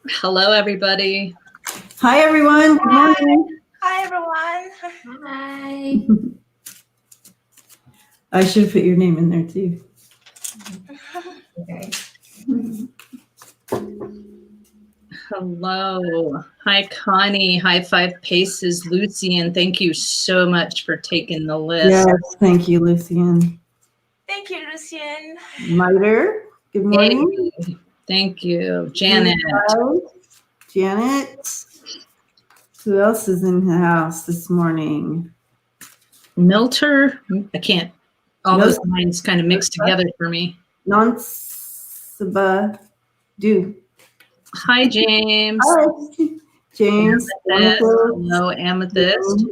Hello, everybody. Hi, everyone. Good morning. Hi, everyone. Hi. I should put your name in there too. Okay. Hello. Hi, Connie. Hi, Five Paces. Lucian, thank you so much for taking the list. Yes, thank you, Lucian. Thank you, Lucian. Miter, good morning. Hey, thank you. Janet. Janet. Who else is in the house this morning? Milter. I can't. All those lines kind of mixed together for me. Nonsaba do. Hi, James. Hi, James. Amethyst. Hello, Amethyst.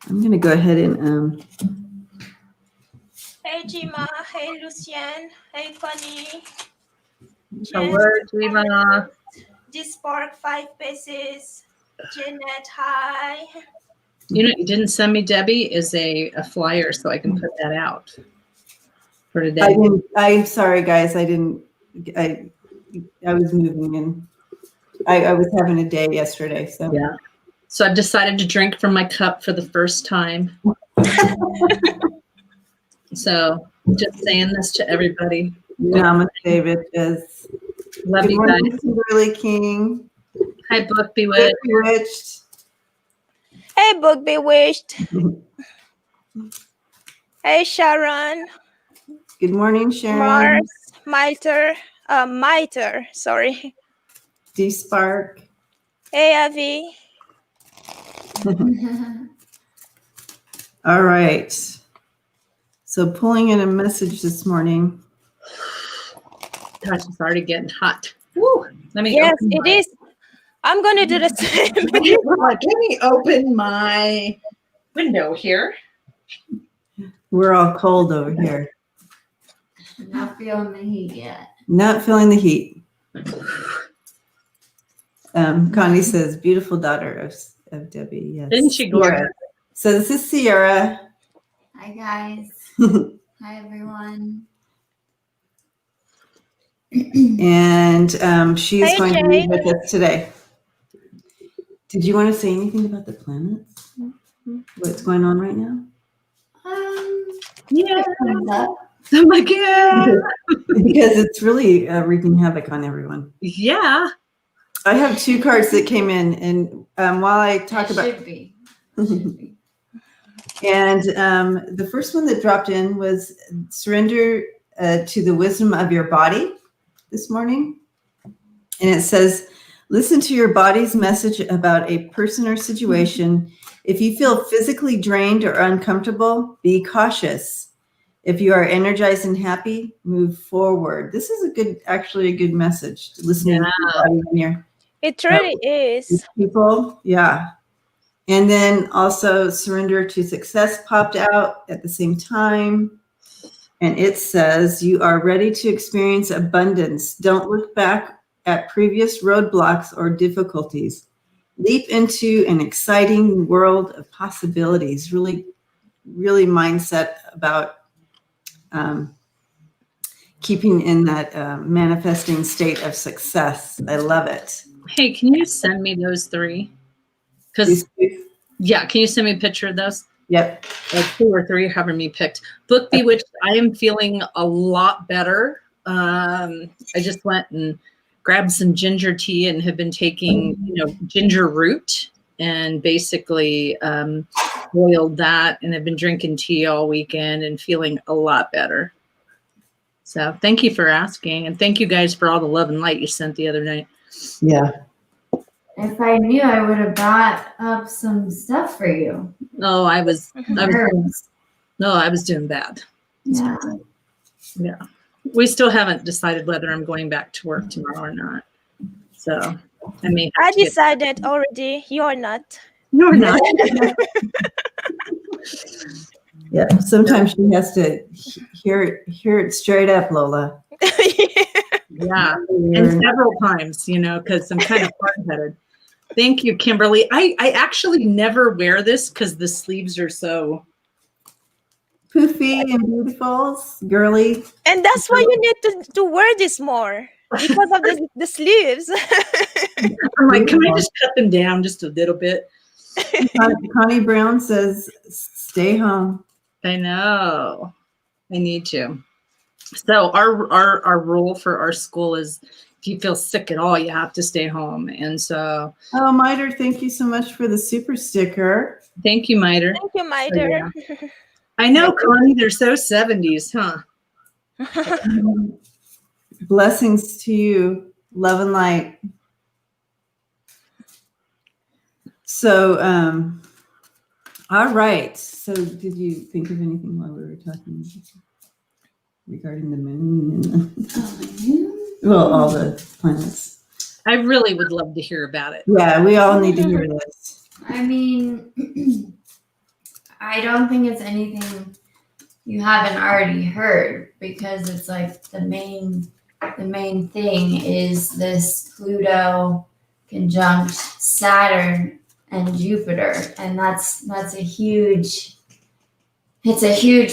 I'm going to go ahead and... Hey, Jima. Hey, Lucian. Hey, Connie. Hello, Jima. G-Spark, 5 Paces. Janet, hi. You know, you didn't send me, Debbie, is a flyer so I can put that out for today. I'm sorry, guys. I was moving and I was having a day yesterday. So yeah. So I've decided to drink from my cup for the first time. So just saying this to everybody. Namaste, bitches. Love you guys. Kimberly King. Hi, Book Bewitched. Hey, Book Bewitched. Hey, Sharon. Good morning, Sharon. Mars, Miter, sorry. D-Spark. Hey, Avi. All right. So pulling in a message this morning. Gosh, it's already getting hot. Woo. Yes, it is. I'm going to do the same. Let me open my window here. We're all cold over here. Not feeling the heat yet. Not feeling the heat. Connie says, beautiful daughter of Debbie. Yes. Isn't she gorgeous? So this is Sierra. Hi, guys. Hi, everyone. And she is going to be Jay. with us today. Did you want to say anything about the planets? What's going on right now? Yeah. Oh my God. Because it's really wreaking havoc on everyone. Yeah. I have 2 cards that came in, and while I talk about... Should be. Should be. And the first one that dropped in was surrender to the wisdom of your body this morning. And it says, listen to your body's message about a person or situation. If you feel physically drained or uncomfortable, be cautious. If you are energized and happy, move forward. This is actually a good message. Listening to your body when you're... It really is. People, yeah. And then also surrender to success popped out at the same time. And it says, you are ready to experience abundance. Don't look back at previous roadblocks or difficulties. Leap into an exciting world of possibilities. Really, really mindset about keeping in that manifesting state of success. I love it. Hey, can you send me those 3? Because yeah, can you send me a picture of those? Yep. Like 2 or 3, however many picked. Book Bewitched, I am feeling a lot better. I just went and grabbed some ginger tea and have been taking, ginger root and basically boiled that, and I've been drinking tea all weekend and feeling a lot better. So thank you for asking, and thank you guys for all the love and light you sent the other night. Yeah. If I knew, I would have brought up some stuff for you. Oh, I was doing bad. Yeah. Yeah. We still haven't decided whether I'm going back to work tomorrow or not. So I decided already. You're not. You're not. Yeah. Sometimes she has to hear it straight up, Lola. Yeah. And several times, because I'm kind of hard-headed. Thank you, Kimberly. I actually never wear this because the sleeves are so poofy and beautiful, girly. And that's why you need to wear this more because of the sleeves. I'm like, can I just cut them down just a little bit? Connie Brown says, stay home. I know. I need to. So our rule for our school is if you feel sick at all, you have to stay home. And so Oh, Miter, thank you so much for the super sticker. thank you, Miter. Thank you, my dear. Yeah. I know, Connie, they're so 70s, huh? Blessings to you. Love and light. So, all right. So did you think of anything while we were talking regarding the moon? Well, all the planets. I really would love to hear about it. Yeah, we all need to hear this. I mean, I don't think it's anything you haven't already heard, because it's like the main thing is this Pluto conjunct Saturn and Jupiter, and that's a huge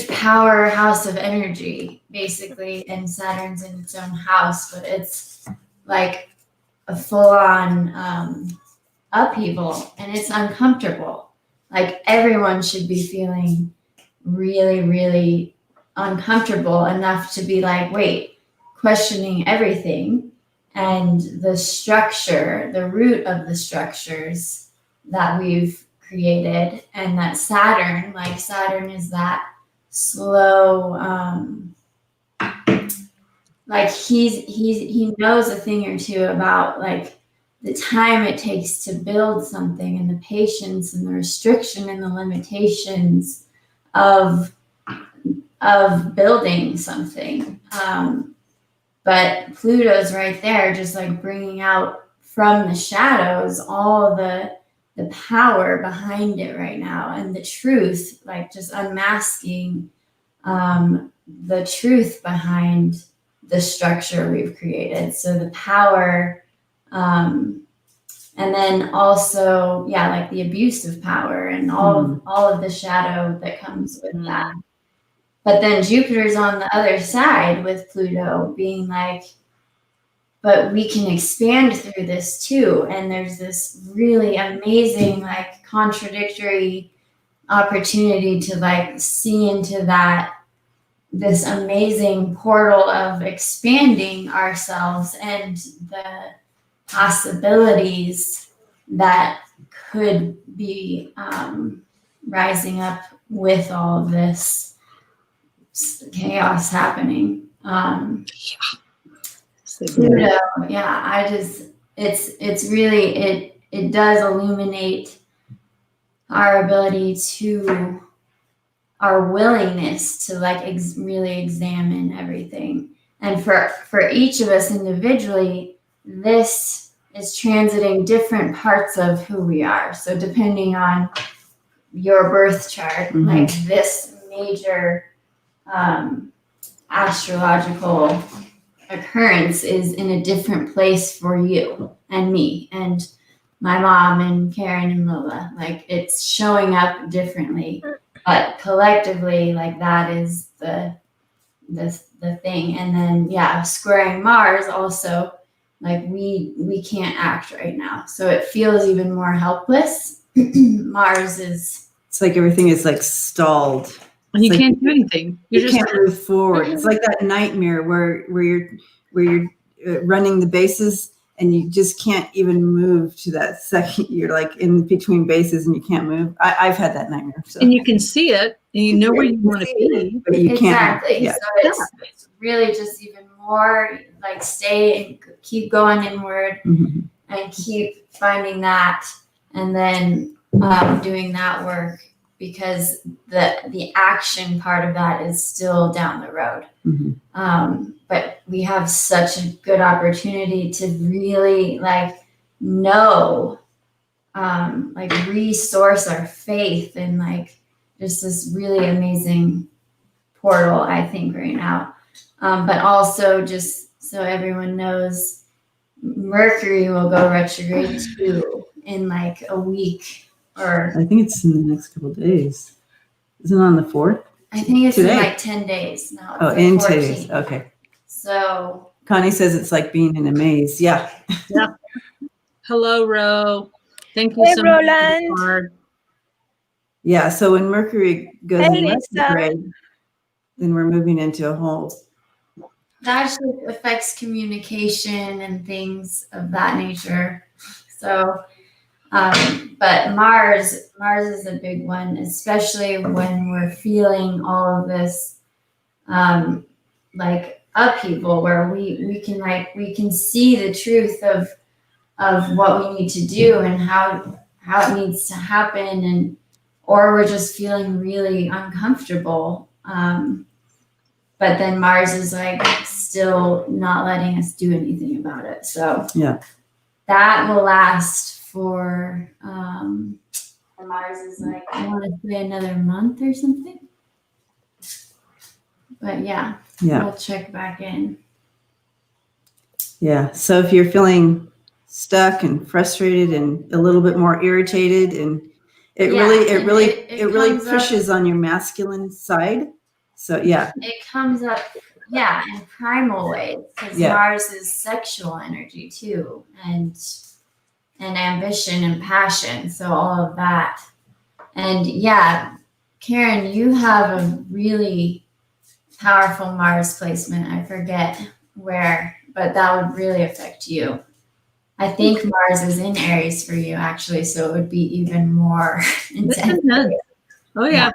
powerhouse of energy, basically, and Saturn's in its own house, but it's like a full-on upheaval, and it's uncomfortable. Like, everyone should be feeling really, really uncomfortable enough to be like, wait, questioning everything and the structure, the root of the structures that we've created, and that Saturn is that slow, like he knows a thing or two about like the time it takes to build something, and the patience and the restriction and the limitations of building something. But Pluto's right there, just like bringing out from the shadows all the power behind it right now, and the truth, like just unmasking the truth behind the structure we've created. So the power, and then also, yeah, like the abuse of power and all of the shadow that comes with that. But then Jupiter's on the other side with Pluto being like, but we can expand through this too. And there's this really amazing, like, contradictory opportunity to like see into that, this amazing portal of expanding ourselves and the possibilities that could be rising up with all of this chaos happening. Pluto, yeah, it's really, it does illuminate our ability to, our willingness to like really examine everything. And for each of us individually, this is transiting different parts of who we are. So depending on your birth chart, like this major astrological occurrence is in a different place for you and me and my mom and Karen and Lola. Like, it's showing up differently, but collectively, like, that is the thing. And then, yeah, squaring Mars also, like, we can't act right now, so it feels even more helpless. Mars is, it's like everything is like stalled. And you can't do anything. You can't move forward. It's like that nightmare where you're running the bases and you just can't even move to that second. You're like in between bases and you can't move. I've had that nightmare. So. And you can see it and you know where you want to be, but you can't. Exactly. Yeah. So it's really just even more like stay and keep going inward and keep finding that, and then doing that work, because the action part of that is still down the road. But we have such a good opportunity to really like know, like resource our faith, and like just this really amazing portal, I think, right now. But also, just so everyone knows, Mercury will go retrograde too in like a week. Or I think it's in the next couple of days. Is it on the 4th? I think it's Today. in like 10 days now. Oh, It's in the 2 days. 14th. Okay. So Connie says it's like being in a maze. Yeah. Yeah. Hello, Ro. Thank you Hey, so much for the Roland. card. Yeah. So when Mercury goes Hey, in Lisa. retrograde, then we're moving into a whole. that actually affects communication and things of that nature. So, but Mars is a big one, especially when we're feeling all of this, like upheaval, where we can see the truth of what we need to do and how it needs to happen, and or we're just feeling really uncomfortable. But then Mars is like still not letting us do anything about it. So Yeah. that will last for and Mars is like, I want to say another month or something. But yeah, we'll check back in. Yeah. So if you're feeling stuck and frustrated and a little bit more irritated, and it really pushes on your masculine side. So yeah. It comes up, in primal ways, because Mars is sexual energy too, and ambition and passion. So all of that. And Karen, you have a really powerful Mars placement. I forget where, but that would really affect you. I think Mars is in Aries for you, actually, so it would be even more intense. Oh yeah,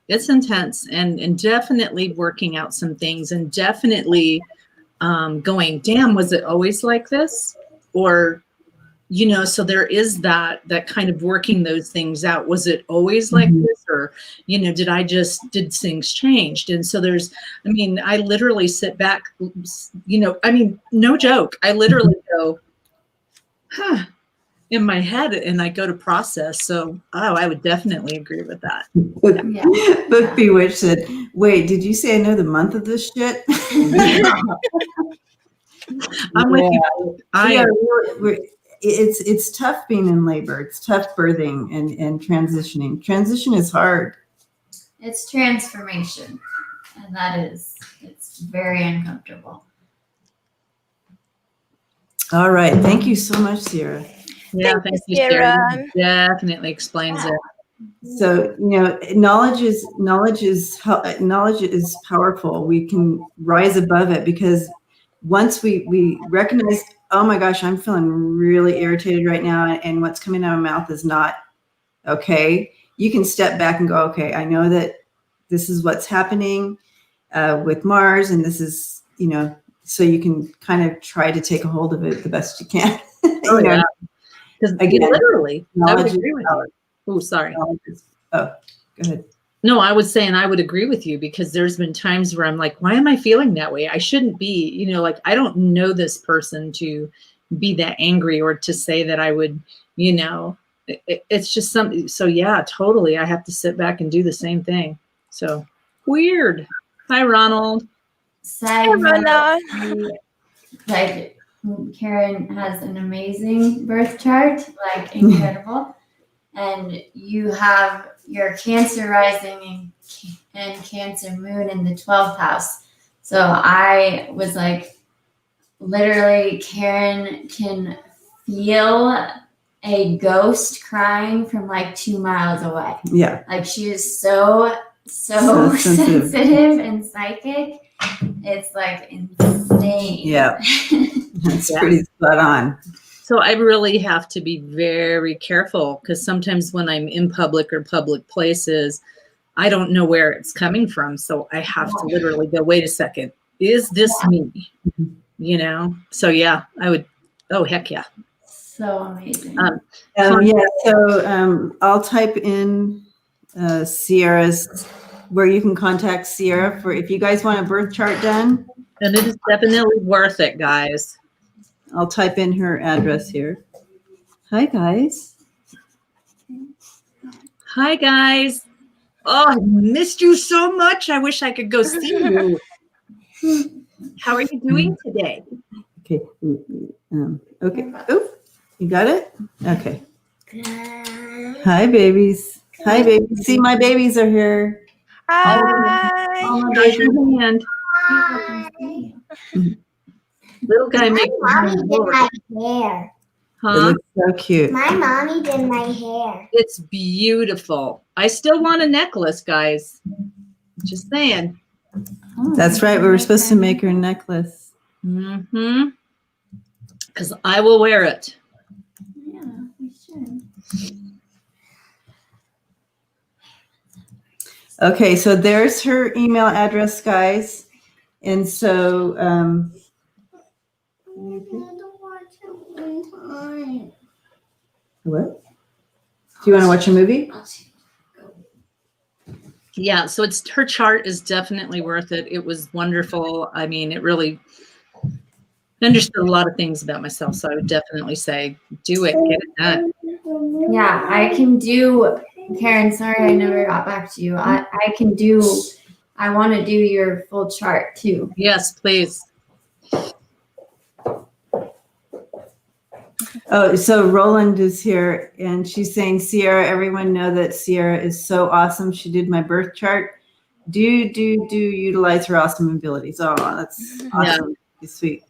it's intense, and definitely working out some things, and definitely going, damn, was it always like this? Or, so there is that kind of working those things out. Was it always like this? Or, did things changed? And so I literally sit back, no joke. I literally go, in my head, and I go to process. So, I would definitely agree with that. Book Bewitched said, wait, did you say I know the month of this shit? I'm with you. It's tough being in labor. It's tough birthing and transitioning. Transition is hard. It's transformation, and it's very uncomfortable. All right. Thank you so much, Sierra. Yeah, thank you, Sierra. Definitely explains it. So, knowledge is powerful. We can rise above it, because once we recognize, oh my gosh, I'm feeling really irritated right now, and what's coming out of my mouth is not okay. You can step back and go, okay, I know that this is what's happening with Mars, and this is, so you can kind of try to take a hold of it the best you can. Oh, yeah. Because literally, I would agree with you. Oh, sorry. Go ahead. No, I was saying I would agree with you, because there's been times where I'm like, why am I feeling that way? I shouldn't be, I don't know this person to be that angry, or to say that I would, it's just something. So yeah, totally. I have to sit back and do the same thing. So weird. Hi, Ronald. Hi, Ronald. Like, Karen has an amazing birth chart, like incredible. And you have your Cancer rising and Cancer moon in the 12th house. So I was like, literally, Karen can feel a ghost crying from like 2 miles away. Yeah. Like, she is so sensitive and psychic. It's like insane. Yeah. That's pretty spot on. So I really have to be very careful, because sometimes when I'm in public or public places, I don't know where it's coming from. So I have to literally go, wait a second, is this me? So yeah, I would, oh, heck yeah. So amazing. So I'll type in Sierra's, where you can contact Sierra for if you guys want a birth chart done. And it is definitely worth it, guys. I'll type in her address here. Hi, guys. Hi, guys. Oh, I missed you so much. I wish I could go see you. How are you doing today? Okay. Okay. Oh, you got it? Okay. Hi, babies. Hi, babies. See, my babies are here. Hi. Raise your hand. Little guy makes Mommy did my hair. It huh? looks so cute. My mommy did my hair. It's beautiful. I still want a necklace, guys. Just saying. That's right. We were supposed to make her a necklace. Mm-hmm. Because I will wear it. Yeah, we should. Okay, so there's her email address, guys. And so, what? Do you want to watch a movie? Yeah, so it's her chart is definitely worth it. It was wonderful. I mean, it really understood a lot of things about myself. So I would definitely say do it, get it done. Yeah, I can do, Karen, sorry I never got back to you. I want to do your full chart too. Yes, please. Oh, so Roland is here and she's saying, Sierra, everyone know that Sierra is so awesome. She did my birth chart. Do utilize her awesome abilities. Oh, that's awesome. Yeah. Sweet.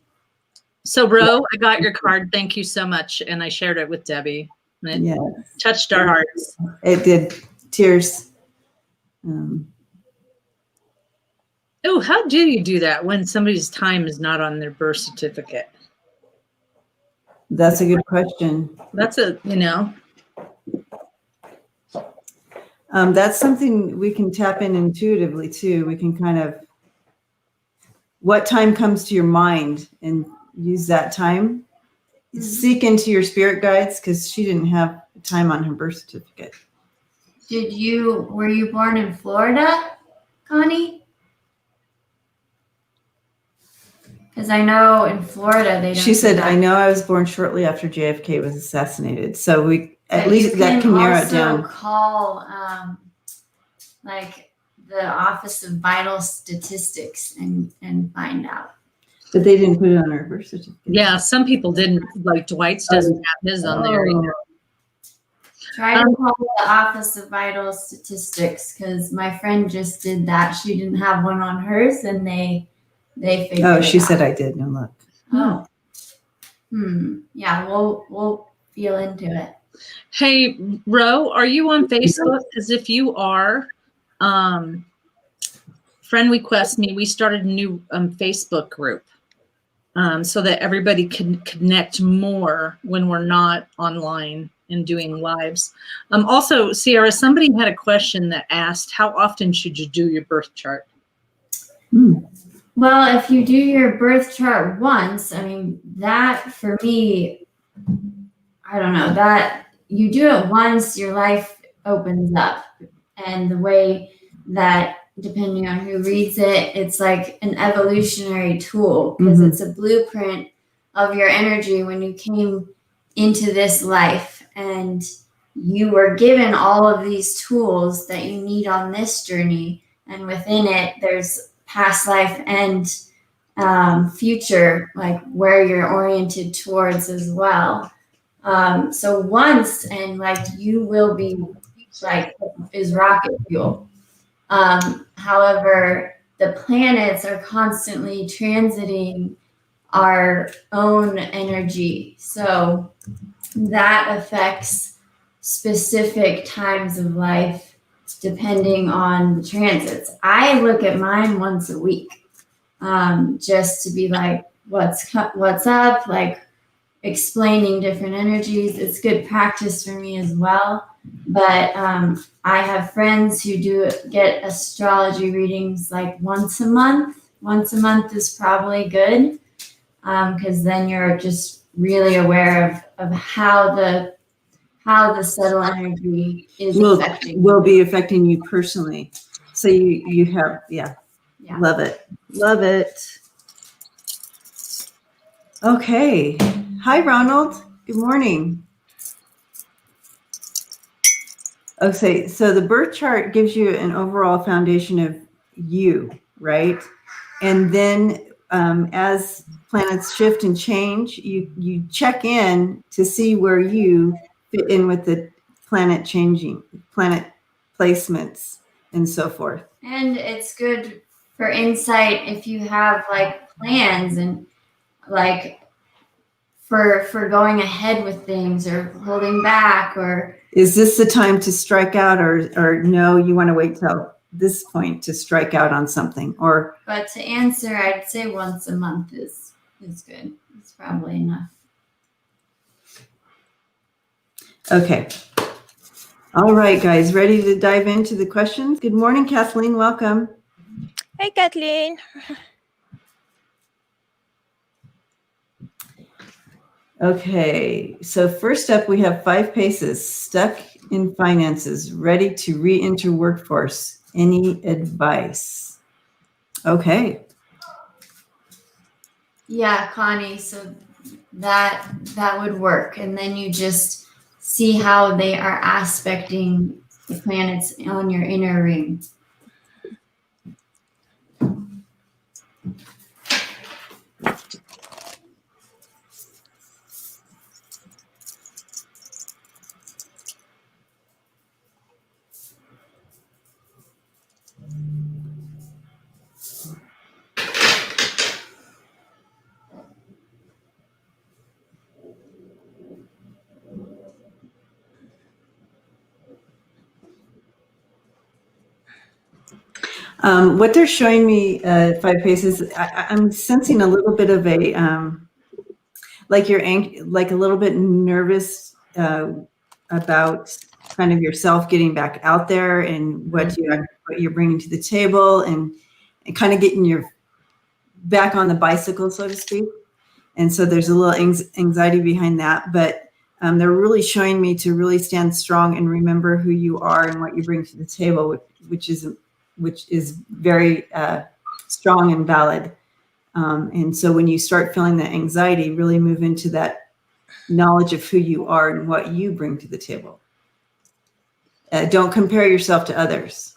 So Ro, I got your card. Thank you so much. And I shared it with Debbie. And it touched our hearts. It did. Tears. Oh, how do you do that when somebody's time is not on their birth certificate? That's a good question. That's a, that's something we can tap in intuitively too. We can kind of, what time comes to your mind and use that time. Mm-hmm. Seek into your spirit guides because she didn't have time on her birth certificate. Were you born in Florida, Connie? Because I know in Florida they don't. She said, I know I was born shortly after JFK was assassinated. So we at least that can narrow it down. You can also call like the Office of Vital Statistics and find out. But they didn't put it on our birth certificate. Yeah, some people didn't. Like Dwight's doesn't have his on there either. Try to call the Office of Vital Statistics because my friend just did that. She didn't have one on hers, and they figured it out. She said I did. No luck. Oh. Yeah, we'll feel into it. Hey, Ro, are you on Facebook? Because if you are, friend request me. We started a new Facebook group so that everybody can connect more when we're not online and doing lives. Also, Sierra, somebody had a question that asked, how often should you do your birth chart? Well, if you do your birth chart once, I mean, that for me, I don't know, that you do it once, your life opens up. And the way that, depending on who reads it, it's like an evolutionary tool because it's a blueprint of your energy when you came into this life. And you were given all of these tools that you need on this journey. And within it, there's past life and future, like where you're oriented towards as well. So once, and like you will be like is rocket fuel. However, the planets are constantly transiting our own energy. So that affects specific times of life depending on the transits. I look at mine once a week, just to be like, what's up, like explaining different energies. It's good practice for me as well. But I have friends who get astrology readings like once a month. Once a month is probably good because then you're just really aware of how the subtle energy is will be affecting you personally. So you have, love it. Love it. Okay. Hi, Ronald. Good morning. Okay, so the birth chart gives you an overall foundation of you, right? And then as planets shift and change, you check in to see where you fit in with the planet placements. and so forth. And it's good for insight if you have like plans and like for going ahead with things or holding back, or Is this the time to strike out, or no, you want to wait till this point to strike out on something? Or but to answer, I'd say once a month is good. It's probably enough. okay. All right, guys, ready to dive into the questions? Good morning, Kathleen. Welcome. Hey, Kathleen. Okay, so first up, we have 5 paces. Stuck in finances, ready to re-enter workforce. Any advice? Okay. Yeah, Connie. So that would work, and then you just see how they are aspecting the planets on your inner ring. What they're showing me, 5 paces, I'm sensing a little bit of a, like you're like a little bit nervous about kind of yourself getting back out there and what you're bringing to the table, and kind of getting your back on the bicycle, so to speak. And so there's a little anxiety behind that, but they're really showing me to really stand strong and remember who you are and what you bring to the table, which is very strong and valid. And so when you start feeling that anxiety, really move into that knowledge of who you are and what you bring to the table. Don't compare yourself to others.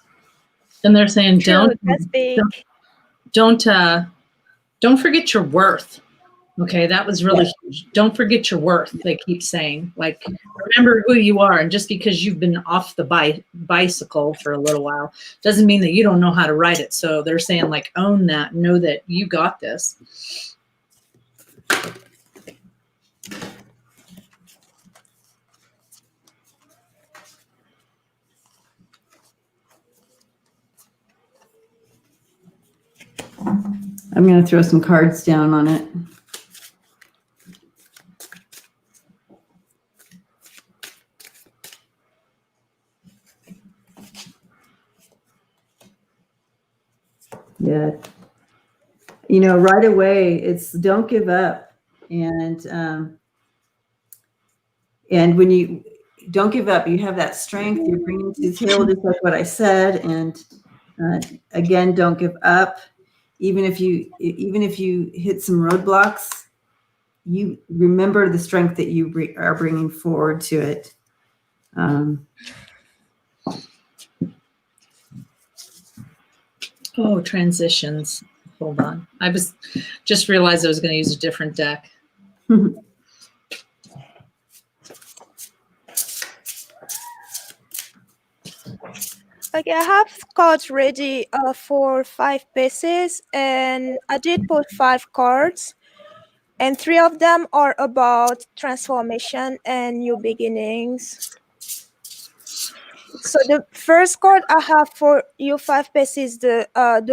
And they're saying, True, that's big. don't forget your worth. Okay, that was really huge. Don't forget your worth. They keep saying, like, remember who you are. And just because you've been off the bicycle for a little while doesn't mean that you don't know how to ride it. So they're saying, like, own that. Know that you got this. I'm going to throw some cards down on it. Yeah. You know, right away, it's don't give up. And when you don't give up, you have that strength you're bringing to the table, just like what I said. And again, don't give up. Even if you hit some roadblocks, you remember the strength that you are bringing forward to it. Oh, transitions. Hold on. I just realized I was going to use a different deck. Okay, I have cards ready for 5 pieces, and I did put 5 cards, and 3 of them are about transformation and new beginnings. So the first card I have for you 5 pieces, the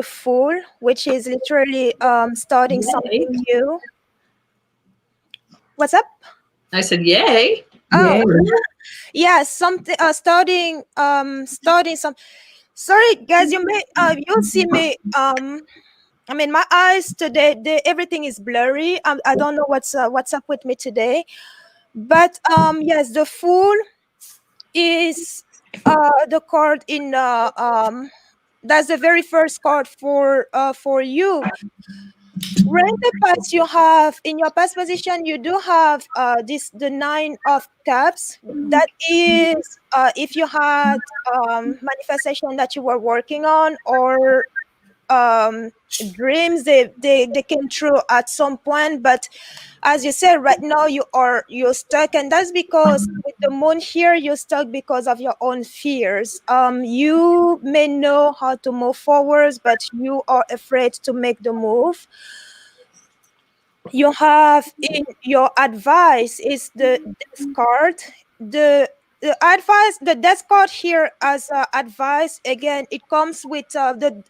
Fool, which is literally starting something new. What's up? I said, yay. Oh, Yay. yeah, something starting some. Sorry, guys, you'll see me. I mean, my eyes today, everything is blurry. I don't know what's up with me today, but yes, the Fool is the card in that's the very first card for you. When in the past you have in your past position, you do have the 9 of Cups. That is if you had manifestation that you were working on, or dreams they came true at some point, but as you said, right now you're stuck, and that's because with the moon here you're stuck because of your own fears. You may know how to move forwards, but you are afraid to make the move. You have in your advice is the death card. The death card here as advice, again, it comes with the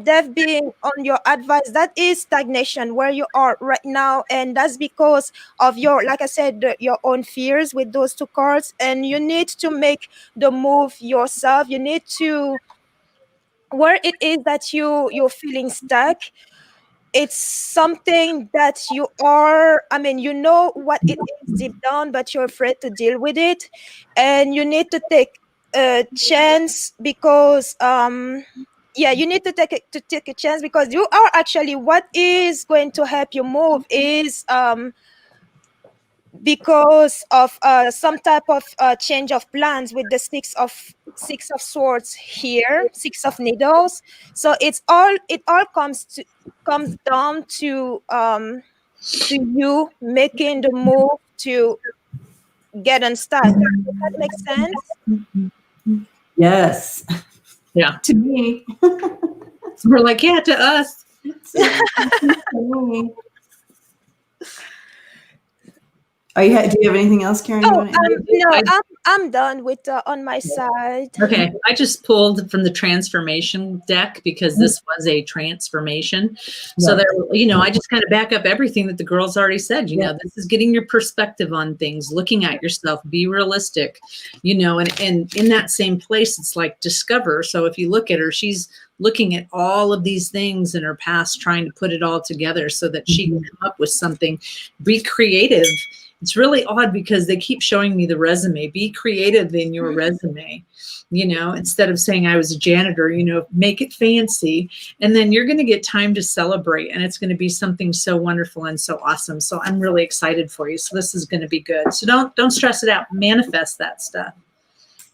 death being on your advice. That is stagnation where you are right now, and that's because of your, like I said, your own fears with those two cards, and you need to make the move yourself. You need to, where it is that you're feeling stuck, it's something that you are, I mean, you know what it is deep down, but you're afraid to deal with it, and you need to take a chance because yeah, you need to take a chance, because you are actually, what is going to help you move is because of some type of change of plans with the six of swords here, six of needles. So it all comes down to you making the move to get unstuck. Does that make sense? Yes. Yeah. To me. We're like, yeah, to us. To me. Do you have anything else, Karen? You Oh, want to add? no, I'm done with on my side. Okay, I just pulled from the transformation deck because this was a transformation. So there, I just kind of back up everything that the girls already said. This is getting your perspective on things, looking at yourself, be realistic, and in that same place, it's like discover. So if you look at her, she's looking at all of these things in her past, trying to put it all together so that she can come up with something. Be creative. It's really odd because they keep showing me the resume. Be creative in your resume, instead of saying I was a janitor, make it fancy. And then you're going to get time to celebrate, and it's going to be something so wonderful and so awesome. So I'm really excited for you. So this is going to be good. So don't stress it out. Manifest that stuff.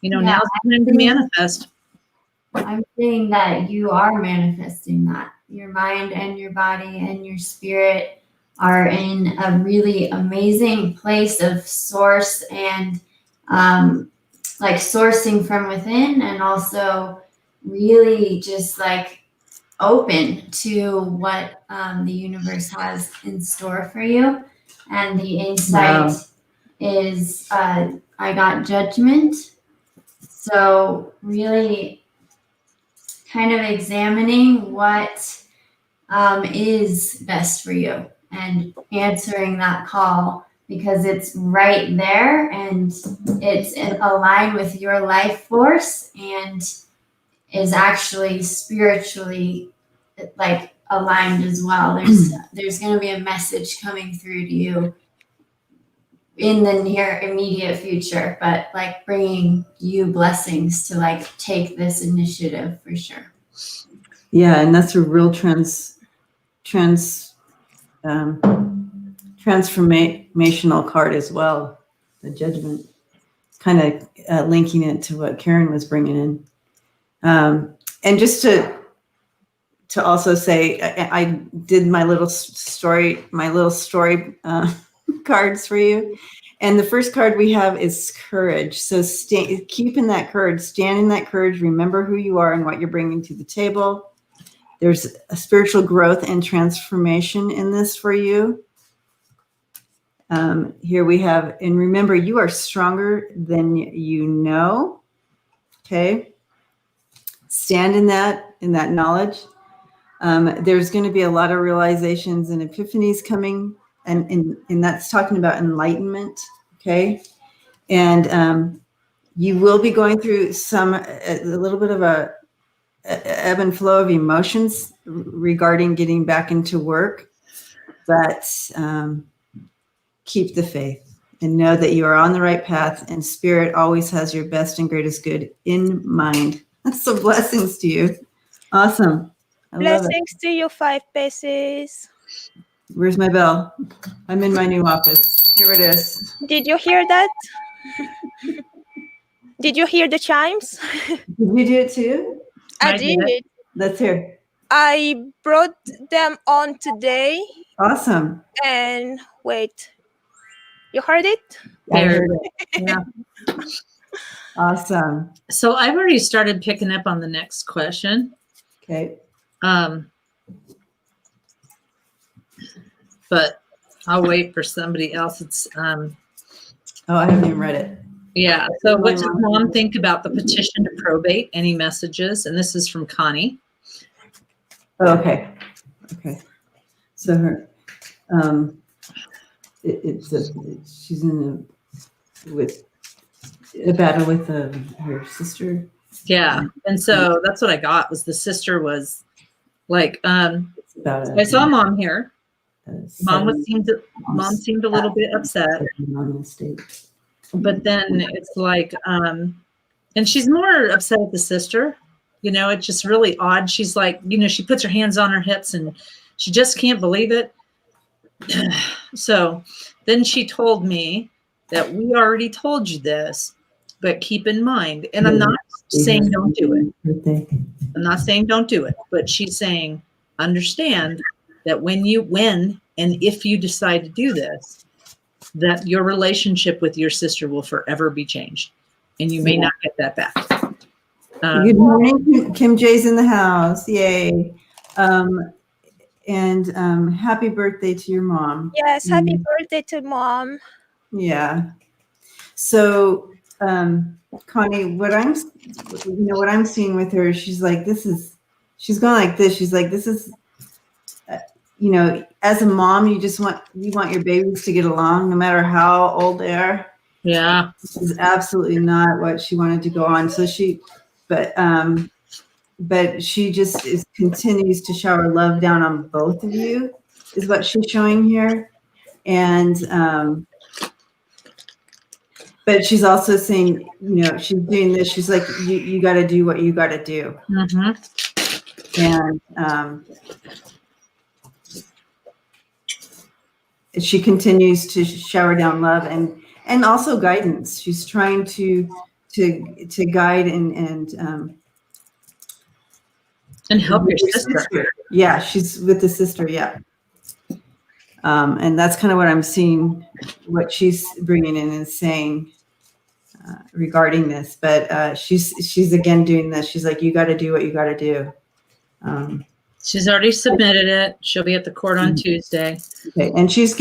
Now's the time to manifest. I'm saying that you are manifesting that. Your mind and your body and your spirit are in a really amazing place of source and like sourcing from within, and also really just like open to what the universe has in store for you. And the insight is I got judgment. So really kind of examining what is best for you and answering that call, because it's right there and it's aligned with your life force and is actually spiritually like aligned as well. There's going to be a message coming through to you in the near immediate future, but like bringing you blessings to like take this initiative for sure. Yeah, and that's a real transformational card as well. The judgment, kind of linking it to what Karen was bringing in, and just to also say, I did my little story cards for you, and the first card we have is courage. So keep in that courage, stand in that courage. Remember who you are and what you're bringing to the table. There's a spiritual growth and transformation in this for you. Here we have, and remember, you are stronger than you know. Okay. Stand in that knowledge. There's going to be a lot of realizations and epiphanies coming, and that's talking about enlightenment. Okay. And you will be going through a little bit of a ebb and flow of emotions regarding getting back into work, but keep the faith and know that you are on the right path, and spirit always has your best and greatest good in mind. So blessings to you. Awesome. Blessings to you, 5 Pieces. Where's my bell? I'm in my new office. Here it is. Did you hear that? Did you hear the chimes? Did you do it too? I did. Let's hear. I brought them on today. Awesome. And wait, you heard it? I heard it. Yeah. Awesome. So I've already started picking up on the next question. Okay. But I'll wait for somebody else. It's Oh, I haven't even read it. yeah. So what does mom think about the petition to probate? Any messages? And this is from Connie. Oh, okay. Okay. So her, she's in a battle with her sister. Yeah. And so that's what I got was the sister was like, It's about I saw mom here. Mom seemed seemed a little bit upset. But then it's like, and she's more upset at the sister. You know, it's just really odd. She's like, you know, she puts her hands on her hips and she just can't believe it. So then she told me that we already told you this, but keep in mind, and I'm not saying don't do it. I'm not saying don't do it, but she's saying, understand that when and if you decide to do this, that your relationship with your sister will forever be changed and you may not get that back. Good morning. Kim J's in the house. Yay. And happy birthday to your mom. Yes, happy birthday to mom. Yeah. So, Connie, what I'm seeing with her, she's like, she's going like this. She's like, this is, you know, as a mom, you want your babies to get along no matter how old they are. Yeah. This is absolutely not what she wanted to go on. So but she just continues to shower love down on both of you, is what she's showing here. And, but she's also saying, you know, she's doing this. She's like, you got to do what you got to do. Mm-hmm. And she continues to shower down love and also guidance. She's trying to guide and help your sister. Yeah, she's with the sister. Yeah. And that's kind of what I'm seeing, what she's bringing in and saying regarding this. But she's again doing this. She's like, you got to do what you got to do. She's already submitted it. She'll be at the court on Tuesday. Okay. And she's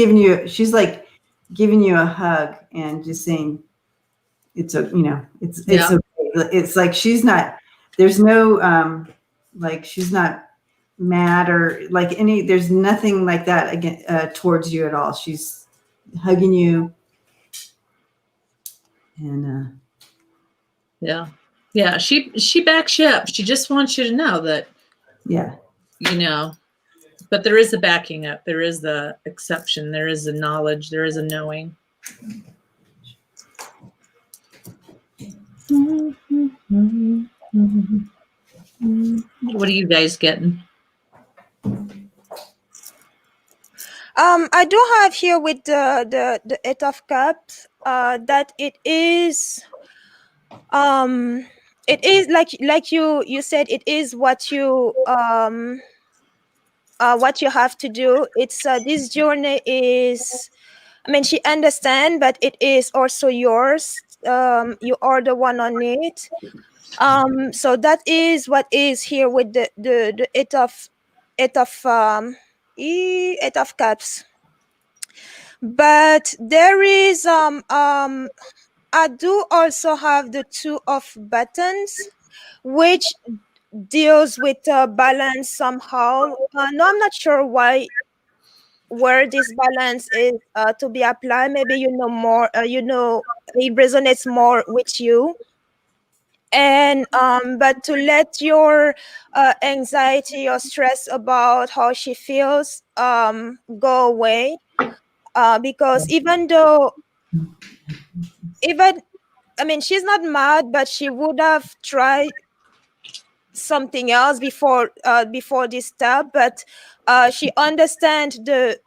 like giving you a hug and just saying, it's okay. It's like she's not, there's no, like she's not mad or like there's nothing like that again towards you at all. She's hugging you. And yeah, she backs you up. She just wants you to know that, yeah, you know, but there is a backing up. There is the exception. There is a knowledge. There is a knowing. What are you guys getting? I do have here with the Eight of Cups that it is like you said, it is what you have to do. It's this journey is, I mean, she understands, but it is also yours. You are the one on it. So that is what is here with the Eight of Cups. But there is I do also have the Two of Buttons, which deals with balance somehow. No, I'm not sure where this balance is to be applied. Maybe you know more. It resonates more with you. And but to let your anxiety or stress about how she feels go away, because even I mean, she's not mad, but she would have tried something else before this step. But she understands the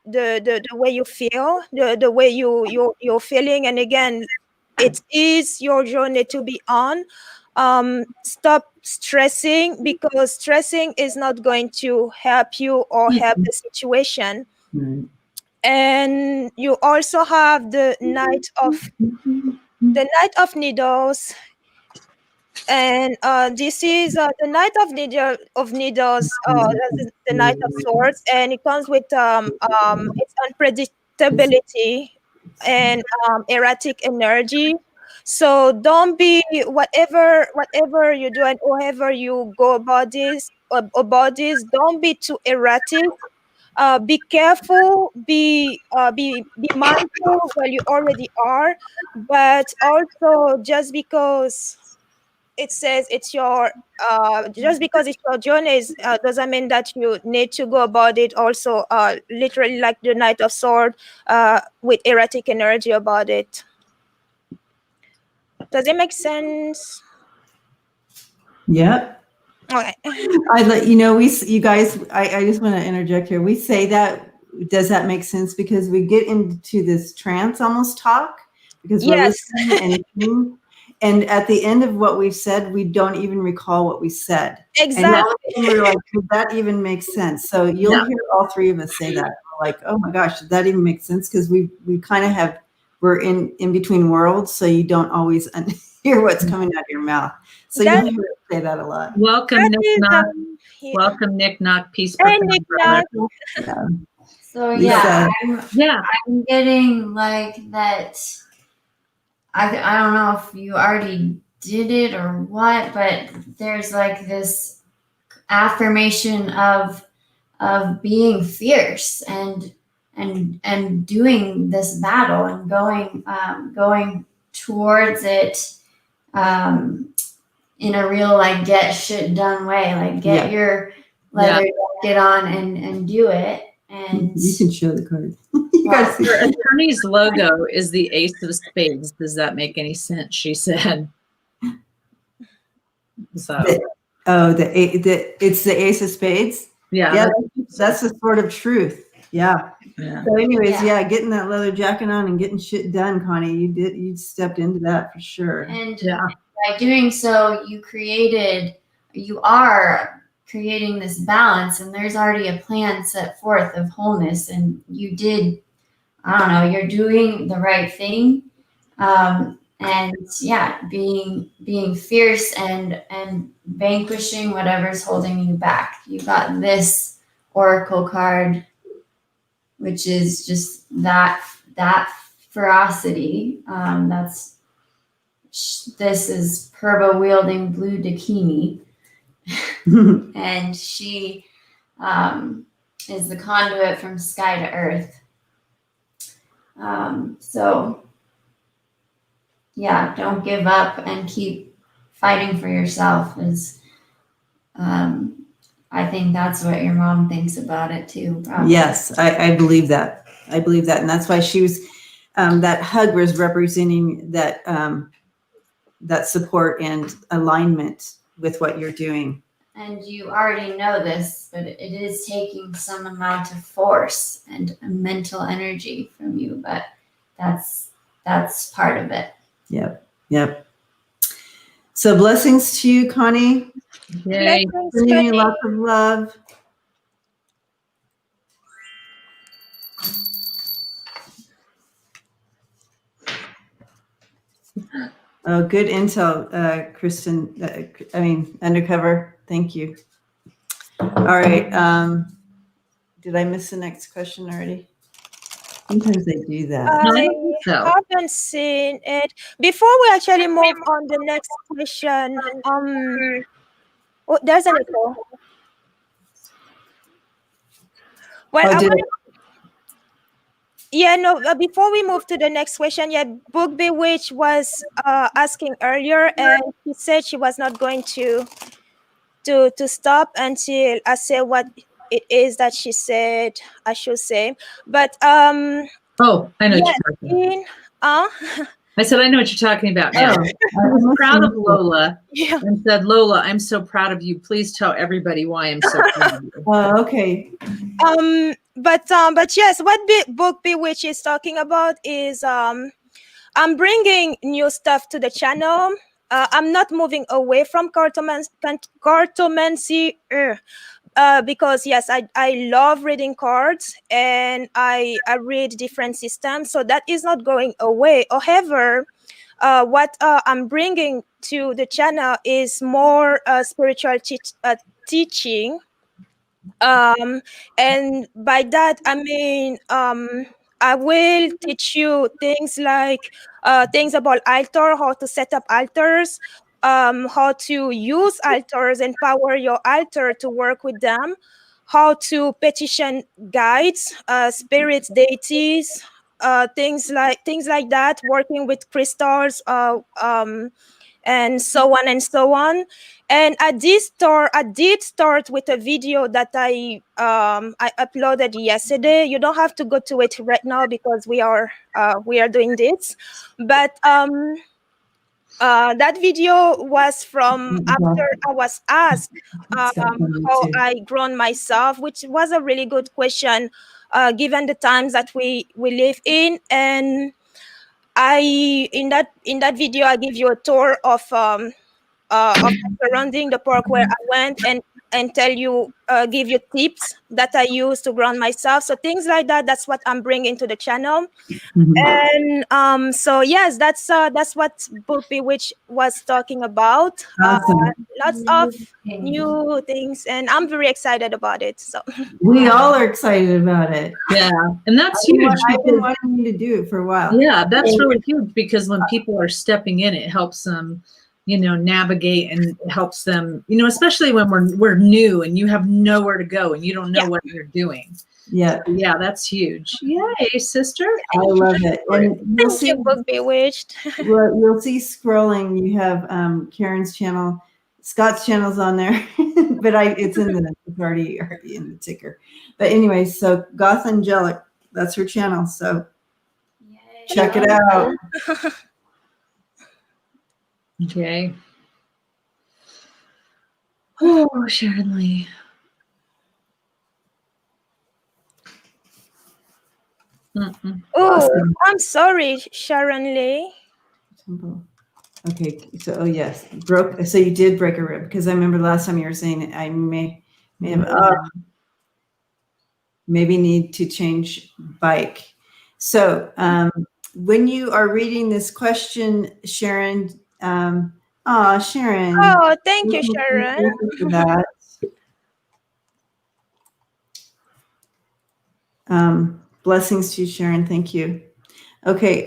way you feel, the way you're feeling. And again, it is your journey to be on. stop stressing, because stressing is not going to help you or help the situation. Right. And you also have the Knight of Needles, and this is the Knight of Needles, the Knight of Swords, and it comes with its unpredictability and erratic energy. So don't be, whatever you do and however you go about this, don't be too erratic. Be careful, be mindful where you already are, but also just because it says it's your just because it's your journey doesn't mean that you need to go about it also literally like the Knight of Sword, with erratic energy about it. Does it make sense? Yep. Okay. I let you know, you guys, I just want to interject here. We say that, does that make sense? Because we get into this trance almost talk because we're Yes. listening and at the end of what we've said, we don't even recall what we said. Exactly. And we're like, does that even make sense? So you'll hear all three of us say that. We're like, oh my gosh, did that even make sense? Because we kind of we're in between worlds, so you don't always hear what's coming out of your mouth. So you'll hear us say that a lot. Welcome, That Nick is, Knock. yeah. Welcome, Nick Knock. Peace. Hey, Nick Knock. So Lisa. I'm getting like that. I don't know if you already did it or what, but there's like this affirmation of being fierce and doing this battle and going towards it in a real like get shit done way, like get your leather jacket on and do it. And you can show the card. You guys see Her attorney's logo is the Ace of Spades. Does that make any sense? She said. So. It's the Ace of Spades. Yeah. That's the sword of truth. Yeah. So anyways, getting that leather jacket on and getting shit done, Connie, you stepped into that for sure. And by doing so, you are creating this balance, and there's already a plan set forth of wholeness, and you did, I don't know, you're doing the right thing. And being fierce and vanquishing whatever's holding you back. You got this oracle card, which is just that ferocity. This is Purba wielding blue Dakini, and she is the conduit from sky to earth. So don't give up and keep fighting for yourself. I think that's what your mom thinks about it too. Probably. Yes, I believe that. I believe that, and that's why she was. That hug was representing that that support and alignment with what you're doing. And you already know this, but it is taking some amount of force and mental energy from you. But that's part of it. Yep. So blessings to you, Connie. Yay. Sending you lots of love. Oh, good intel, Kristen. Undercover. Thank you. All right. Did I miss the next question already? Sometimes they do that. I haven't seen it. Before we actually move on the next question, there's an echo. Well, before we move to the next question, Book Bewitch was asking earlier, and she said she was not going to stop until I say what it is that she said I should say. But I know what you're talking about. I said, I know what you're talking about now. I was proud of Lola and said, Lola, I'm so proud of you. Please tell everybody why I'm so proud of you. Okay. But yes, what Book Bewitch is talking about is I'm bringing new stuff to the channel. I'm not moving away from cartomancy. Because yes, I love reading cards, and I read different systems, so that is not going away. However, what I'm bringing to the channel is more spiritual teaching, and by that I mean I will teach you things like things about altar, how to set up altars, how to use altars, empower your altar to work with them, how to petition guides, spirits, deities, things like that, working with crystals, and so on and so on. And I did start with a video that I uploaded yesterday. You don't have to go to it right now because we are doing this, but that video was from after I was asked how I grown myself, which was a really good question given the times that we live in. And in that video I give you a tour of surrounding the park where I went, and tell you, give you tips that I use to ground myself. So things like that. That's what I'm bringing to the channel. And so yes, that's what Book Bewitched was talking about. Awesome. Lots of new things, and I'm very excited about it. So We all are excited about it. Yeah, and that's huge. I've been wanting you to do it for a while. Yeah, that's really huge, because when people are stepping in, it helps them, navigate, and it helps them, especially when we're new and you have nowhere to go and you don't know what you're doing. Yeah. Yeah, that's huge. Yay, sister. I love it. And you'll see, Book Bewitched. you'll see scrolling. You have Karen's channel, Scott's channel's on there, but it's already in the ticker. But anyway, so Gothangelic, that's her channel. So check it out. Okay. Oh, Sharon Lee. Oh, I'm sorry, Sharon Lee. Okay, so yes, so you did break a rib, because I remember last time you were saying I may have maybe need to change bike. So when you are reading this question, Sharon, Sharon. Oh, thank you, Sharon. For that. Blessings to you, Sharon. Thank you. Okay.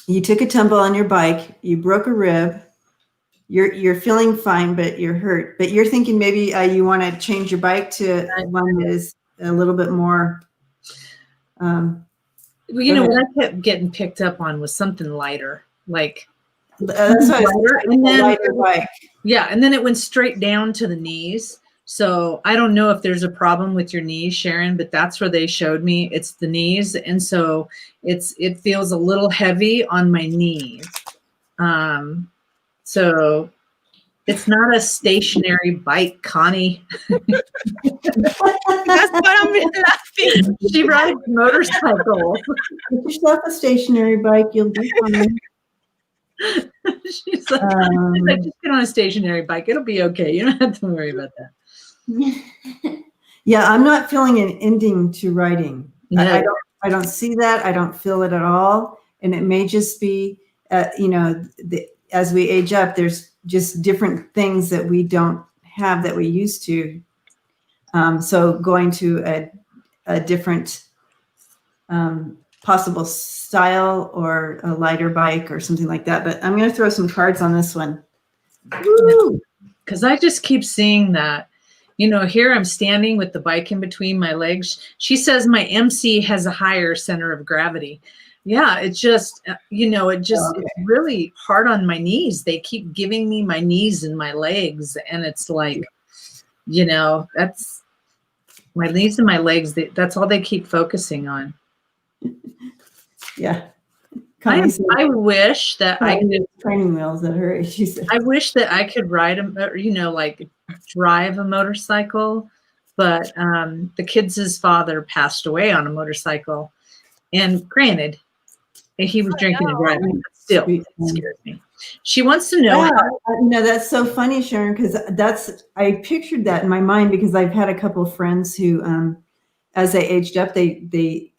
You took a tumble on your bike. You broke a rib. You're feeling fine, but you're hurt. But you're thinking maybe you want to change your bike to one that is a little bit more. Well, what I kept getting picked up on was something lighter, like that's lighter, and then lighter bike. Yeah, and then it went straight down to the knees. So I don't know if there's a problem with your knees, Sharon, but that's where they showed me. It's the knees, and so it feels a little heavy on my knees. So it's not a stationary bike, Connie. That's why I'm laughing. She rides motorcycles. Get yourself a stationary bike, you'll be fine. She's like, just get on a stationary bike. It'll be okay. You don't have to worry about that. Yeah, I'm not feeling an ending to writing. No. I don't see that. I don't feel it at all. And it may just be, as we age up, there's just different things that we don't have that we used to. So going to a different possible style, or a lighter bike or something like that. But I'm going to throw some cards on this one. Because I just keep seeing that. Here I'm standing with the bike in between my legs. She says my MC has a higher center of gravity. Yeah, it's just, it's really hard on my knees. They keep giving me my knees and my legs. And it's like, that's my knees and my legs. That's all they keep focusing on. Yeah. I wish that I could training wheels at her age. She said. I wish that I could ride drive a motorcycle, but the kid's father passed away on a motorcycle, and granted, he was drinking and driving, but still, it scares me. She wants to know. Yeah, that's so funny, Sharon, because I pictured that in my mind because I've had a couple of friends who, as they aged up, they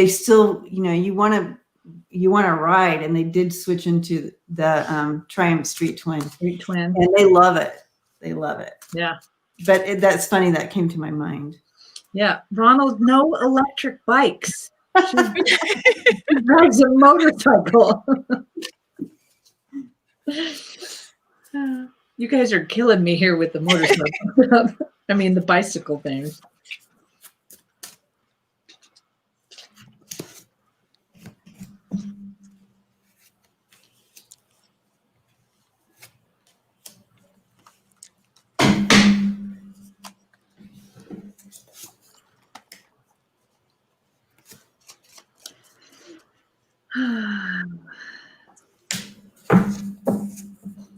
still, you want to ride, and they did switch into the Triumph Street Twin. And they love it. They love it. Yeah. But that's funny. That came to my mind. Yeah. Ronald, no electric bikes. She drives a motorcycle. You guys are killing me here with the motorcycle stuff. I mean, the bicycle thing.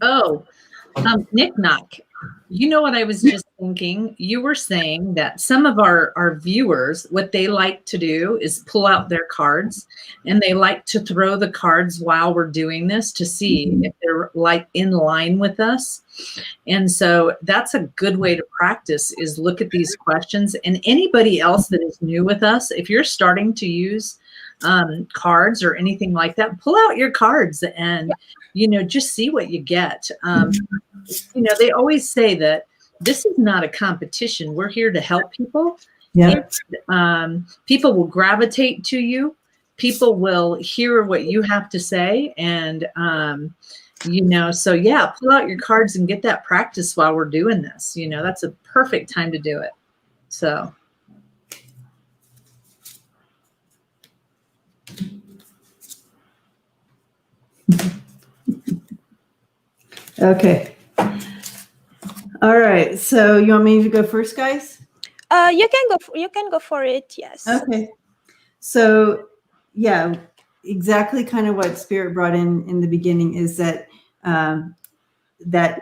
Oh, Nick Knock. You know what I was just thinking? You were saying that some of our viewers, what they like to do is pull out their cards, and they like to throw the cards while we're doing this to see if they're like in line with us. And so that's a good way to practice, is look at these questions. And anybody else that is new with us, if you're starting to use cards or anything like that, pull out your cards and, just see what you get. They always say that this is not a competition. We're here to help people. Yeah. And, people will gravitate to you. People will hear what you have to say. And, so yeah, pull out your cards and get that practice while we're doing this. That's a perfect time to do it. So. Okay. All right. So you want me to go first, guys? You can go for it. Yes. Okay. So yeah, exactly kind of what Spirit brought in the beginning is that that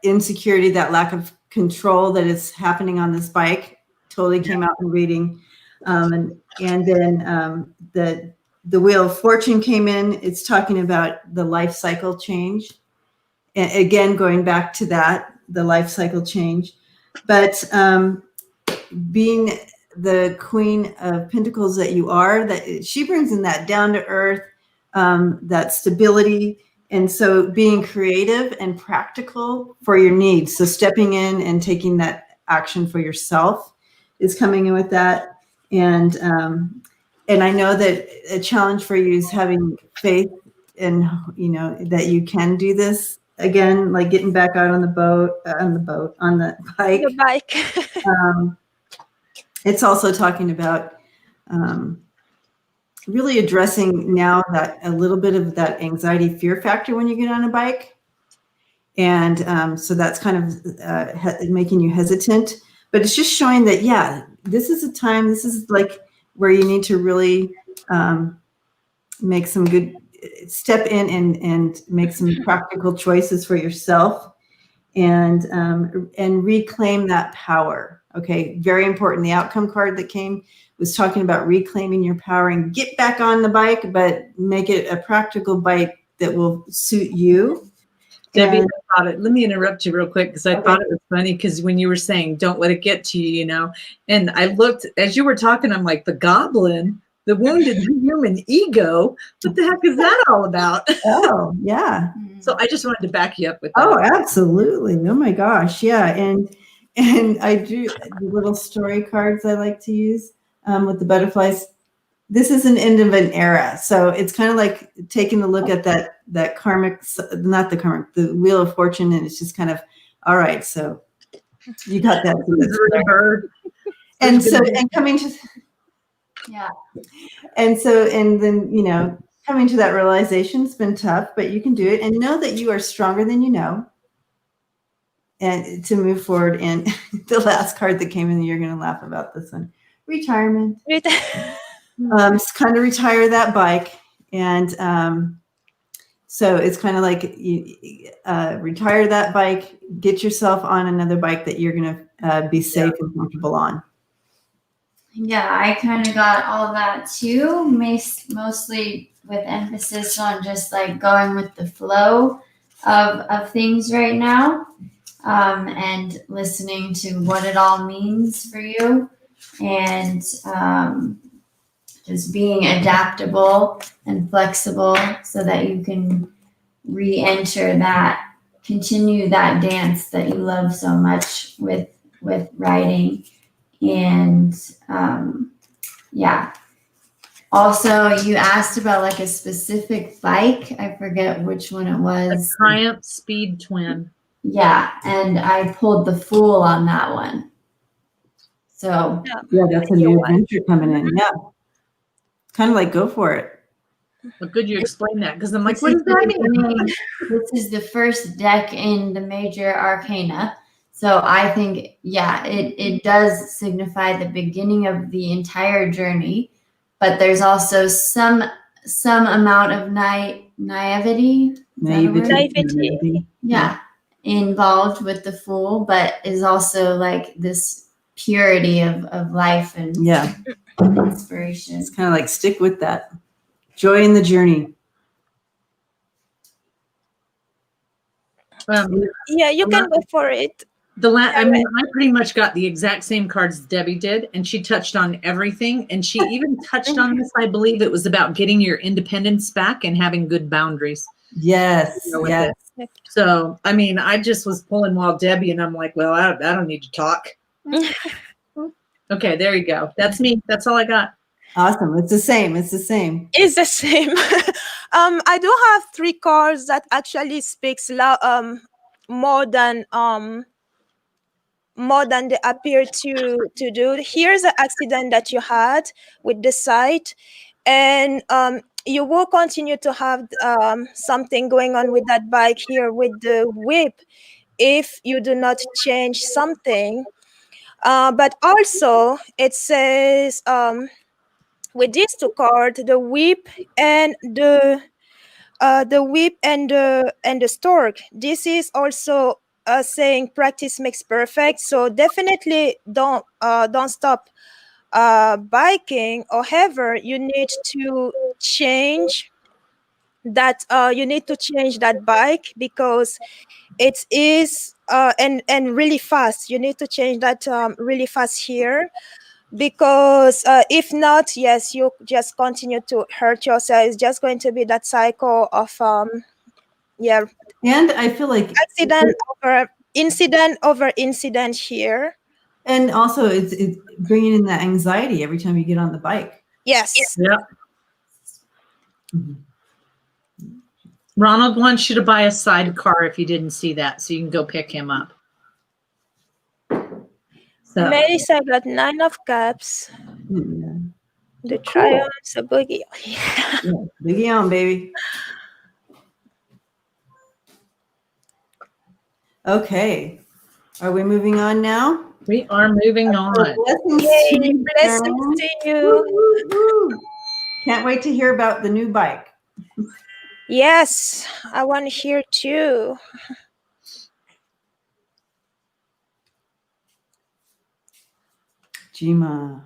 insecurity, that lack of control that is happening on this bike totally came out in reading. And then the Wheel of Fortune came in. It's talking about the life cycle change. And again, going back to that, the life cycle change. But being the Queen of Pentacles that you are, that she brings in that down to earth, that stability. And so being creative and practical for your needs. So stepping in and taking that action for yourself is coming in with that. And I know that a challenge for you is having faith in, that you can do this again, like getting back out on the bike. The bike. It's also talking about really addressing now that a little bit of that anxiety fear factor when you get on a bike. And so that's kind of making you hesitant, but it's just showing that, yeah, this is a time, this is like where you need to really make some good, step in and make some practical choices for yourself and reclaim that power. Okay, very important. The outcome card that came was talking about reclaiming your power and get back on the bike, but make it a practical bike that will suit you. Debbie, let me interrupt you real quick because I thought it was funny because when you were saying don't let it get to you, and I looked as you were talking, I'm like, the goblin, the wounded human ego. What the heck is that all about? Oh, yeah. So I just wanted to back you up with that. Oh, absolutely. Oh my gosh. Yeah. And I do the little story cards I like to use with the butterflies. This is an end of an era. So it's kind of like taking a look at that karmic, not the karmic, the Wheel of Fortune. And it's just kind of, all right, so you got that. And coming to, yeah. And then, coming to that realization has been tough, but you can do it and know that you are stronger than you know. And to move forward. And the last card that came in, you're going to laugh about this one. Retirement. It's kind of retire that bike. And so it's kind of like you retire that bike, get yourself on another bike that you're going to be safe and comfortable on. Yeah, I kind of got all that too, mostly with emphasis on just like going with the flow of things right now, and listening to what it all means for you, and just being adaptable and flexible so that you can re-enter that, continue that dance that you love so much with writing. And yeah. Also, you asked about like a specific bike. I forget which one it A was. Triumph Speed Twin. Yeah, and I pulled the Fool on that one. So Yeah, that's a new adventure coming in. Yeah. Kind of like go for it. Well, good you explain that, because I'm like, this what is does that the mean? beginning- this is the first deck in the major arcana. So I think, yeah, it does signify the beginning of the entire journey, but there's also some amount of naivety. Is that a word? Naivety. Yeah, involved with the Fool, but is also like this purity of life and Yeah. inspiration. It's kind of like stick with that. Joy in the journey. Yeah, you can go for it. I mean, I pretty much got the exact same cards Debbie did, and she touched on everything. And she even touched on this, I believe it was about getting your independence back and having good boundaries. Yes. With Yes. it. So, I mean, I just was pulling wild Debbie, and I'm like, well, I don't need to talk. Okay, there you go. That's me. That's all I got. Awesome. It's the same. It's the same. It's the same. I do have 3 cards that actually speaks more than they appear to do. Here's an accident that you had with the site, and you will continue to have something going on with that bike here with the whip if you do not change something. But also it says with these 2 cards, the whip and the stork. This is also saying practice makes perfect. So definitely don't stop biking. However, you need to change that. You need to change that bike because it is and really fast. You need to change that really fast here. Because if not, yes, you just continue to hurt yourself. It's just going to be that cycle of yeah, And I feel like incident over incident here. and also it's bringing in that anxiety every time you get on the bike. Yes. Yep. Mhm. Ronald wants you to buy a sidecar if you didn't see that, so you can go pick him up. So Melissa got 9 of Cups. Yeah. The Triumphs, a boogie. Yeah. Biggie on, baby. Okay. Are we moving on now? we are moving on. Blessings Yay, to you, blessings to you. Woo, woo, woo. Can't wait to hear about the new bike. Yes, I want to hear too. Jima.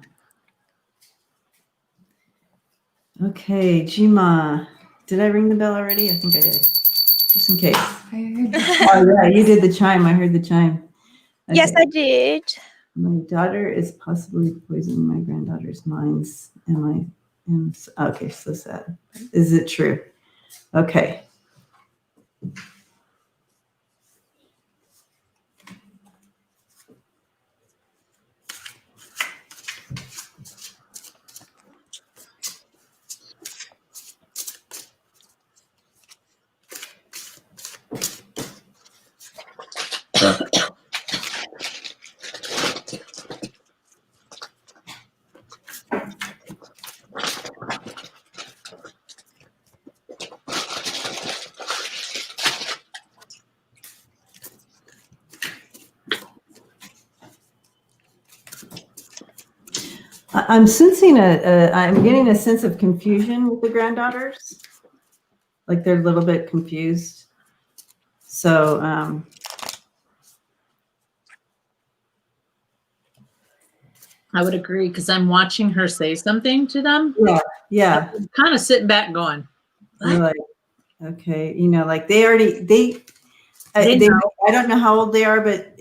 Okay, Jima. Did I ring the bell already? I think I did. Just in case. Oh, yeah, you did the chime. I heard the chime. Okay. Yes, I did. My daughter is possibly poisoning my granddaughter's minds. Okay, so sad. Is it true? Okay. I'm sensing I'm getting a sense of confusion with the granddaughters. Like they're a little bit confused. So, I would agree because I'm watching her say something to them. Yeah. I'm kind of sitting back going, You're what? like, okay, you know, like they know. I don't know how old they are, but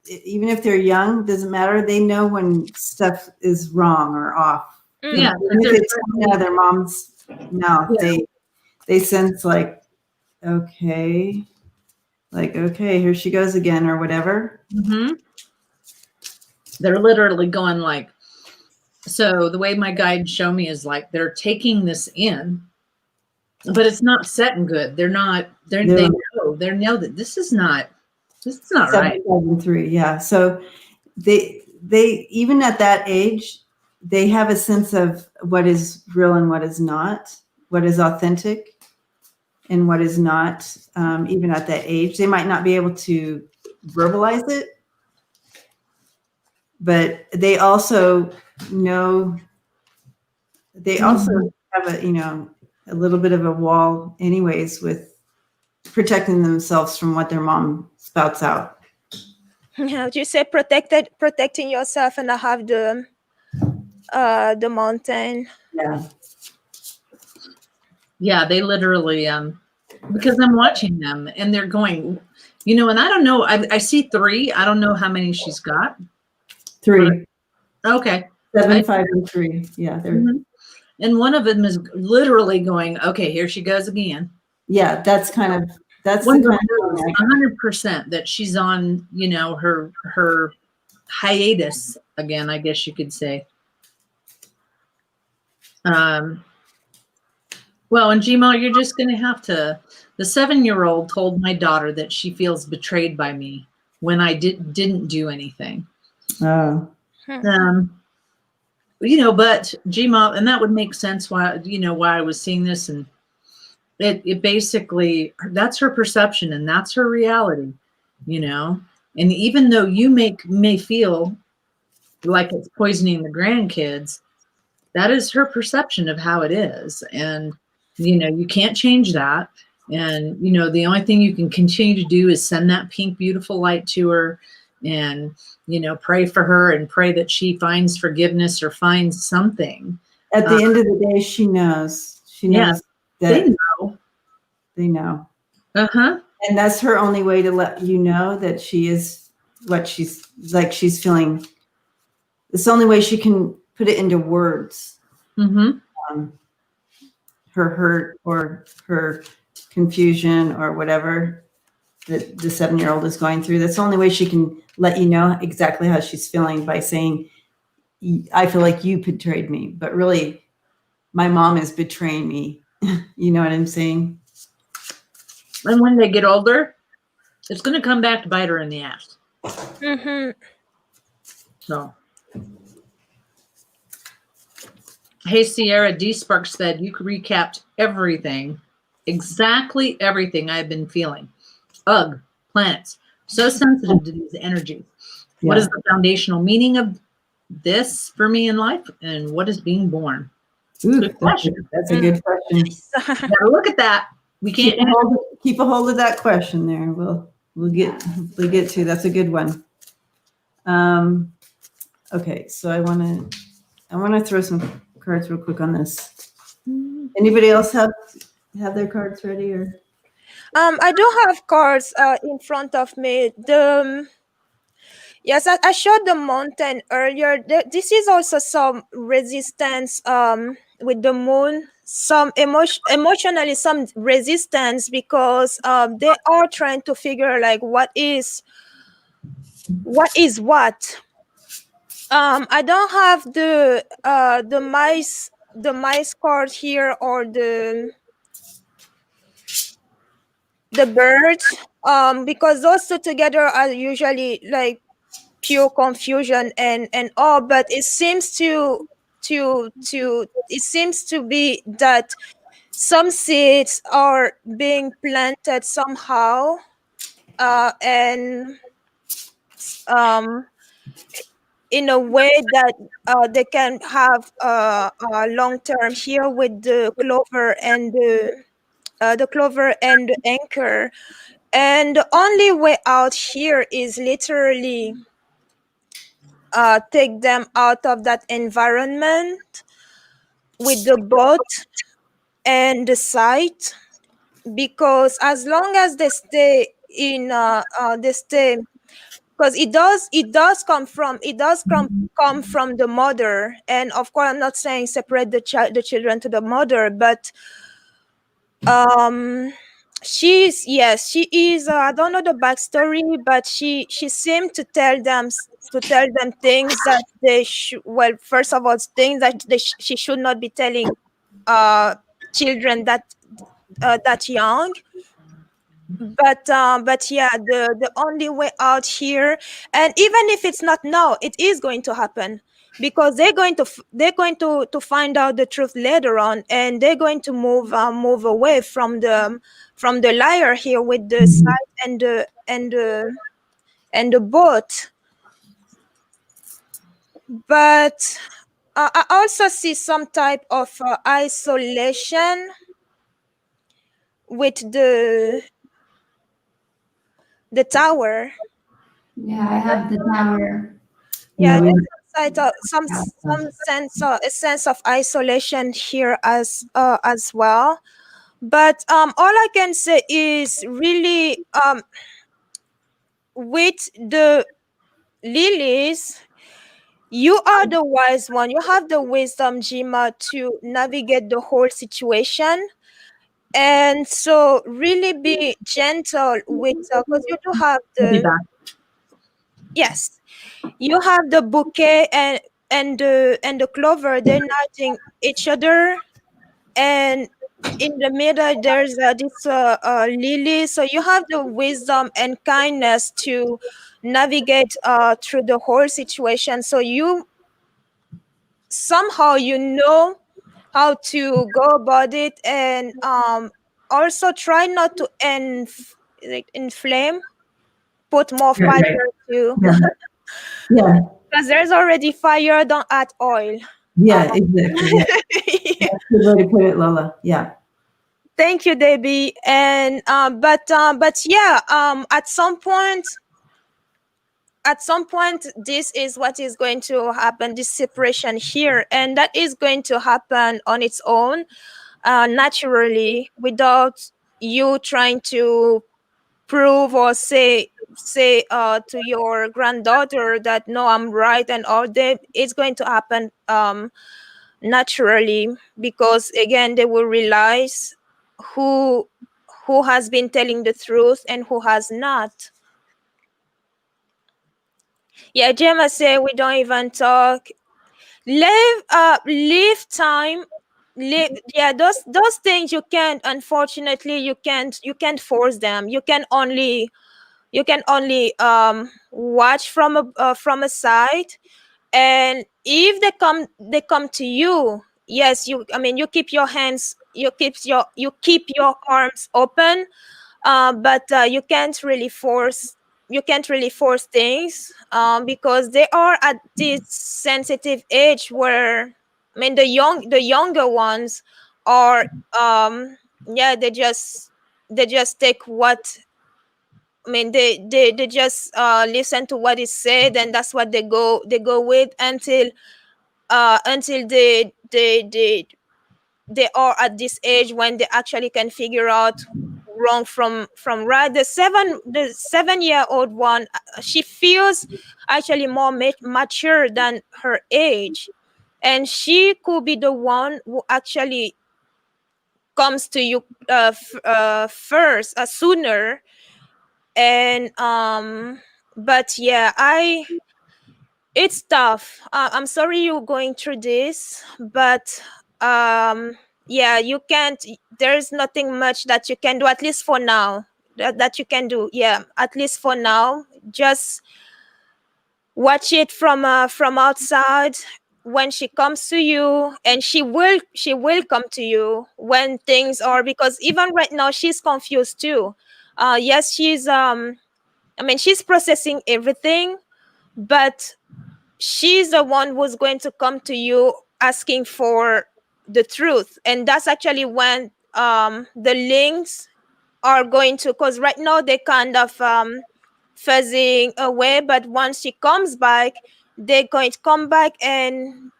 even if they're young, doesn't matter. They know when stuff is wrong or off. Yeah. Even if it's coming out of their mom's mouth, they sense like, okay, here she goes again, or whatever. Mm-hmm. They're literally going like, so the way my guides show me is like they're taking this in, but it's not setting good. They know that this is not right. 7, 5, and 3, yeah. So they even at that age, they have a sense of what is real and what is not, what is authentic and what is not. Even at that age, they might not be able to verbalize it, but they also know. They also have a little bit of a wall, anyways, with protecting themselves from what their mom spouts out. How do you say protecting yourself, and I have the mountain. Yeah, they literally because I'm watching them and they're going, and I don't know. I see 3. I don't know how many she's got. 3. Okay. 7, 5, and 3. Yeah, they're. And one of them is literally going, okay, here she goes again. Yeah, that's the kind of 100% that she's on, her hiatus again, I guess you could say. Well, and Gmail, you're just going to have to. The 7-year-old told my daughter that she feels betrayed by me when I didn't do anything. Oh. But Gmail, and that would make sense why I was seeing this, and it basically, that's her perception and that's her reality, and even though you may feel like it's poisoning the grandkids, that is her perception of how it is. And, you can't change that. And, the only thing you can continue to do is send that pink, beautiful light to her and, pray for her and pray that she finds forgiveness or finds something. At the end of the day, she knows. She knows that they know. Uh-huh. And that's her only way to let you know that she is what she's feeling. It's the only way she can put it into words. Mm-hmm. Her hurt or her confusion or whatever that the 7-year-old is going through. That's the only way she can let you know exactly how she's feeling, by saying, I feel like you betrayed me, but really my mom is betraying me. You know what I'm saying? And when they get older, it's going to come back to bite her in the ass. Mm-hmm. So, hey, Sierra D. Sparks said you recapped everything, exactly everything I've been feeling. Ugh, planets, so sensitive to these energies. Yeah. What is the foundational meaning of this for me in life, and what is being born? Ooh, good question. That's a good question. Gotta look at that. We can't keep a hold of that question there. We'll get to. That's a good one. Okay, so I want to throw some cards real quick on this. Anybody else have their cards ready, or? I do have cards in front of me. Yes, I showed the mountain earlier. This is also some resistance with the moon, some emotionally some resistance, because they are trying to figure like what is what. I don't have the mice card here, or the birds, because those two together are usually like pure confusion and all. But it seems to be that some seeds are being planted somehow, and in a way that they can have long term, here with the clover and the anchor. And the only way out here is literally take them out of that environment with the boat and the site, because as long as they stay in they stay, because it does come from the mother. And of course, I'm not saying separate the children to the mother, but she is I don't know the backstory, but she seemed to tell them things that they should, well, first of all, things that she should not be telling uh children that young. But yeah, the only way out here, and even if it's not now, it is going to happen, because they're going to find out the truth later on, and they're going to move away from the liar here with the site and the boat. But I also see some type of isolation with the tower. Yeah, I have the tower. Yeah, Yeah, we- some sense, a sense of isolation here as well. But all I can say is really, with the lilies, you are the wise one. You have the wisdom, Jima, to navigate the whole situation. And so really be gentle with, because you do have I'll be the, back. yes, you have the bouquet and the clover. They're nudging each other, and in the middle there's this lily. So you have the wisdom and kindness to navigate through the whole situation. So you somehow how to go about it, and also try not to like inflame, put more Yeah, fire right. to, Yeah. Yeah. because there's already fire, don't add oil. Yeah, exactly. Yeah. Yeah. That's a good way to put it, Lola. Yeah. Thank you, Debbie. And but yeah, at some point this is what is going to happen, this separation here, and that is going to happen on its own, naturally, without you trying to prove or say to your granddaughter that no, I'm right, and all that. It's going to happen naturally, because again, they will realize who has been telling the truth and who has not. Yeah, Gemma say we don't even talk. Leave time. Yeah, those things you can't, unfortunately, you can't force them. You can only watch from a side. And if they come to you, yes, you keep your hands, you keep your arms open, but you can't really force things, because they are at this sensitive age where, the younger ones are, yeah, they just take what, they just listen to what is said, and that's what they go with until they are at this age when they actually can figure out wrong from right. The 7-year-old one, she feels actually more mature than her age, and she could be the one who actually comes to you first, sooner. And but yeah, it's tough. I'm sorry you're going through this, but yeah, you can't. There's nothing much that you can do, at least for now. That you can do, yeah, at least for now. Just watch it from outside. When she comes to you, and she will come to you when things are, because even right now she's confused too. Yes, she's processing everything, but she's the one who's going to come to you asking for the truth. And that's actually when the links are going to, because right now they kind of fuzzing away, but once she comes back, they're going to come back, and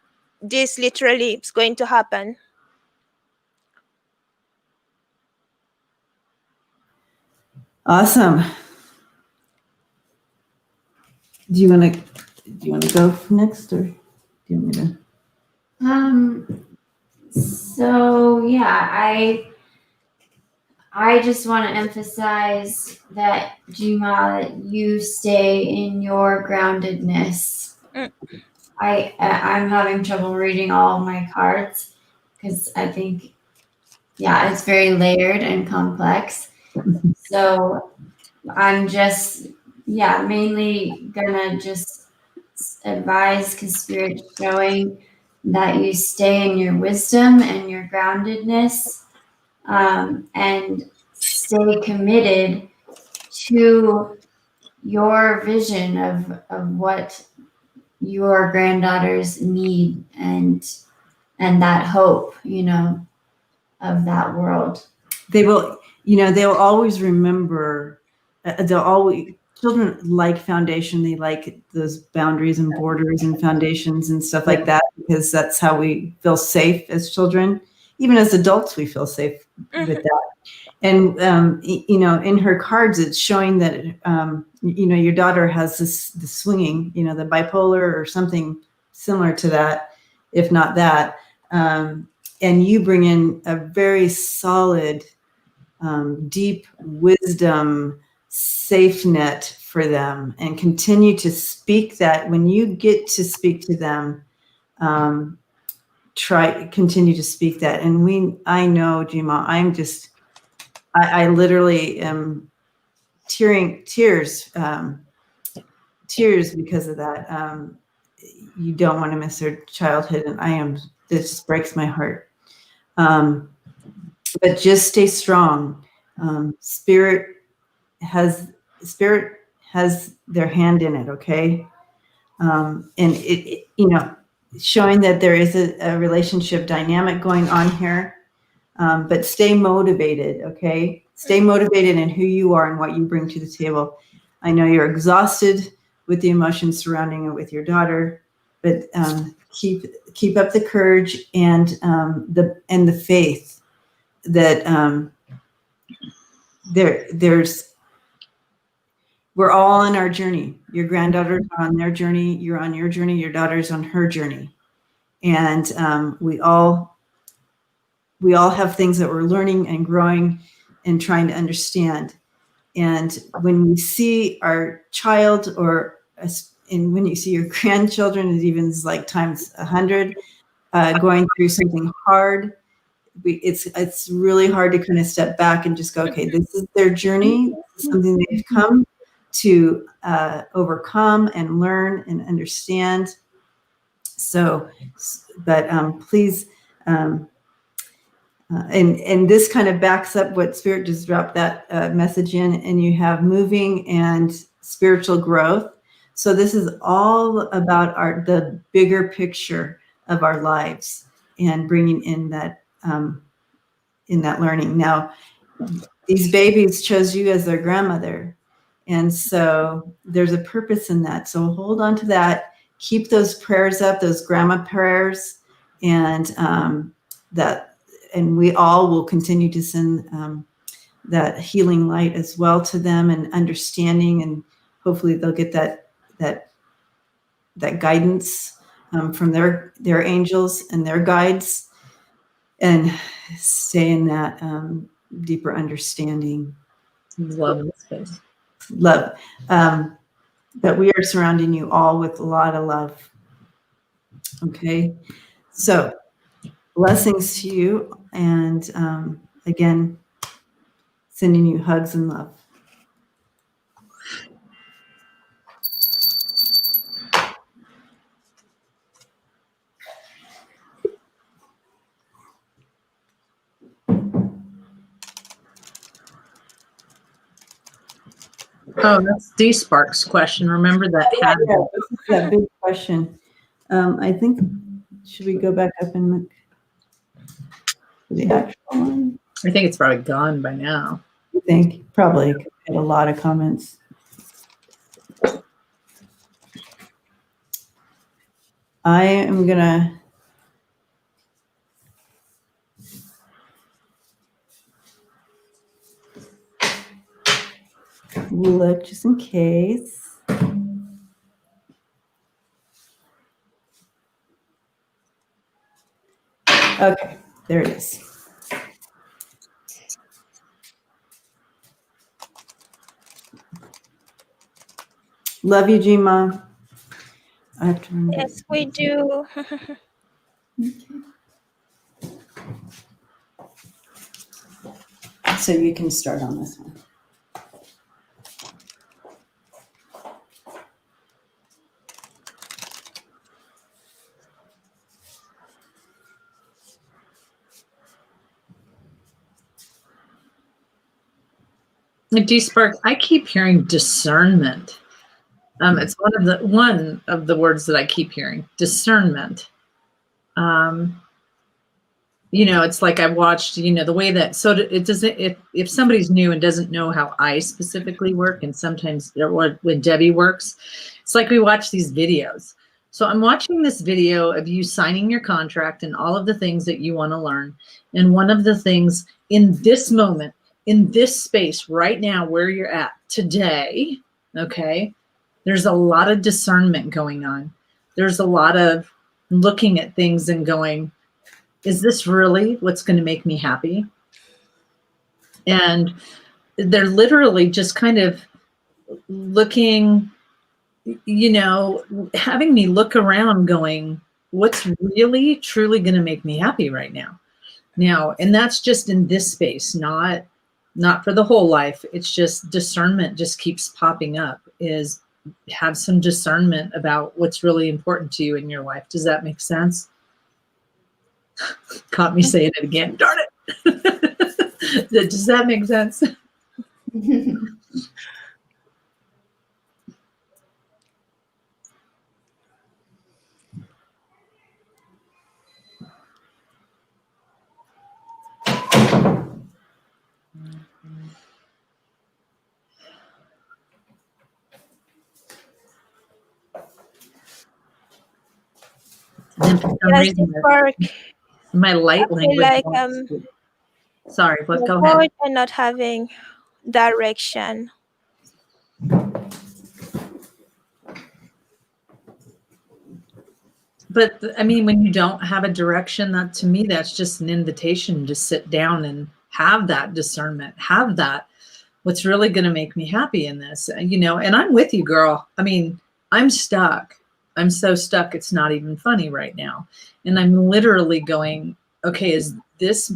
this literally is going to happen. Awesome. Do you want to go next, or do you want me to? So yeah, I just want to emphasize that, Jima, that you stay in your groundedness. I'm having trouble reading all of my cards because I think, yeah, it's very layered and complex. So I'm just, mainly gonna just advise, because Spirit's showing that you stay in your wisdom and your groundedness, and stay committed to your vision of what your granddaughters need, and that hope, of that world. They will, they'll always remember. Children like foundation. They like those boundaries and borders and foundations and stuff like that, because that's how we feel safe as children. Even as adults, we feel safe with that. And, in her cards, it's showing that, your daughter has the swinging, the bipolar or something similar to that, if not that. And you bring in a very solid, deep wisdom safe net for them, and continue to speak that. When you get to speak to them, continue to speak that. And I know, Jima, I literally am tears because of that. You don't want to miss their childhood, and this just breaks my heart. But just stay strong. Spirit has their hand in it. Okay. And it showing that there is a relationship dynamic going on here. But stay motivated, okay? Stay motivated in who you are and what you bring to the table. I know you're exhausted with the emotions surrounding it with your daughter, but keep up the courage and the faith that we're all on our journey. Your granddaughters are on their journey. You're on your journey. Your daughter's on her journey, and we all have things that we're learning and growing and trying to understand. And when we see our child, and when you see your grandchildren, it even is like times 100, going through something hard, it's really hard to kind of step back and just go, okay, this is their journey. This is something they've come to overcome and learn and understand. So, but please, and this kind of backs up what Spirit just dropped that message in, and you have moving and spiritual growth. So this is all about the bigger picture of our lives and bringing in that learning. Now, these babies chose you as their grandmother, and so there's a purpose in that. So hold on to that. Keep those prayers up, those grandma prayers, and and we all will continue to send that healing light as well to them, and understanding, and hopefully they'll get that guidance from their angels and their guides, and stay in that deeper understanding. Love this space. Love. That we are surrounding you all with a lot of love. Okay. So blessings to you. And again, sending you hugs and love. Oh, that's D Spark's question. Remember that? Yeah, this is that big question. I think, should we go back up and look for the actual one? I think it's probably gone by now. I think probably had a lot of comments. I am gonna look just in case. Okay, there it is. Love you, Gma. I have to remember. Yes, we do. So you can start on this one. D-Spark, I keep hearing discernment. It's one of the words that I keep hearing, discernment. It's like I watched, the way that, so it doesn't, if somebody's new and doesn't know how I specifically work, and sometimes when Debbie works, it's like we watch these videos. So I'm watching this video of you signing your contract and all of the things that you want to learn. And one of the things in this moment, in this space right now where you're at today, okay, there's a lot of discernment going on. There's a lot of looking at things and going, is this really what's going to make me happy? And they're literally just kind of looking, having me look around going, what's really truly going to make me happy right now? And that's just in this space, not for the whole life. It's just discernment just keeps popping up, is have some discernment about what's really important to you in your life. Does that make sense? Caught me saying it again. Darn it. Does that make sense? And for some Yes, reason, Spark. my light I feel language. like Sorry, but go avoid ahead. and not having direction. But I mean, when you don't have a direction, that to me, that's just an invitation to sit down and have that discernment, have that, what's really going to make me happy in this, and I'm with you, girl. I mean, I'm stuck. I'm so stuck. It's not even funny right now. And I'm literally going, okay, is this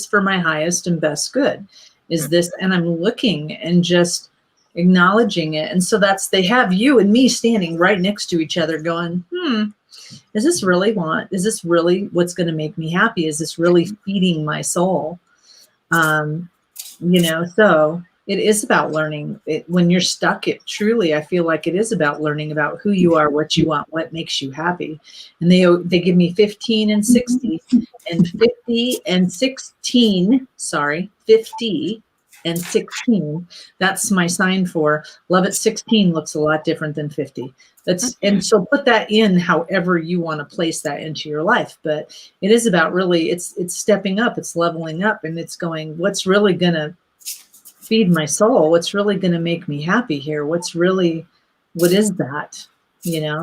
for my highest and best good? Is this, and I'm looking and just acknowledging it. And so they have you and me standing right next to each other going, is this really what's going to make me happy? Is this really feeding my soul? So it is about learning. When you're stuck, I feel like it is about learning about who you are, what you want, what makes you happy. And they give me 15 and 60 and 50 and 16, 50 and 16. That's my sign for love at 16 looks a lot different than 50. And so put that in however you want to place that into your life. But it is about really, it's stepping up, it's leveling up, and it's going, what's really going to feed my soul? What's really going to make me happy here? What is that?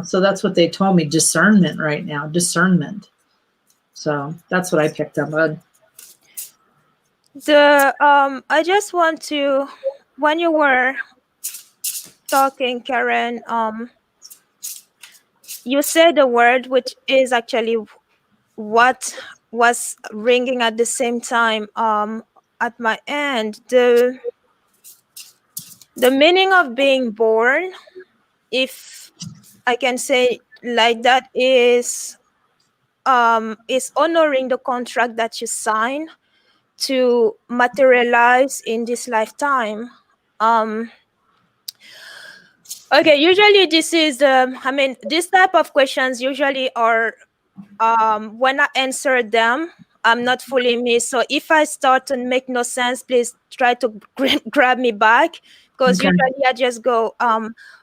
So that's what they told me, discernment right now, discernment. So that's what I picked up on. I just want to, when you were talking, Karen, you said a word which is actually what was ringing at the same time at my end. The meaning of being born, if I can say like that, is honoring the contract that you sign to materialize in this lifetime. Okay, usually this is this type of questions usually are when I answer them, I'm not fully me. So if I start to make no sense, please try to grab me back, because Okay. usually I just go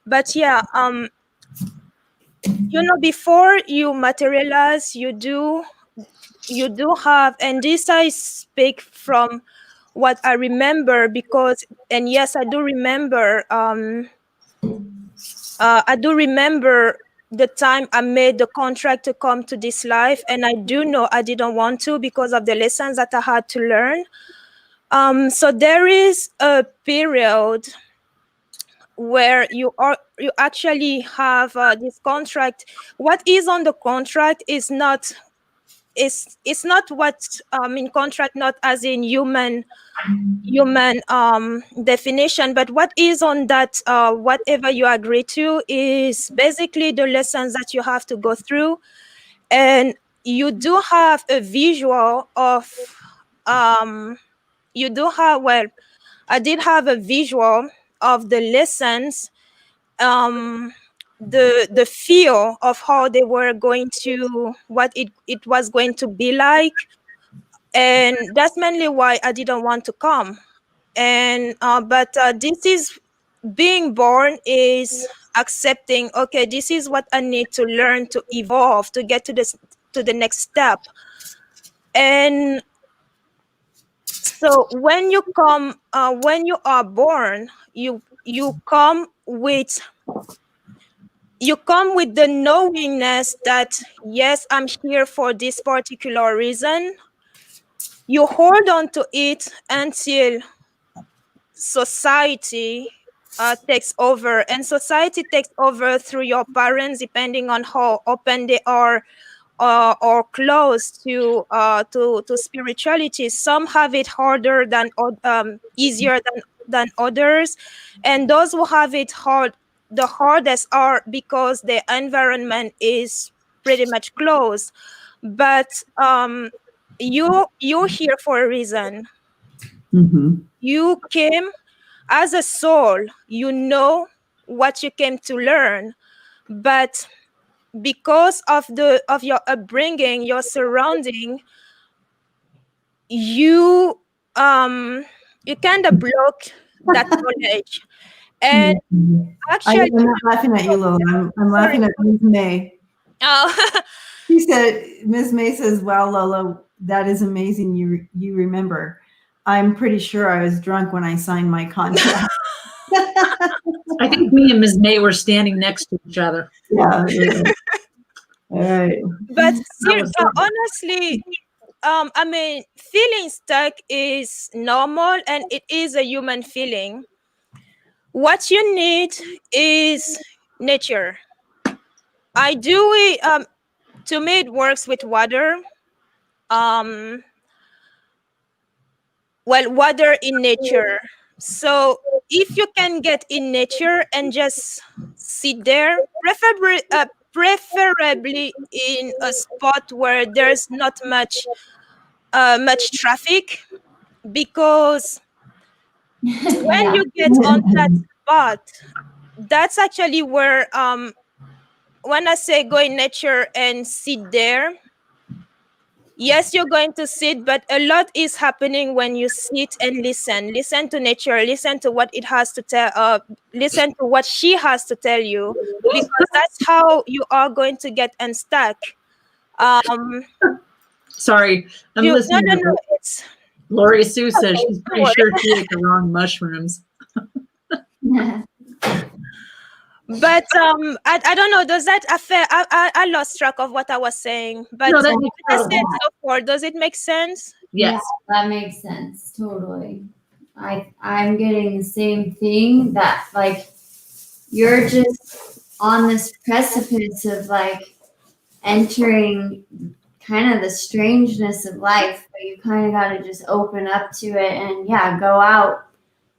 but yeah, before you materialize, you do have, and this I speak from what I remember, because, and yes, I do remember, the time I made the contract to come to this life, and I do know I didn't want to because of the lessons that I had to learn. So there is a period where you actually have this contract. What is on the contract is not, it's not what in contract, not as in human definition, but what is on that, whatever you agree to, is basically the lessons that you have to go through. And you do have a visual of you do have, well, I did have a visual of the lessons, the feel of how they were going to, what it was going to be like. And that's mainly why I didn't want to come. And but this is, being born is accepting, okay, this is what I need to learn to evolve, to get to the next step. And so when you come, when you are born, you come with the knowingness that, yes, I'm here for this particular reason. You hold on to it until society takes over, and society takes over through your parents, depending on how open they are or close to spirituality. Some have it harder than easier than others, and those who have it the hardest are because the environment is pretty much closed. But you're here for a reason. Mm-hmm. You came as a soul, you know what you came to learn, but because of your upbringing, your surrounding, you kind of block that knowledge. And actually, I'm not laughing at you, Lola. I'm laughing at Ms. May. oh, She said, Ms. May says, "Wow, Lola, that is amazing. You remember. I'm pretty sure I was drunk when I signed my contract." I think me and Ms. May were standing next to each other. Yeah. All right. but was so good. honestly, I mean, feeling stuck is normal, and it is a human feeling. What you need is nature. I do it. To me, it works with water. Well, water in nature. So if you can get in nature and just sit there, preferably in a spot where there's not much traffic, because when you get on that spot, that's actually where when I say go in nature and sit there, yes, you're going to sit, but a lot is happening when you sit and listen. Listen to nature, listen to what it has to tell, listen to what she has to tell you, because that's how you are going to get unstuck. Sorry, I'm listening. No, it's Lori Sue says she's pretty sure she ate the wrong mushrooms. But I don't know. Does that affect? I lost track of what I was saying. But No, that makes I sense. said so far, does it make sense? Yes. Yeah, that makes sense. Totally. I'm getting the same thing, that like you're just on this precipice of like entering kind of the strangeness of life, but you kind of got to just open up to it and go out,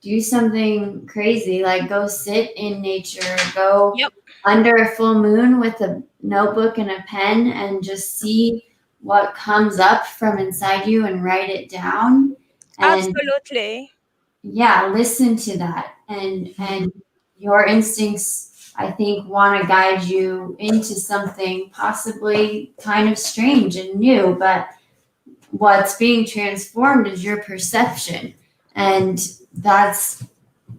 do something crazy, like go sit in nature, go under a full moon with a notebook and a pen and just see what comes up from inside you and write it down. And absolutely. Listen to that. And your instincts, I think, want to guide you into something possibly kind of strange and new, but what's being transformed is your perception. And that's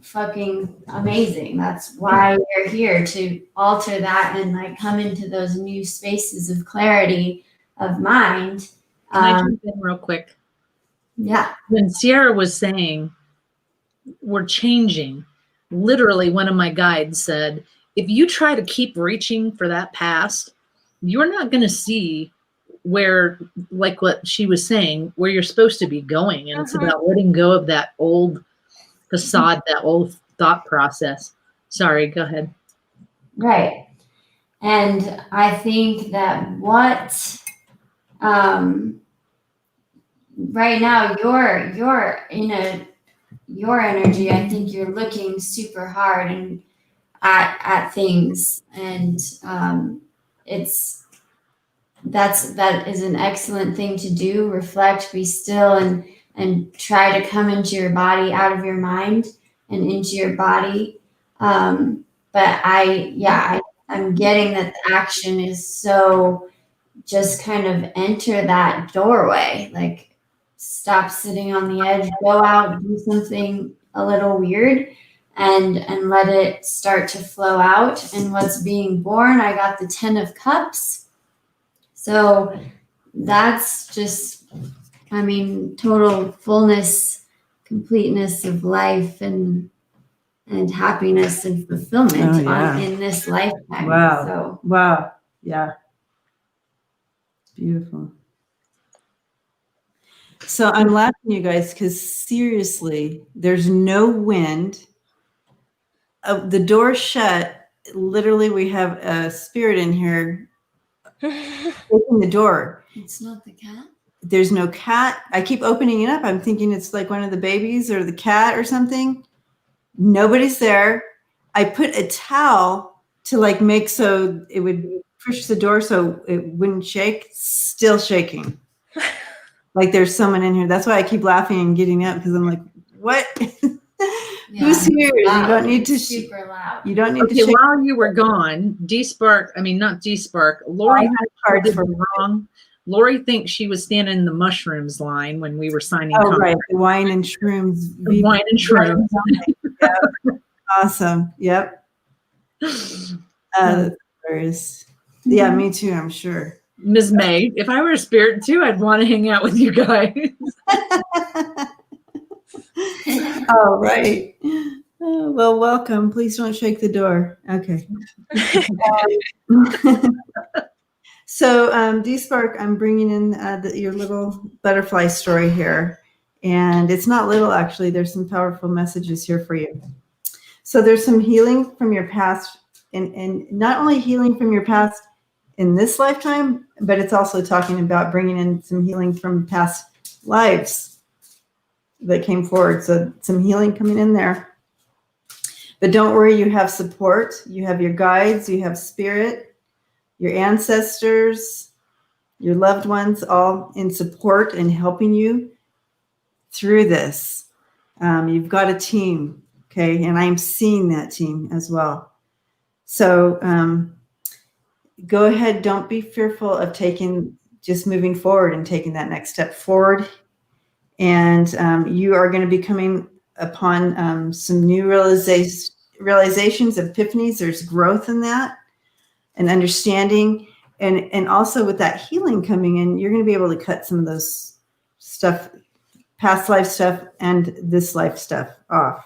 fucking amazing. That's why we're here, to alter that and like come into those new spaces of clarity of mind. Can I jump in real quick? Yeah. When Sierra was saying we're changing, literally one of my guides said, if you try to keep reaching for that past, you're not going to see where, like what she was saying, where you're supposed to be going. And it's about letting go of that old facade, that old thought process. Sorry, go ahead. Right. And I think that what right now you're in your energy, I think you're looking super hard and at things, and that is an excellent thing to do. Reflect, be still, and try to come into your body, out of your mind and into your body. But I'm getting that the action is so just kind of enter that doorway, like stop sitting on the edge, go out, do something a little weird, and let it start to flow out. And what's being born, I got the 10 of Cups. So that's just, I mean, total fullness, completeness of life and happiness and fulfillment in this lifetime. Wow. So Wow. Yeah. Beautiful. So I'm laughing, you guys, because seriously, there's no wind. The door's shut. Literally, we have a spirit in here open the door. it's not the cat. There's no cat. I keep opening it up. I'm thinking it's like one of the babies or the cat or something. Nobody's there. I put a towel to like make so it would push the door so it wouldn't shake. Still shaking. Like there's someone in here. That's why I keep laughing and getting up, because I'm like, what? Who's here? Loud. You don't need to. Super loud. You don't need to. Okay, while you were gone, not D-Spark, Lori had cards for wrong. Lori thinks she was standing in the mushrooms line when we were signing. Oh, right. The wine and shrooms. The wine and shrooms. Yep. Awesome. Yep. That's hilarious. Yeah, me too, I'm sure. Ms. May, if I were a spirit too, I'd want to hang out with you guys. Oh, right. Oh, well, welcome. Please don't shake the door. Okay. So, D-Spark, I'm bringing in your little butterfly story here. And it's not little, actually. There's some powerful messages here for you. So there's some healing from your past, and not only healing from your past in this lifetime, but it's also talking about bringing in some healing from past lives that came forward. So some healing coming in there. But don't worry, you have support. You have your guides, you have spirit, your ancestors, your loved ones, all in support and helping you through this. You've got a team, okay? And I'm seeing that team as well. So go ahead. Don't be fearful of just moving forward and taking that next step forward. And you are going to be coming upon some new realizations, epiphanies. There's growth in that and understanding. And also with that healing coming in, you're going to be able to cut some of those stuff, past life stuff and this life stuff off.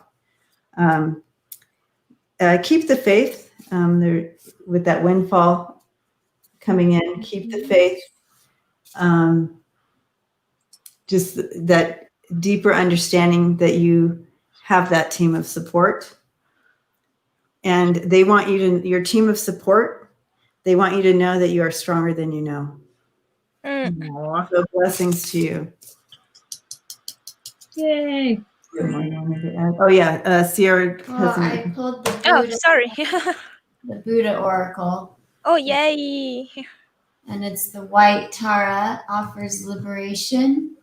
Keep the faith. With that windfall coming in, keep the faith. Just that deeper understanding that you have that team of support. And they want your team of support, they want you to know that you are stronger than you know. So blessings to you. Yay. Oh yeah, Sierra. Well, I pulled the Buddha, sorry. the Buddha Oracle. Oh, yay. And it's the white Tara, offers liberation.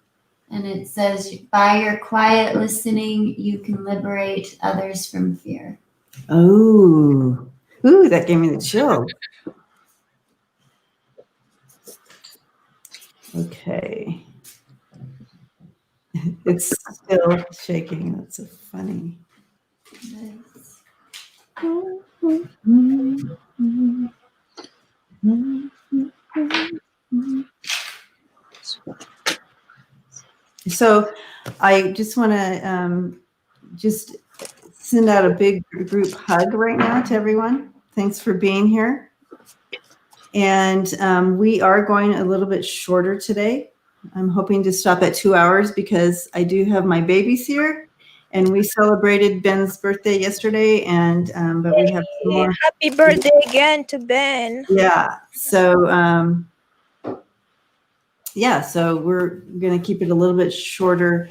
And it says, by your quiet listening, you can liberate others from fear. Oh, ooh, that gave me the chill. Okay. It's still shaking. That's so funny. So I just want to just send out a big group hug right now to everyone. Thanks for being here. And we are going a little bit shorter today. I'm hoping to stop at 2 hours because I do have my babies here, and we celebrated Ben's birthday yesterday. And but we have some more. Happy birthday again to Ben. Yeah. So yeah. So we're gonna keep it a little bit shorter.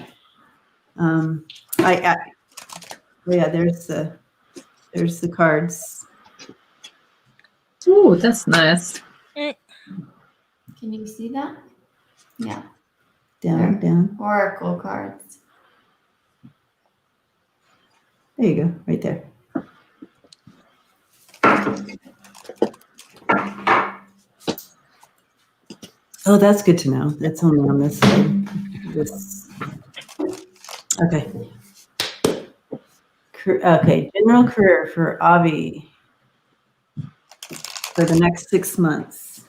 Oh yeah. There's the cards. Ooh, that's nice. Can you see that? Yeah. Down. Oracle cards. There you go, right there. Oh, that's good to know. That's only on this side. Okay. Okay, general career for Avi for the next 6 months.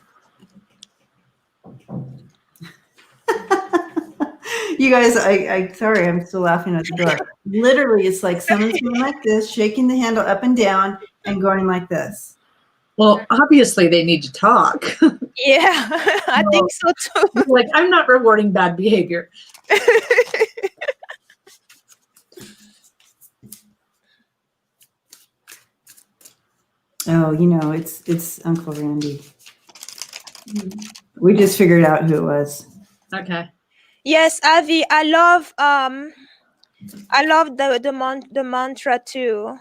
You guys, I sorry, I'm still laughing at the door. Literally, it's like someone's going like this, shaking the handle up and down and going like this. Well, obviously they need to talk. Yeah, I think so too. Like, I'm not rewarding bad behavior. Oh, you know, it's Uncle Randy. We just figured out who it was. Okay. Yes, Avi, I love the mantra too.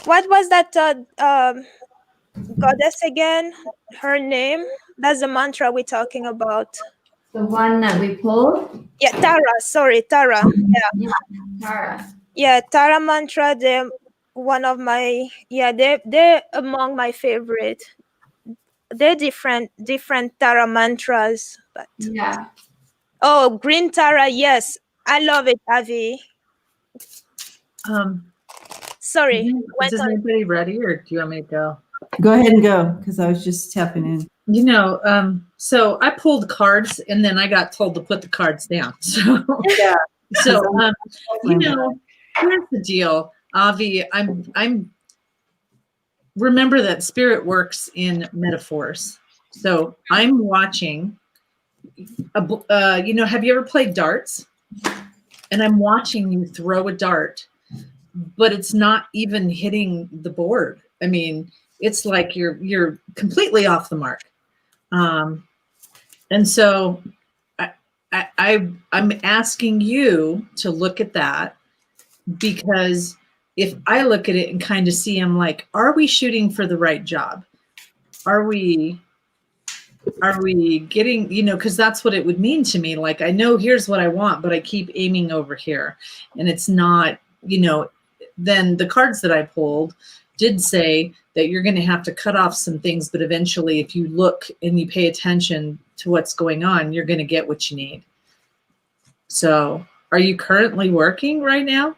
What was that goddess again? Her name? That's the mantra we're talking about. The one that we pulled? Yeah, Tara. Sorry, Tara. Yeah. Tara. Yeah, Tara mantra. They're one of my. Yeah, they're among my favorite. They're different Tara mantras, but Yeah. oh, green Tara. Yes, I love it, Avi. Sorry. Is anybody ready, or do you want me to go? Go ahead and go, because I was just tapping in. You know, so I pulled cards, and then I got told to put the cards down. So, Yeah. so you know, here's the deal, Avi. I'm remember that spirit works in metaphors. So I'm watching. You know, have you ever played darts? And I'm watching you throw a dart, but it's not even hitting the board. I mean, it's like you're completely off the mark. And so I'm asking you to look at that, because if I look at it and kind of see, I'm like, are we shooting for the right job? Are we getting, you know, because that's what it would mean to me. Like, I know here's what I want, but I keep aiming over here, and it's not, you know. Then the cards that I pulled did say that you're going to have to cut off some things, but eventually if you look and you pay attention to what's going on, you're going to get what you need. So are you currently working right now?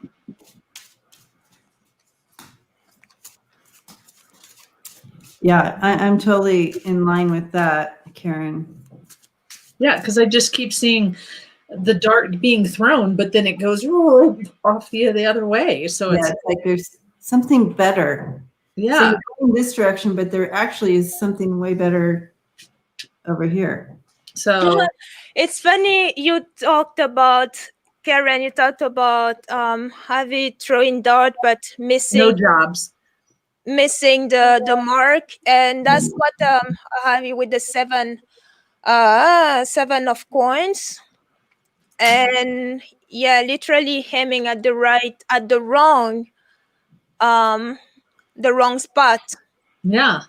Yeah, I'm totally in line with that, Karen. Yeah, because I just keep seeing the dart being thrown, but then it goes off the other way. So Yeah, it's like there's something better. Yeah. So you're going this direction, but there actually is something way better over here. So it's funny you talked about, Karen, you talked about Javi throwing dart but missing no jobs. Missing the mark, and that's what Javi with the seven of coins, and yeah, literally aiming at the wrong spot. Yeah.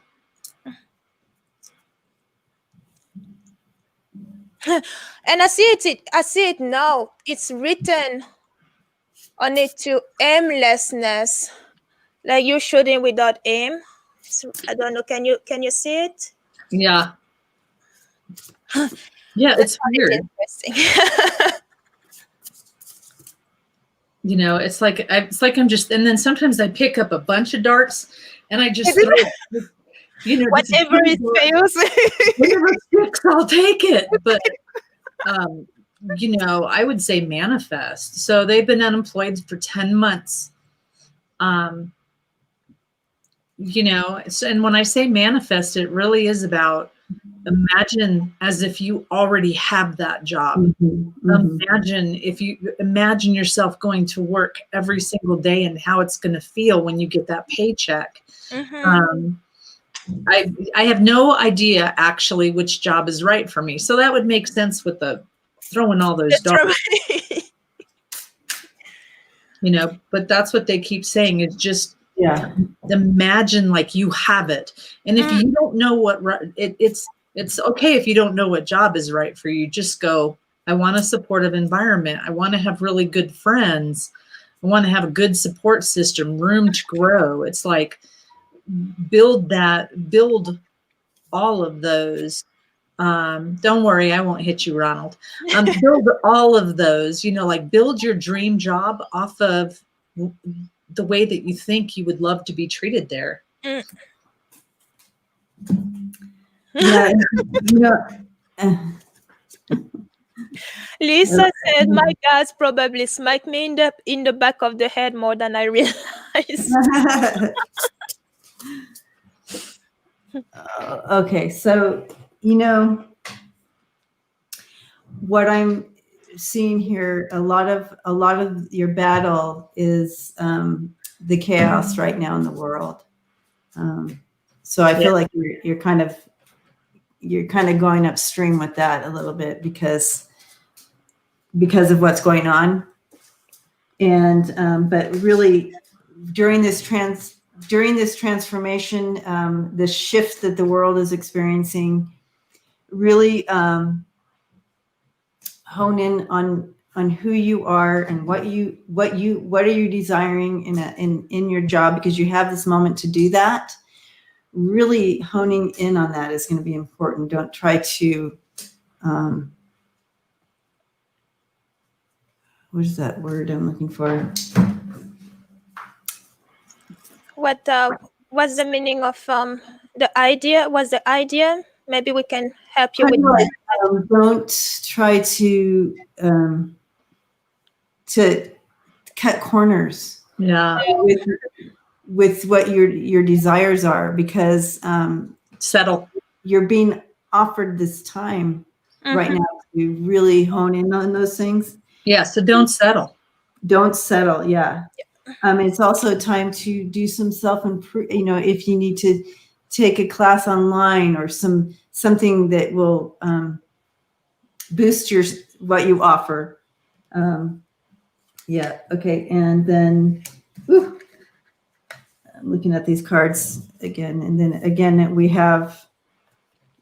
And I see it now. It's written on it to aimlessness, like you're shooting without aim. So, I don't know. Can you see it? Yeah. Yeah, it's weird. Interesting. You know, it's like I'm just, and then sometimes I pick up a bunch of darts and I just throw it, you know, just Whatever it fails. whatever sticks, I'll take it. But you know, I would say manifest. So they've been unemployed for 10 months. You know, and when I say manifest, it really is about imagine as if you already have that job. Imagine yourself going to work every single day and how it's going to feel when you get that paycheck. I have no idea actually which job is right for me. So that would make sense with the throwing all those darts. You know, but that's what they keep saying is just imagine like you have it. And if you don't know what it's okay if you don't know what job is right for you. Just go, I want a supportive environment. I want to have really good friends. I want to have a good support system, room to grow. It's like build all of those. Don't worry, I won't hit you, Ronald. Build all of those, you know, like build your dream job off of the way that you think you would love to be treated there. Yeah, you know. Lisa said, "My guys probably smacked me in the back of the head more than I realized." Okay, so you know what I'm seeing here. A lot of your battle is the chaos right now in the world. So I feel like you're kind of going upstream with that a little bit because of what's going on. And but really during this transformation, the shift that the world is experiencing, really hone in on who you are and what are you desiring in your job, because you have this moment to do that. Really honing in on that is going to be important. Don't try to what is that word I'm looking for? What's the meaning of the idea? What's the idea? Maybe we can help you with that. Don't try to cut corners. Yeah. With what your desires are, because settle. You're being offered this time right now to really hone in on those things. Yeah. So don't settle. Don't settle. Yeah. It's also time to do some self-improve. You know, if you need to take a class online or something that will boost what you offer. Yeah. Okay. And then I'm looking at these cards again, and then again we have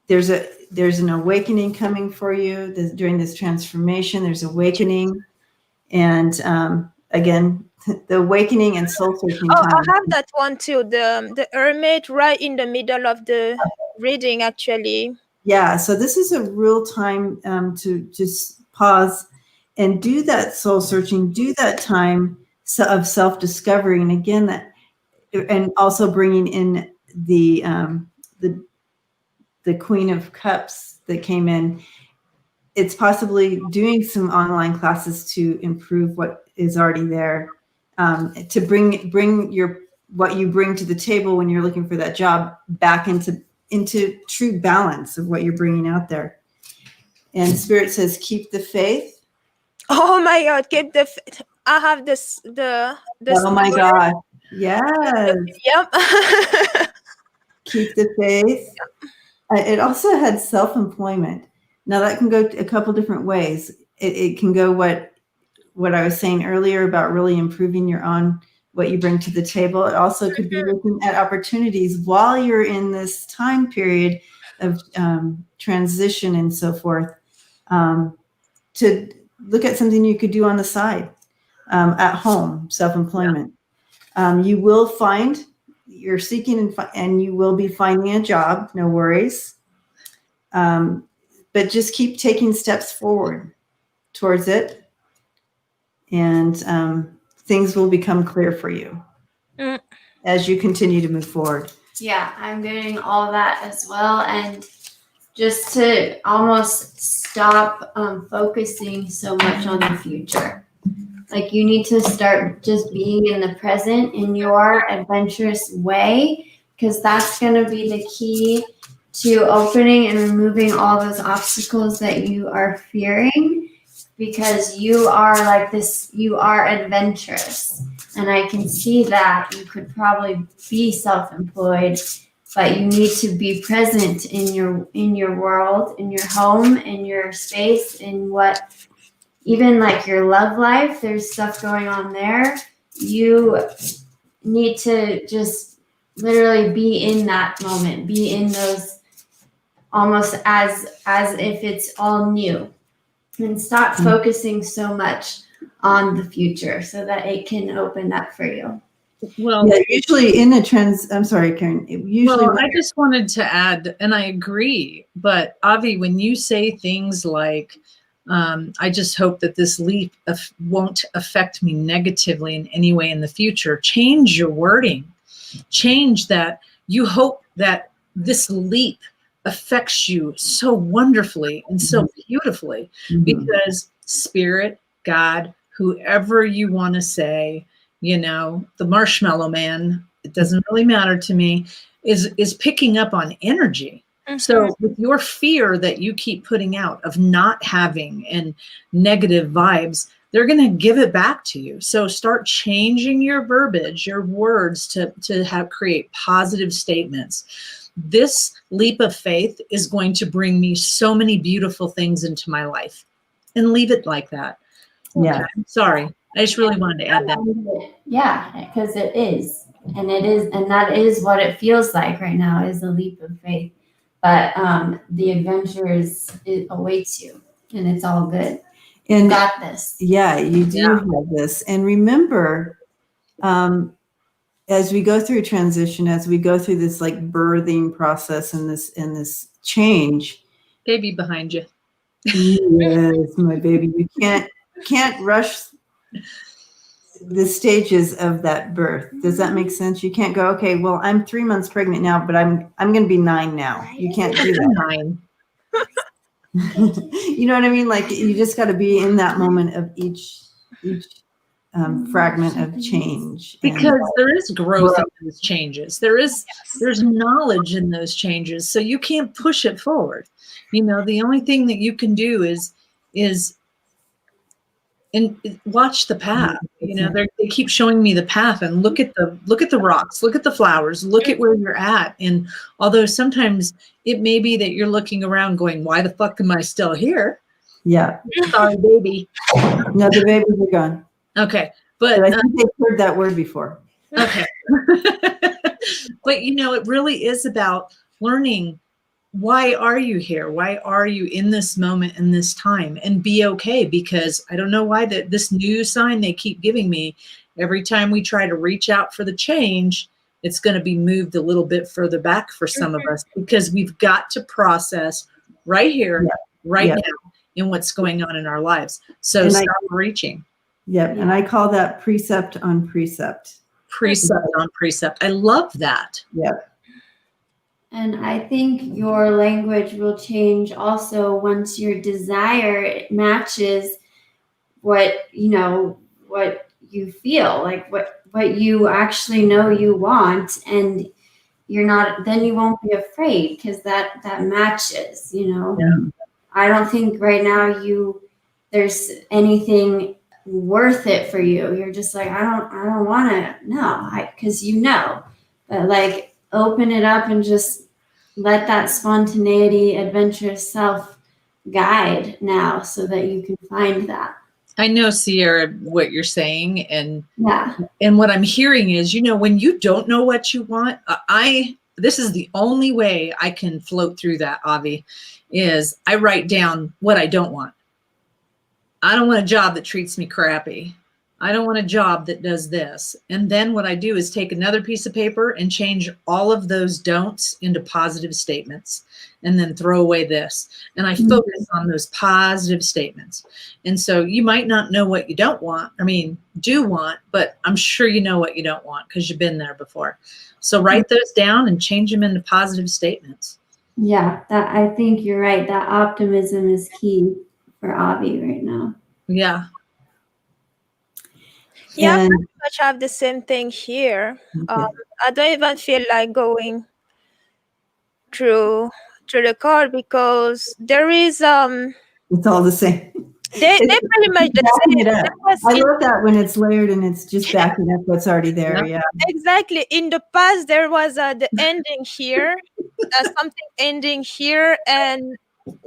there's an awakening coming for you during this transformation. There's awakening, and again, the awakening and soul searching time. I have that one too. The hermit right in the middle of the reading, actually. Yeah. So this is a real time to just pause and do that soul searching. Do that time of self discovery, and again and also bringing in the Queen of Cups that came in. It's possibly doing some online classes to improve what is already there, to bring what you bring to the table when you're looking for that job back into true balance of what you're bringing out there. And Spirit says, keep the faith. Oh my God, keep the faith. I have this Oh my God. Yes. Yep. Keep the faith. It also had self-employment. Now that can go a couple different ways. It can go what I was saying earlier about really improving what you bring to the table. It also could be looking at opportunities while you're in this time period of transition and so forth, to look at something you could do on the side, at home, self-employment. You will find, you're seeking and you will be finding a job, no worries. But just keep taking steps forward towards it. And things will become clear for you Mm. as you continue to move forward. Yeah, I'm getting all that as well. And just to almost stop focusing so much on the future. Like you need to start just being in the present in your adventurous way, because that's going to be the key to opening and removing all those obstacles that you are fearing, because you are like this, you are adventurous. And I can see that you could probably be self-employed, but you need to be present in your world, in your home, in your space, in what, even like your love life, there's stuff going on there. You need to just literally be in that moment, be in those almost as if it's all new, and stop focusing so much on the future so that it can open up for you. Well, Yeah, usually in a I'm sorry, Karen. Usually, well, I just wanted to add, and I agree, but Avi, when you say things like, I just hope that this leap won't affect me negatively in any way in the future, change your wording. Change that you hope that this leap affects you so wonderfully and so beautifully, because Spirit, God, whoever you want to say, you know, the marshmallow man, it doesn't really matter to me, is picking up on energy. So with your fear that you keep putting out of not having and negative vibes, they're going to give it back to you. So start changing your verbiage, your words to create positive statements. This leap of faith is going to bring me so many beautiful things into my life, and leave it like that. yeah. Okay. Sorry. I just really wanted to add that. Yeah, because it is. And it is, and that is what it feels like right now, is a leap of faith. But the adventure it awaits you, and it's all good. And you got this. Yeah, you do have this. And remember, as we go through transition, as we go through this like birthing process and this change. Baby behind you. Yes, my baby. You can't rush the stages of that birth. Does that make sense? You can't go, okay, well, I'm 3 months pregnant now, but I'm going to be 9 now. You can't do that. 9. You know what I mean? Like you just got to be in that moment of each fragment of change. Because there is growth in those changes. There's knowledge in those changes. So you can't push it forward. You know, the only thing that you can do is and watch the path. You know, they keep showing me the path, and look at the rocks, look at the flowers, look at where you're at. And although sometimes it may be that you're looking around going, why the fuck am I still here? Yeah. Sorry, baby. No, the babies are gone. Okay. But I think they've heard that word before. Okay. But you know, it really is about learning, why are you here? Why are you in this moment in this time? And be okay, because I don't know why this new sign they keep giving me, every time we try to reach out for the change, it's going to be moved a little bit further back for some of us, because we've got to process right here, now in what's going on in our lives. So stop reaching. Yep. And I call that precept on precept. Precept on precept. I love that. Yep. And I think your language will change also once your desire matches what you feel, like what you actually know you want, and then you won't be afraid, because that matches, you know. Yeah. I don't think right now there's anything worth it for you. You're just like, I don't want to, no, because but like open it up and just let that spontaneity, adventurous self guide now, so that you can find that. I know, Sierra, what you're saying. And what I'm hearing is, you know, when you don't know what you want, this is the only way I can float through that, Avi, is I write down what I don't want. I don't want a job that treats me crappy. I don't want a job that does this. And then what I do is take another piece of paper and change all of those don'ts into positive statements and then throw away this. And I focus on those positive statements. And so you might not know what you don't want. I mean, do want, but I'm sure you know what you don't want because you've been there before. So write those down and change them into positive statements. Yeah, that I think you're right. That optimism is key for Avi right now. Yeah. Yeah, And- pretty much have the same thing here. Okay. I don't even feel like going through the card because there is It's all the same. they're pretty much the Backing same. it up. There was I in- love that when it's layered and it's just backing up what's already there. Yeah. exactly. In the past, there was the ending here, something ending here, and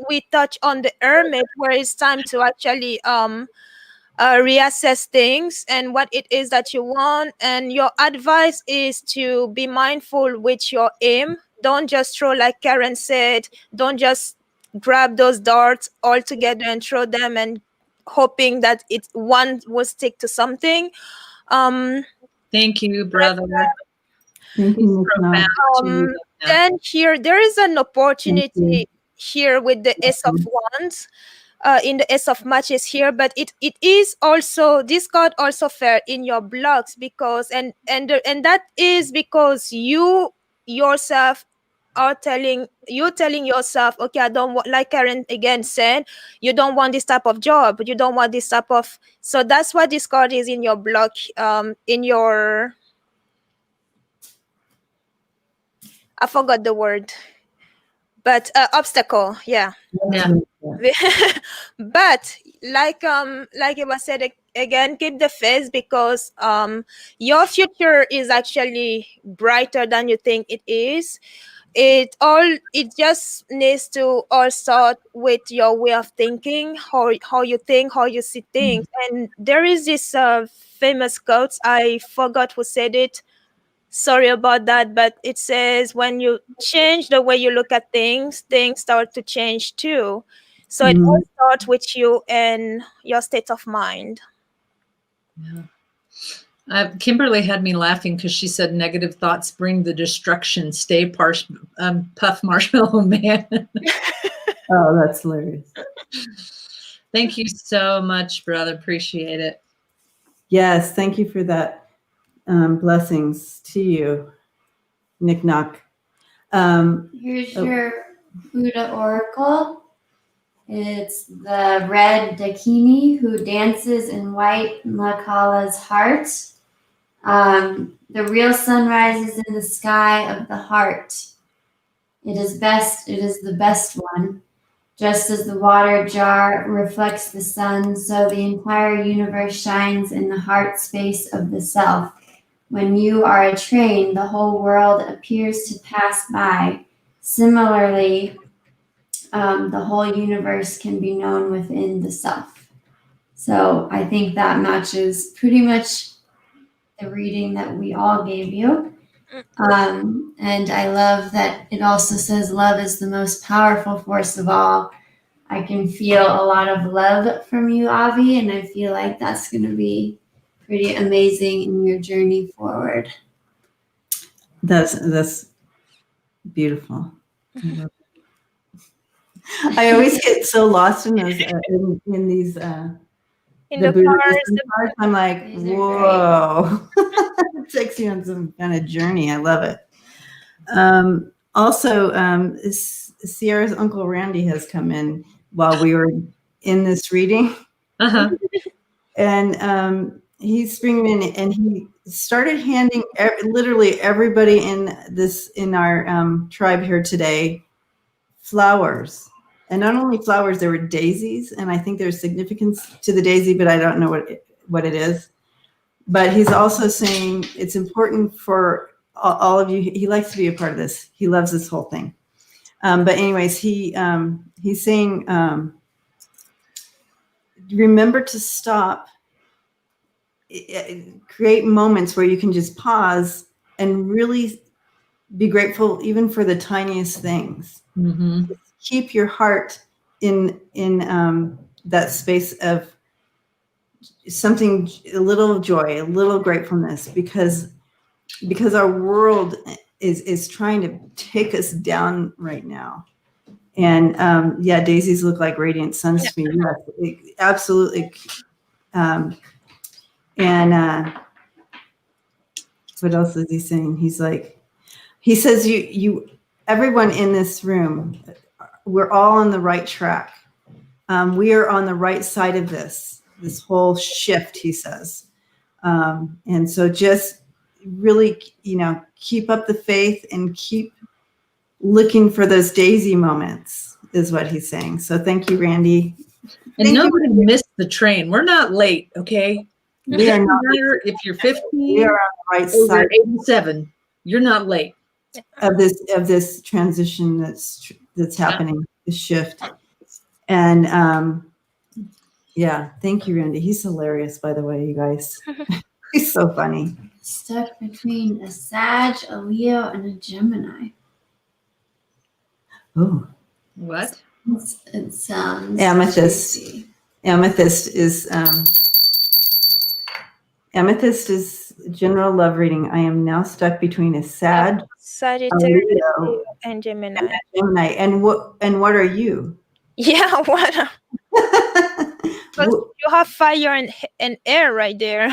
we touch on the hermit where it's time to actually reassess things and what it is that you want. And your advice is to be mindful with your aim. Don't just throw, like Karen said, don't just grab those darts all together and throw them and hoping that one will stick to something. Thank you, brother. Thank you, Nick. Profound. Then here there is an opportunity here with the Ace of Wands. In the Ace of Matches here, but it is also, this card also fair in your blocks because and that is because you yourself are telling yourself, okay, I don't want, like Karen again said, you don't want this type of job, you don't want this type of, so that's what this card is in your block, in your, I forgot the word, but obstacle, yeah. But like it was said again, keep the faith because your future is actually brighter than you think it is. It just needs to all start with your way of thinking, how you think, how you see things. And there is this famous quote, I forgot who said it, sorry about that, but it says when you change the way you look at things start to change too. So it all starts with you and your state of mind. Yeah. Kimberly had me laughing because she said negative thoughts bring the destruction. Stay Puff Marshmallow Man. Oh, that's hilarious. Thank you so much, brother. Appreciate it. Yes, thank you for that. Blessings to you, Nick Knock. Here's your Buddha Oracle. It's the red Dakini who dances in white Makala's heart. The real sun rises in the sky of the heart. It is the best one. Just as the water jar reflects the sun, so the entire universe shines in the heart space of the self. When you are a train, the whole world appears to pass by. Similarly, the whole universe can be known within the self. So I think that matches pretty much the reading that we all gave you. And I love that it also says love is the most powerful force of all. I can feel a lot of love from you, Avi, and I feel like that's going to be pretty amazing in your journey forward. That's beautiful. I always get so lost in those in these In the the Buddhism cards, cards. I'm like, These are whoa. It takes you on some kind of journey. I love it. Also, Sierra's Uncle Randy has come in while we were in this reading. Uh-huh. And he's bringing in, and he started handing literally everybody in our tribe here today flowers. And not only flowers, there were daisies, and I think there's significance to the daisy, but I don't know what it is. But he's also saying it's important for all of you. He likes to be a part of this. He loves this whole thing. But anyways, he's saying, remember to stop, create moments where you can just pause and really be grateful even for the tiniest things. Mm-hmm. Keep your heart in that space of something, a little joy, a little gratefulness, because our world is trying to take us down right now. And yeah, daisies look like radiant suns to me. Yes, absolutely. And what else is he saying? He says you everyone in this room, we're all on the right track. We are on the right side of this whole shift, he says. And so just really, keep up the faith and keep looking for those daisy moments is what he's saying. So thank you, Randy. And nobody missed the train. We're not late, okay? We are not. If you're 15 We are on the right or side 87, you're not late. of this transition that's happening, this shift. And yeah, thank you, Randy. He's hilarious, by the way, you guys. He's so funny. Stuck between a Sag, a Leo, and a Gemini. Oh, What? It sounds Amethyst. juicy. Amethyst is general love reading. I am now stuck between a Sag, Sagittarius Leo, and Gemini. and a Gemini. And what are you? Yeah, what? But you have fire and air right there.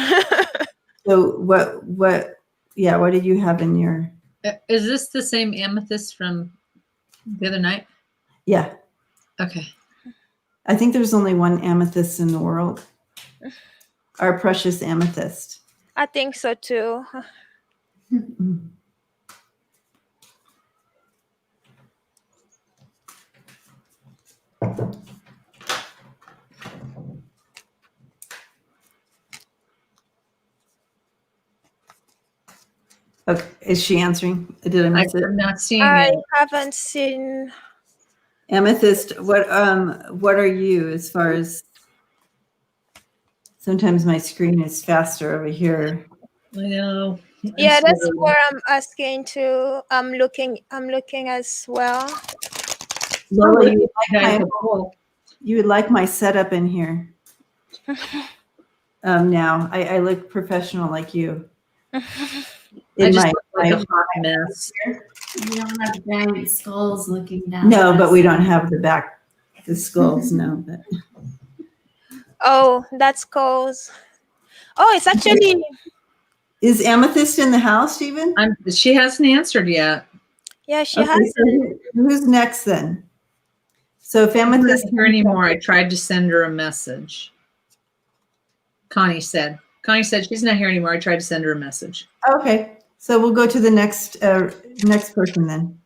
So what did you have in your? Is this the same amethyst from the other night? Yeah, Okay. I think there's only one amethyst in the world. Our precious amethyst. I think so too. Okay, is she answering? Did I miss it? I'm not seeing I it. haven't seen. Amethyst, what are you as far as? Sometimes my screen is faster over here. I know. Yeah, that's where I'm asking to. I'm looking as well. Lola, Oh, you would like my setup in here. Now I look professional like you. I just look like a my- hot mess. You don't have giant skulls looking down. No, at but us. we don't have the skulls. No, but Oh, that's cause. Oh, it's actually. is Amethyst in the house, Stephen? She hasn't answered yet. Yeah, she Okay, has. so who's next then? So if I'm Amethyst not here anymore. I tried to send her a message. Connie said she's not here anymore. I tried to send her a message. Okay, so we'll go to the next person then.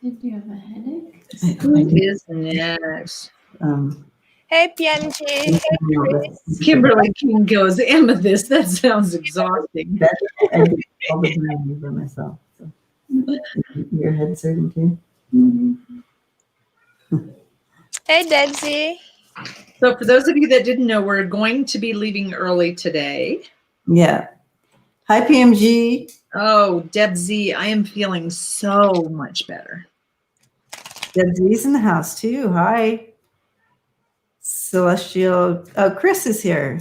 Did you have a headache? Who is next? Hey, PMG. Hey, Chris. Kimberly King goes, amethyst. That sounds exhausting. I do all the time for myself. So. Your head's hurting too. Hey, Debsy. So for those of you that didn't know, we're going to be leaving early today. Yeah. Hi, PMG. Oh, Deb Z, I am feeling so much better. Deb's in the house too. Hi. Celestial. Oh, Chris is here.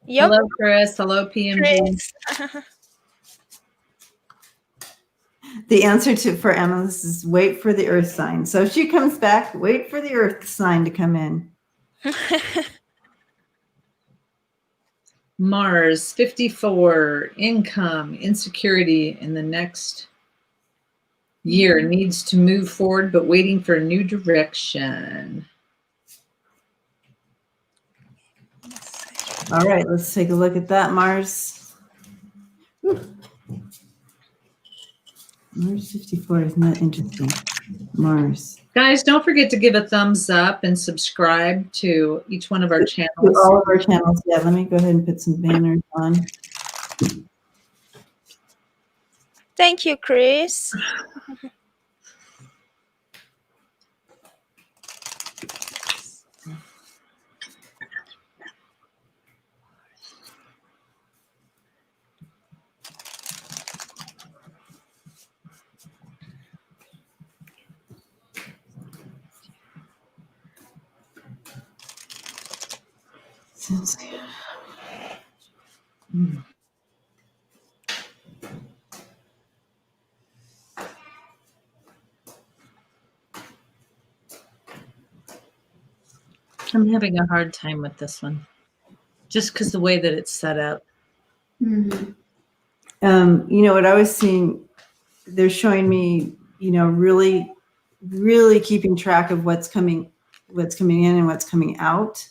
Yep. Hello, Chris. Hello, PMG. Chris. The answer for Amethyst is wait for the earth sign. So if she comes back, wait for the earth sign to come in. Mars, 54, income, insecurity in the next year, needs to move forward, but waiting for a new direction. All right, let's take a look at that, Mars. Whew. Mars 54 is not interesting. Mars. Guys, don't forget to give a thumbs up and subscribe to each one of our To channels. all of our channels. Yeah, let me go ahead and put some banners on. Thank you, Chris. Sounds good. I'm having a hard time with this one, just because the way that it's set up. Mhm. You know what I was seeing, they're showing me, you know, really, really keeping track of what's coming in and what's coming out.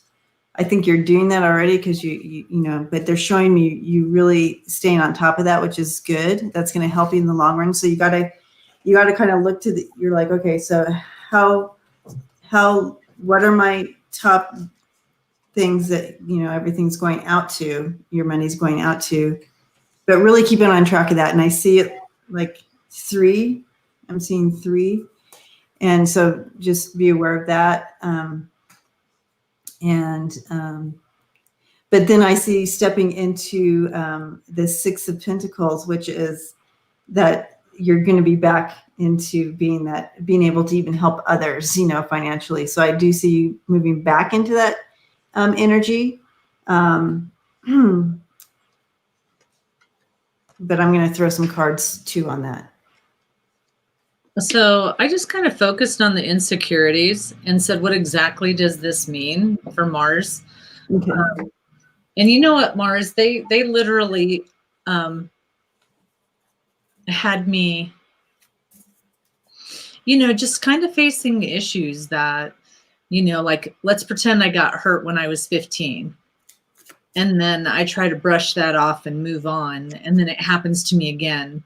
I think you're doing that already because you know, but they're showing me you really staying on top of that, which is good. That's going to help you in the long run. So you got to kind of look to the, you're like, okay, so what are my top things that, you know, everything's going out to, your money's going out to, but really keeping on track of that. And I see it like 3, I'm seeing 3. And so just be aware of that. But then I see stepping into the 6 of Pentacles, which is that you're going to be back into being able to even help others, you know, financially. So I do see you moving back into that energy. But I'm going to throw some cards too on that. So I just kind of focused on the insecurities and said, what exactly does this mean for Mars? Okay. And you know what, Mars, they literally had me, you know, just kind of facing issues that, you know, like, let's pretend I got hurt when I was 15. And then I try to brush that off and move on. And then it happens to me again.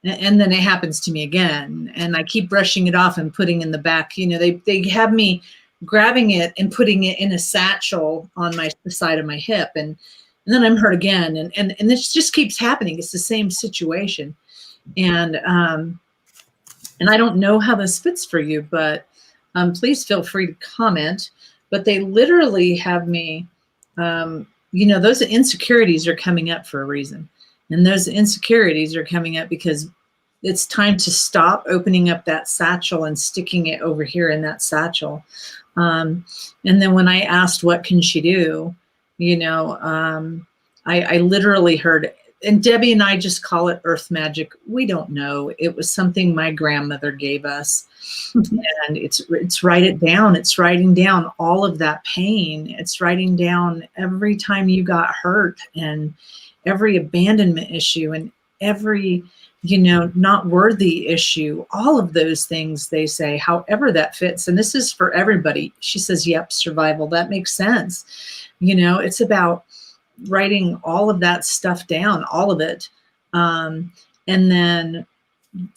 And then it happens to me again. And I keep brushing it off and putting in the back. You know, they have me grabbing it and putting it in a satchel on the side of my hip. And then I'm hurt again. And this just keeps happening. It's the same situation. And I don't know how this fits for you, but please feel free to comment. But they literally have me, you know, those insecurities are coming up for a reason. And those insecurities are coming up because it's time to stop opening up that satchel and sticking it over here in that satchel. And then when I asked, what can she do? You know, I literally heard, and Debbie and I just call it earth magic. We don't know. It was something my grandmother gave us. And it's write it down. It's writing down all of that pain. It's writing down every time you got hurt and every abandonment issue and every, you know, not worthy issue, all of those things they say, however that fits. And this is for everybody. She says, yep, survival. That makes sense. You know, it's about writing all of that stuff down, all of it. And then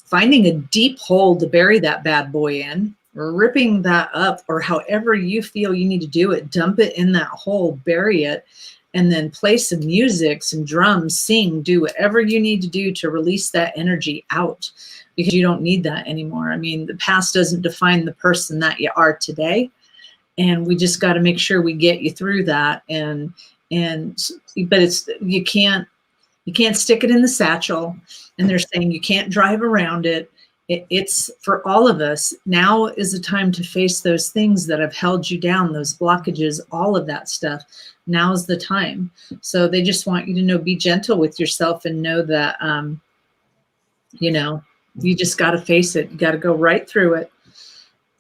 finding a deep hole to bury that bad boy in, ripping that up, or however you feel you need to do it, dump it in that hole, bury it, and then play some music, some drums, sing, do whatever you need to do to release that energy out, because you don't need that anymore. I mean, the past doesn't define the person that you are today. And we just got to make sure we get you through that. But you can't stick it in the satchel. And they're saying you can't drive around it. It's for all of us. Now is the time to face those things that have held you down, those blockages, all of that stuff. Now is the time. So they just want you to know, be gentle with yourself and know that, you know, you just got to face it. You got to go right through it.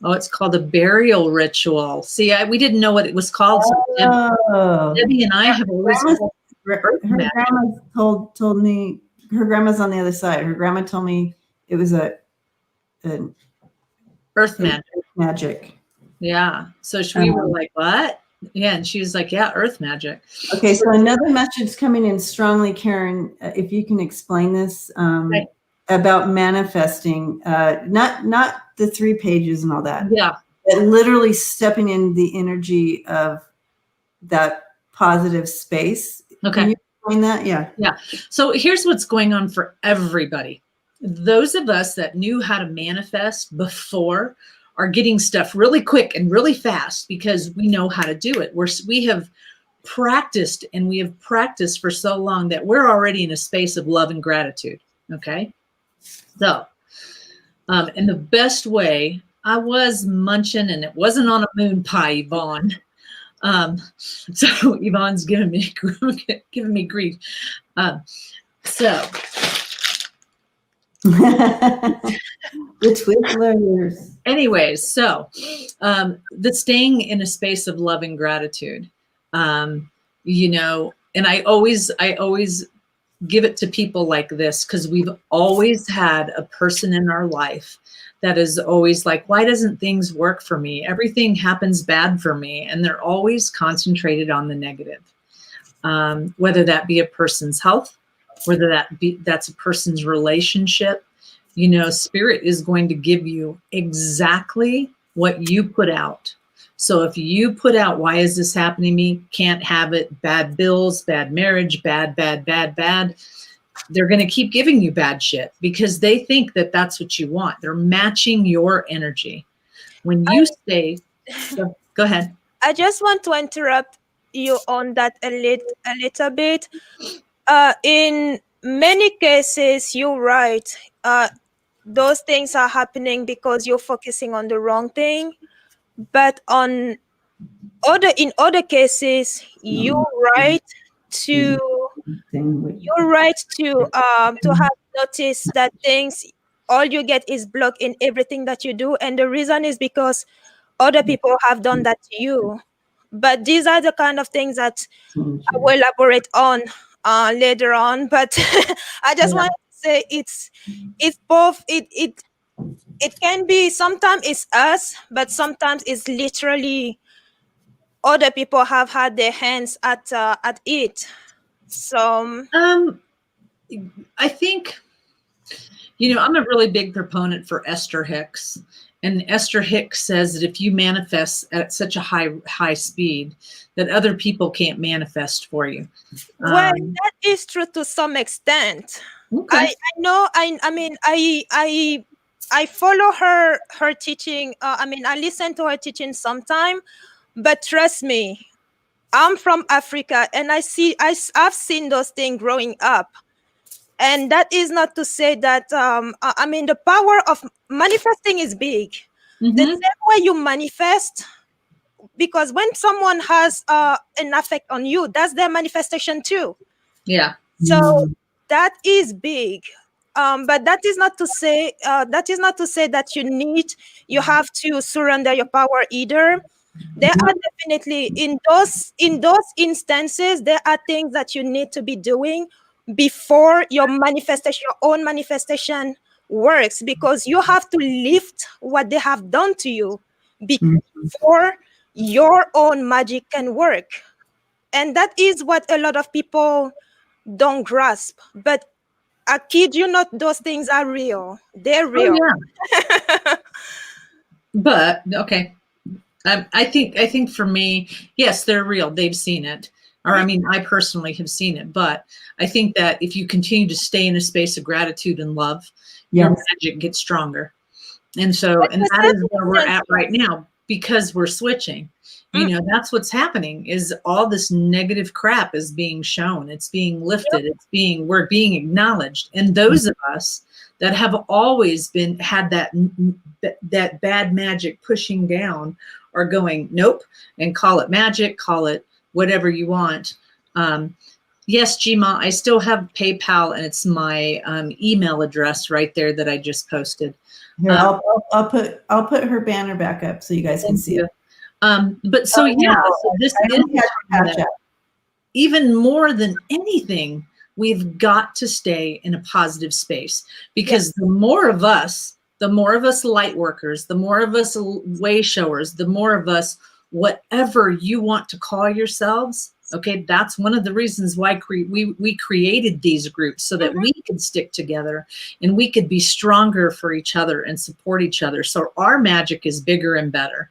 Oh, it's called a burial ritual. See, we didn't know what it was called. So Debbie and I have always her grandma told me, her grandma's on the other side. Her grandma told me it was an earth magic. Magic. Yeah. So we were like, what? Yeah. And she was like, yeah, earth magic. Okay. So another message coming in strongly, Karen, if you can explain this, right, about manifesting, not the 3 pages and all that. Yeah. But literally stepping in the energy of that positive space. Okay. Can you explain that? Yeah. Yeah. So here's what's going on for everybody. Those of us that knew how to manifest before are getting stuff really quick and really fast because we know how to do it. We have practiced, and we have practiced for so long that we're already in a space of love and gratitude. Okay. So, and the best way, I was munching, and it wasn't on a moon pie, Yvonne. So Yvonne's giving me grief. So the Twizzlers. anyways, so the staying in a space of love and gratitude, you know, and I always give it to people like this, because we've always had a person in our life that is always like, why doesn't things work for me? Everything happens bad for me. And they're always concentrated on the negative, whether that be a person's health, whether that's a person's relationship. You know, spirit is going to give you exactly what you put out. So if you put out, why is this happening to me? Can't have it, bad bills, bad marriage, bad, they're going to keep giving you bad shit because they think that that's what you want. They're matching your energy. When you go ahead. I just want to interrupt you on that a little bit. In many cases, you're right. Those things are happening because you're focusing on the wrong thing. But in other cases, you're right to have noticed that things, all you get is block in everything that you do, and the reason is because other people have done that to you. But these are the kind of things that I will elaborate on later on. But I just want to say it's both. It can be, sometimes it's us, but sometimes it's literally other people have had their hands at it. So I think, you know, I'm a really big proponent for Esther Hicks. And Esther Hicks says that if you manifest at such a high speed, that other people can't manifest for you. Well, that is true to some extent. Okay. I know. I mean, I follow her teaching. I mean, I listen to her teaching sometime, but trust me, I'm from Africa, and I've seen those things growing up. And that is not to say that, I mean, the power of manifesting is big. Mm-hmm. The same way you manifest, because when someone has an effect on you, that's their manifestation too. Yeah. So that is big. But that is not to say that you have to surrender your power either. There are definitely in those instances, there are things that you need to be doing before your own manifestation works, because you have to lift what they have done to you before your own magic can work. And that is what a lot of people don't grasp. But I kid you not, those things are real. They're real. Oh, yeah. But okay. I think for me, yes, they're real. They've seen it. Or I mean, I personally have seen it. But I think that if you continue to stay in a space of gratitude and love, your magic gets stronger. And so, and that is where we're at right now, because we're switching. You know, that's what's happening, is all this negative crap is being shown. It's being lifted. We're being acknowledged. And those of us that have always had that bad magic pushing down are going, nope, and call it magic, call it whatever you want. Yes, Gma, I still have PayPal, and it's my email address right there that I just posted. Here, I'll put her banner back up so you guys can see it. But so so this is even more than anything, we've got to stay in a positive space, because the more of us light workers, the more of us way showers, the more of us, whatever you want to call yourselves. Okay, that's one of the reasons why we created these groups, so that we could stick together and we could be stronger for each other and support each other. So our magic is bigger and better.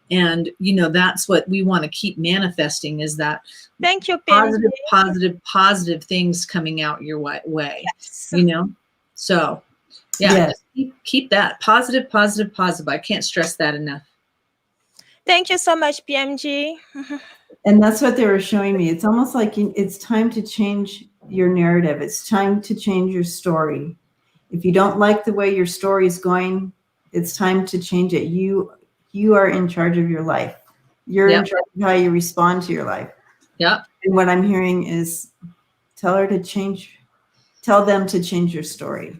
And, you know, that's what we want to keep manifesting, is that thank you, positive things coming out your way, you know? So, just keep that positive. I can't stress that enough. Thank you so much, PMG. And that's what they were showing me. It's almost like it's time to change your narrative. It's time to change your story. If you don't like the way your story is going, it's time to change it. You are in charge of your life. You're Yep. in charge of how you respond to your life. Yep. And what I'm hearing is tell them to change your story.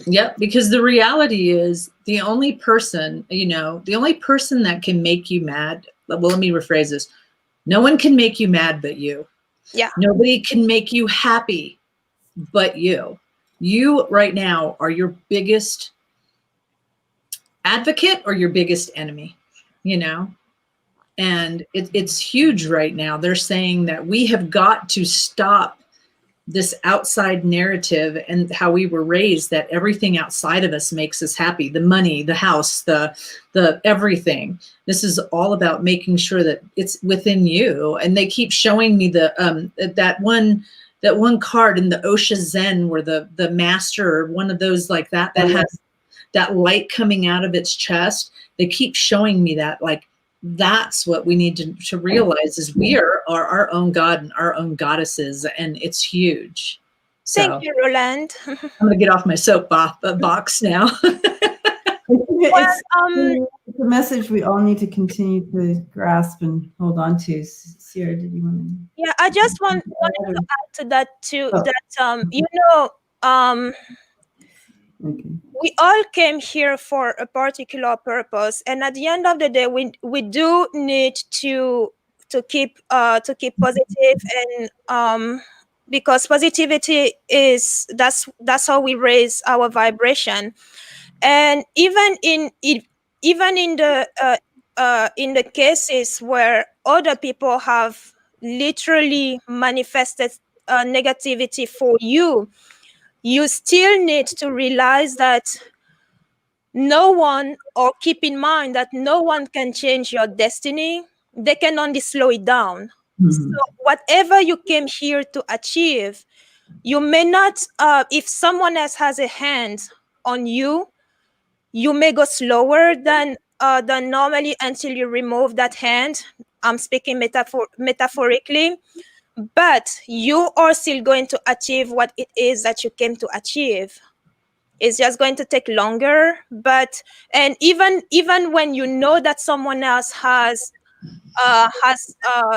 Yep. Because the reality is the only person that can make you mad. Well, let me rephrase this. No one can make you mad but you. Yeah. Nobody can make you happy but you. You right now are your biggest advocate or your biggest enemy, and it's huge right now. They're saying that we have got to stop this outside narrative and how we were raised, that everything outside of us makes us happy. The money, the house, the everything. This is all about making sure that it's within you. And they keep showing me that one card in the Osha Zen where the master, one of those like that has that light coming out of its chest. They keep showing me that, like, that's what we need to realize is we are our own God and our own goddesses, and it's huge. So Thank you, Roland. I'm gonna get off my soapbox now. It's a message we all need to continue to grasp and hold on to. Sierra, did you want to? Yeah, I just wanted to add to that too. Oh. That Okay. we all came here for a particular purpose, and at the end of the day, we do need to keep positive, and because positivity is that's how we raise our vibration. And even in the cases where other people have literally manifested negativity for you, you still need to realize that keep in mind that no one can change your destiny. They can only slow it down. Mm-hmm. So whatever you came here to achieve, you may not, if someone else has a hand on you, you may go slower than normally until you remove that hand. I'm speaking metaphorically, but you are still going to achieve what it is that you came to achieve. It's just going to take longer, and even when you know that someone else has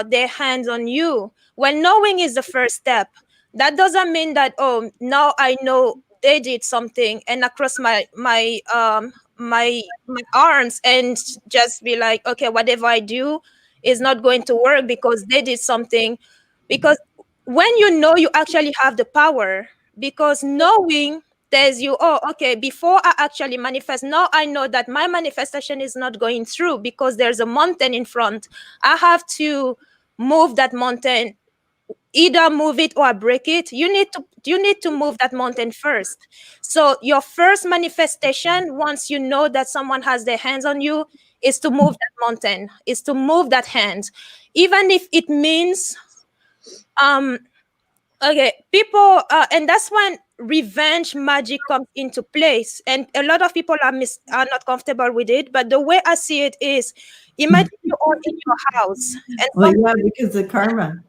their hands on you, well, knowing is the first step. That doesn't mean that, oh, now I know they did something and across my arms and just be like, okay, whatever I do is not going to work because they did something. Because when you know, you actually have the power, because knowing tells you, oh, okay, before I actually manifest, now I know that my manifestation is not going through because there's a mountain in front. I have to move that mountain, either move it or break it. You need to move that mountain first. So your first manifestation, once you know that someone has their hands on you, is to move that mountain, is to move that hand, even if it means okay, people, and that's when revenge magic comes into place. And a lot of people are not comfortable with it. But the way I see it is, imagine you are in your house, and because the karma.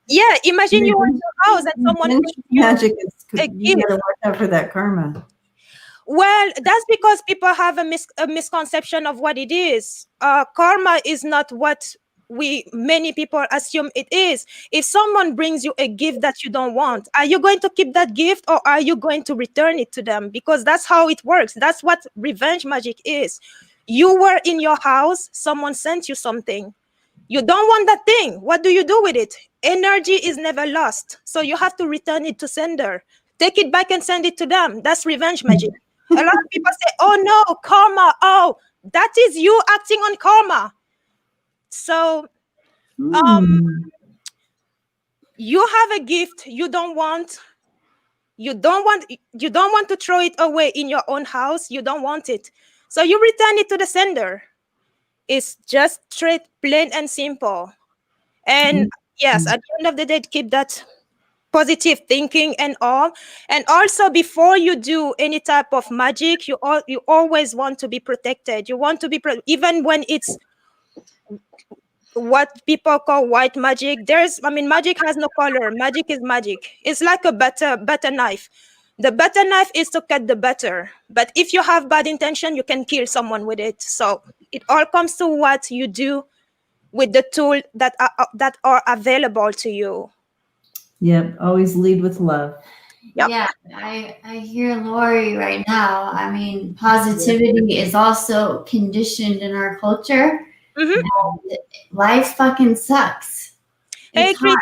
Yeah, imagine you are in your house and someone magic is you gotta watch out for that karma. Well, that's because people have a misconception of what it is. Karma is not what many people assume it is. If someone brings you a gift that you don't want, are you going to keep that gift or are you going to return it to them? Because that's how it works. That's what revenge magic is. You were in your house, someone sent you something. You don't want that thing. What do you do with it? Energy is never lost. So you have to return it to sender. Take it back and send it to them. That's revenge magic. A lot of people say, oh no, karma. Oh, that is you acting on karma. So you have a gift you don't want. You don't want to throw it away in your own house. You don't want it. So you return it to the sender. It's just straight, plain and simple. And yes, at the end of the day, keep that positive thinking and all. And also, before you do any type of magic, you always want to be protected. You want to be even when it's what people call white magic. Magic has no color. Magic is magic. It's like a butter knife. The butter knife is to cut the butter. But if you have bad intention, you can kill someone with it. So it all comes to what you do with the tools that are available to you. Yep. Always lead with love. Yep. Yeah, I hear Lori right now. I mean, positivity is also conditioned in our culture. Mhm. And life fucking sucks. Hey, It's hard.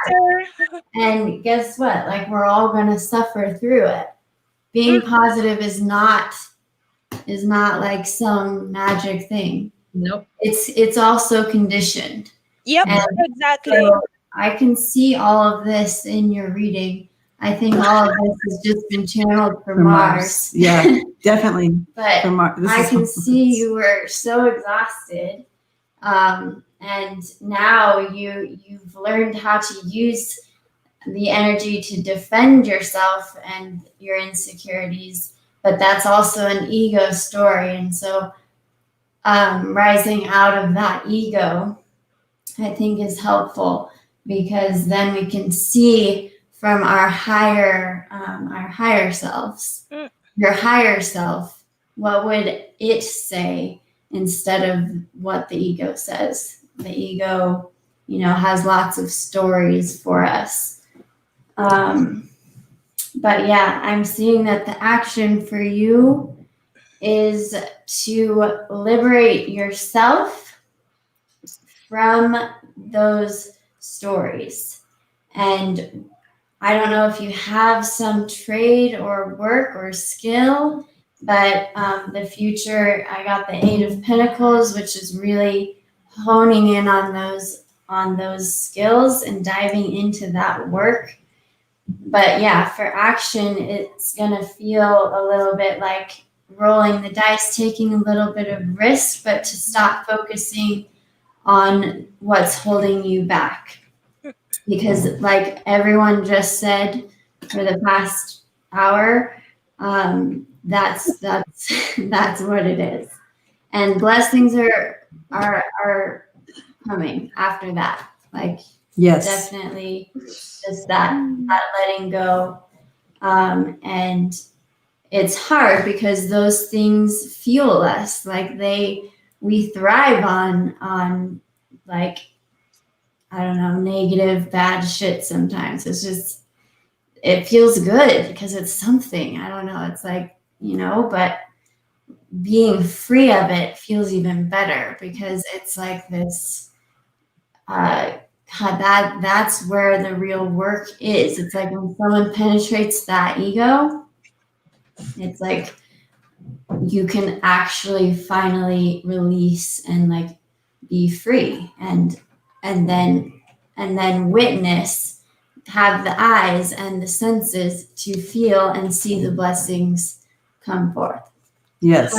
Critter. And guess what? Like, we're all gonna suffer through it. Being positive is not like some magic thing. Nope. It's also conditioned. Yep, And exactly. so I can see all of this in your reading. I think all of this has just been channeled from Mars. Yeah, definitely. But From Mars. I can see you were so exhausted. And now you've learned how to use the energy to defend yourself and your insecurities, but that's also an ego story. And so rising out of that ego, I think, is helpful, because then we can see from our higher selves, your higher self, what would it say instead of what the ego says. The ego, has lots of stories for us. But yeah, I'm seeing that the action for you is to liberate yourself from those stories. And I don't know if you have some trade or work or skill, but the future, I got the 8 of Pentacles, which is really honing in on those skills and diving into that work. But yeah, for action, it's going to feel a little bit like rolling the dice, taking a little bit of risk, but to stop focusing on what's holding you back. Because like everyone just said for the past hour, that's what it is. And blessings are coming after that. Like, yes, definitely just that letting go. And it's hard because those things fuel us. Like we thrive on like, I don't know, negative, bad shit sometimes. It's just, it feels good because it's something. I don't know. It's like, but being free of it feels even better, because it's like this, that's where the real work is. It's like when someone penetrates that ego, it's like you can actually finally release and like be free and then witness, have the eyes and the senses to feel and see the blessings come forth. yes.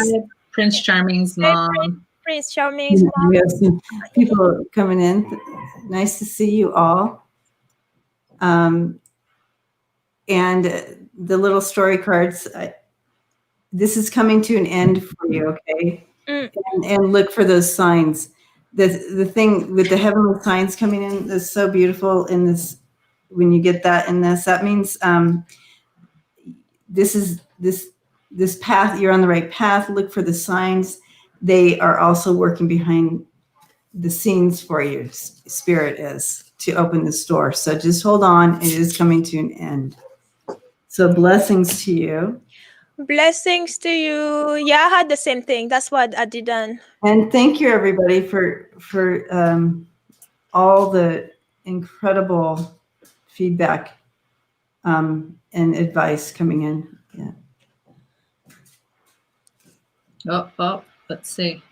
Prince Charming's mom. Prince Charming's mom. We have some people coming in. Nice to see you all. And the little story cards, this is coming to an end for you, okay? And look for those signs. The thing with the heavenly signs coming in is so beautiful in this. When you get that in this, that means this path, you're on the right path. Look for the signs. They are also working behind the scenes for you. Spirit is to open this door. So just hold on. It is coming to an end. So blessings to you. Blessings to you. Yeah, I had the same thing. That's what I didn't. And thank you, everybody, for all the incredible feedback and advice coming in. Yeah. Oh, let's see.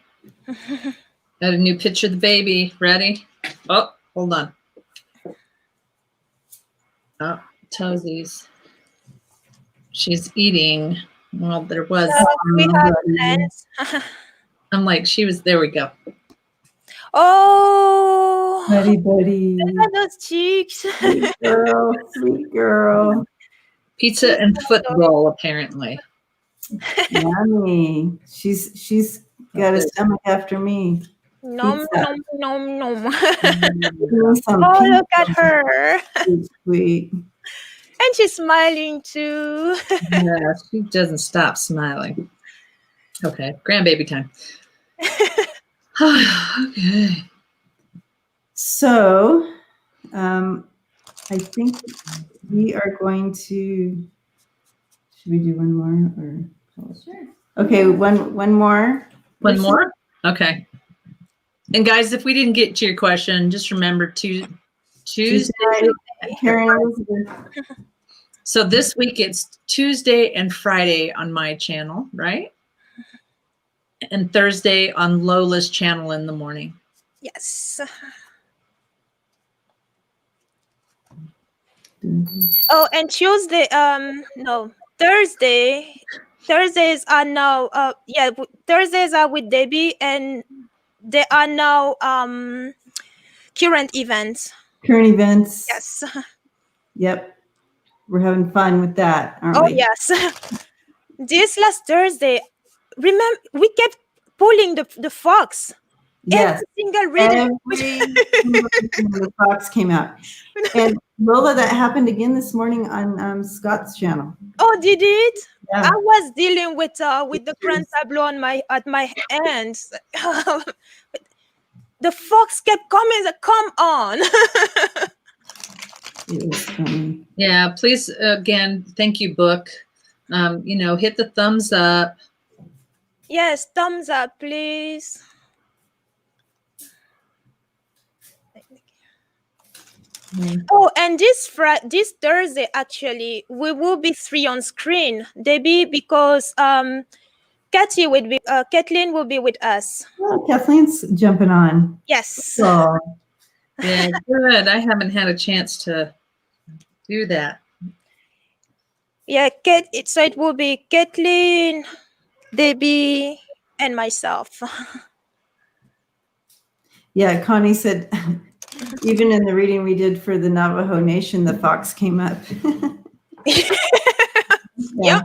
Got a new picture of the baby. Ready? Oh, hold on. Oh, toesies. She's eating. Well, there was. We have plans. I'm like, there we go. Oh, Buddy. look at those cheeks. Sweet girl. Pizza and foot roll, apparently. Yummy. She's got a stomach after me. Nom, nom, nom, nom. Some Oh, pizza. look at her. Sweet. And she's smiling too. Yeah, she doesn't stop smiling. Okay, grandbaby time. Okay. So I think we are going to, should we do one more or? Sure. Okay, one more. One more? Okay. And guys, if we didn't get to your question, just remember Tuesday. Karen Elizabeth. So this week it's Tuesday and Friday on my channel, right? And Thursday on Lola's channel in the morning. Yes. Oh, and Tuesday, no, Thursday. Thursdays are now, Thursdays are with Debbie, and they are now current events. Current events. Yes. Yep. We're having fun with that, aren't Oh, we? yes. This last Thursday, remember, we kept pulling the fox. Yes. Every single reading. The fox came out. And Lola, that happened again this morning on Scott's channel. Oh, did it? Yeah. I was dealing with the grand tableau at my hands. The fox kept coming. Come on. It was funny. Yeah, please, again, thank you, Book. Hit the thumbs up. Yes, thumbs up, please. Oh, and this Thursday, actually, we will be 3 on screen, Debbie, because Kathleen will be with us. Oh, Kathleen's jumping on. Yes. Oh, Yeah, good. I haven't had a chance to do that. Yeah, so it will be Kathleen, Debbie, and myself. yeah. Connie said, even in the reading we did for the Navajo Nation, the fox came up. Yep.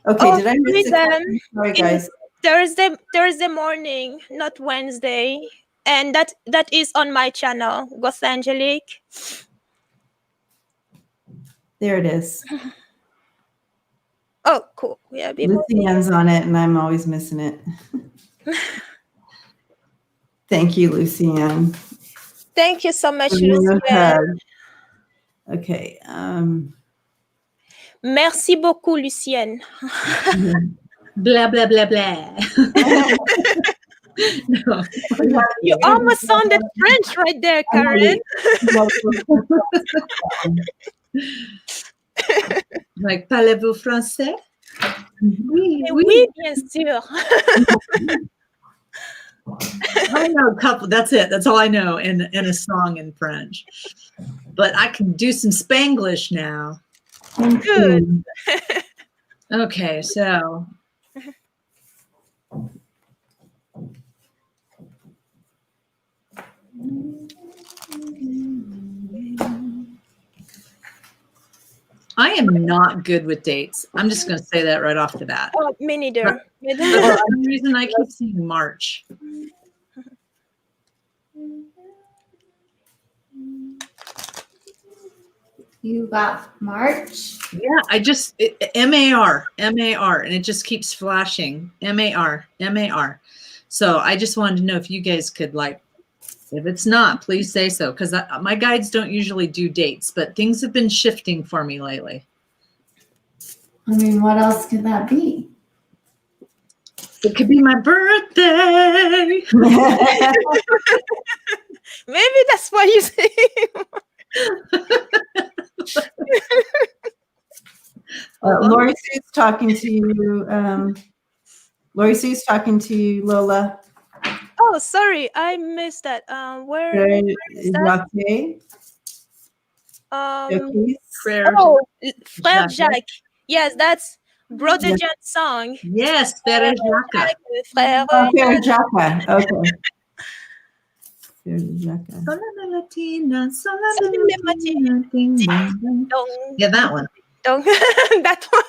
Okay, did I miss it? them Sorry, guys. Thursday morning, not Wednesday, and that is on my channel, Gothangelic. There it is. Oh, cool. Yeah, Lucienne's on it, and I'm always missing it. Thank you, Lucienne. Thank you so much, Give you a Lucienne. hug. Okay. Merci beaucoup, Lucienne. Blah, blah, blah, blah. No. You almost sounded French right there, Karen. Like, parlez-vous français? Oui, bien sûr. I know a couple. That's it. That's all I know in a song in French. But I can do some Spanglish now. Good. Okay, so. I am not good with dates. I'm just going to say that right off the bat. Oh, me neither. But for some reason, I keep seeing March. You got March? Yeah, I just, M-A-R, and it just keeps flashing, M-A-R. So I just wanted to know if you guys could, like, if it's not, please say so, because my guides don't usually do dates, but things have been shifting for me lately. I mean, what else could that be? It could be my birthday. Maybe that's why you say. Lori Sue's talking to you. Lori Sue's talking to you, Lola. Oh, sorry, I missed that. Where is that? Frère Frère Jacques. Yes, that's Brother John's song. Yes, Frère Jacques. Frère Jacques. Okay. Yeah, that one. That one.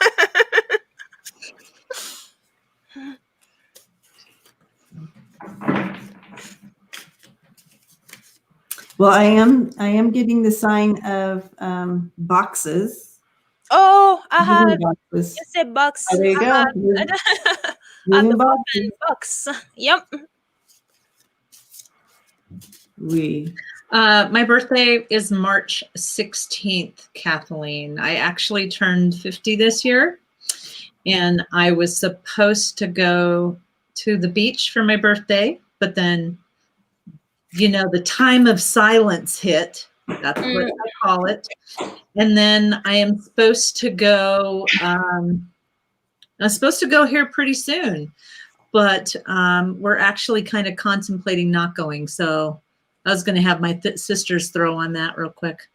Well, I am getting the sign of boxes. Oh, I have. Boxes. You said box. Oh, there you go. I'm the box. Yep. My birthday is March 16th, Kathleen. I actually turned 50 this year, and I was supposed to go to the beach for my birthday, but then, the time of silence hit. That's what I call it. And then I am supposed to go, here pretty soon, but we're actually kind of contemplating not going. So I was going to have my sisters throw on that real quick.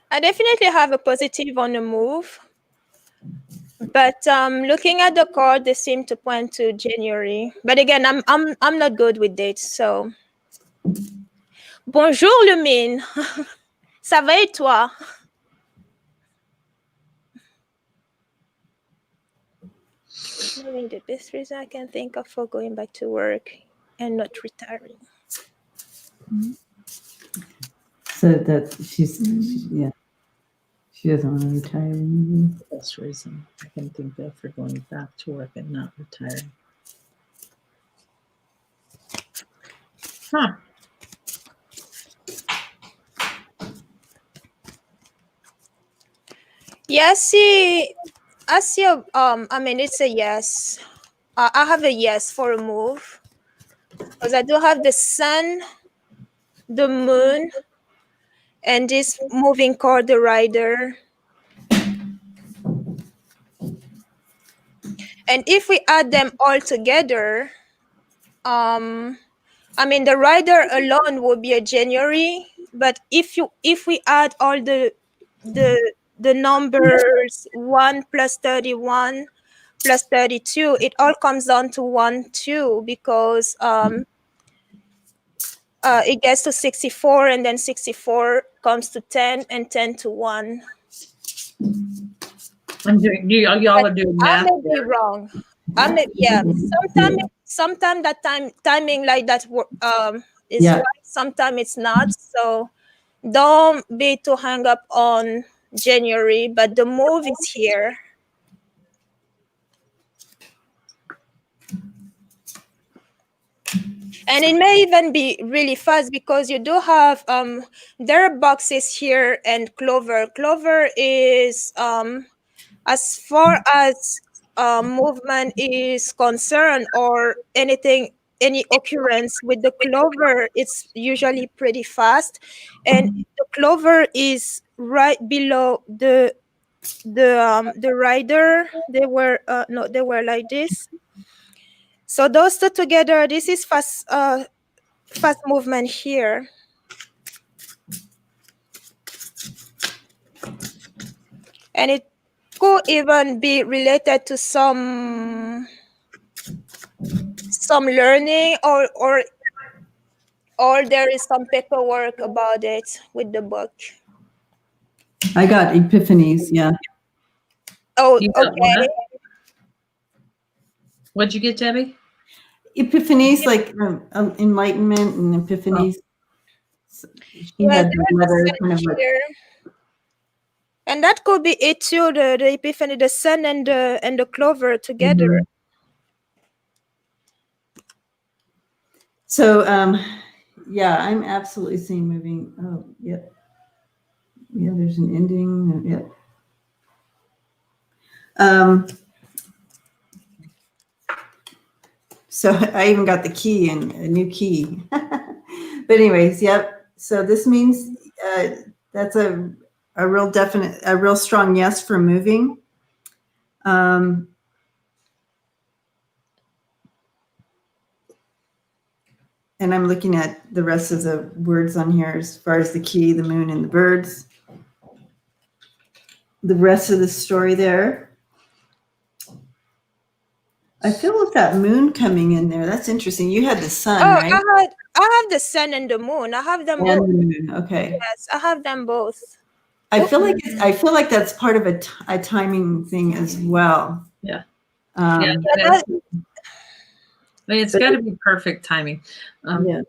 I definitely have a positive on the move, but looking at the card, they seem to point to January. But again, I'm not good with dates, so. Bonjour Lumine, ça va et toi? Maybe the best reason I can think of for going back to work and not retiring. So that she doesn't want to retire. Maybe. Best reason I can think of for going back to work and not retiring. Huh. Yeah, I see it's a yes. I have a yes for a move because I do have the sun, the moon, and this moving card, the rider. And if we add them all together, the rider alone will be a January. But if we add all the numbers 1 plus 31 plus 32, it all comes down to 1, 2, because it gets to 64, and then 64 comes to 10, and 10 to 1. Y'all are doing math. I may be wrong. Sometimes that timing like that is right. Sometimes it's not. So don't be too hung up on January, but the move is here. And it may even be really fast because you do have there are boxes here and clover. Clover is as far as movement is concerned, or any occurrence with the clover, it's usually pretty fast, and the clover is right below the rider. They were like this. So those two together, this is fast movement here. And it could even be related to some learning, or there is some paperwork about it with the book. I got epiphanies, yeah. Oh, okay. What'd you get, Debbie? Epiphanies, like enlightenment and epiphanies. Oh. Yeah, and that could be it too. The epiphany, the sun and the clover together. Mm-hmm. So, yeah, I'm absolutely seeing moving. Oh, yep. Yeah, there's an ending. Yep. So I even got the key and a new key. But anyways, yep. So this means that's a real strong yes for moving. And I'm looking at the rest of the words on here as far as the key, the moon, and the birds. The rest of the story there. I feel with that moon coming in there. That's interesting. You had the sun, right? I have the sun and the moon. I have them both. The moon. Okay. Yes, I have them both. I feel like that's part of a timing thing as well. Yeah. It's got to be perfect timing. Yeah.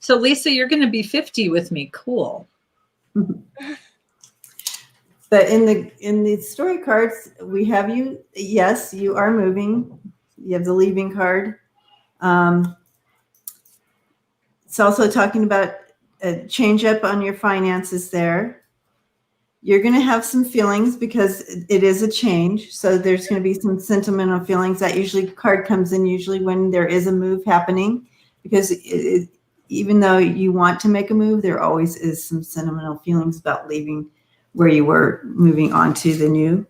So Lisa, you're going to be 50 with me. Cool. But But in the story cards, we have you. Yes, you are moving. You have the leaving card. It's also talking about a change up on your finances there. You're going to have some feelings because it is a change. So there's going to be some sentimental feelings. That usually card comes in usually when there is a move happening, because even though you want to make a move, there always is some sentimental feelings about leaving where you were, moving on to the new.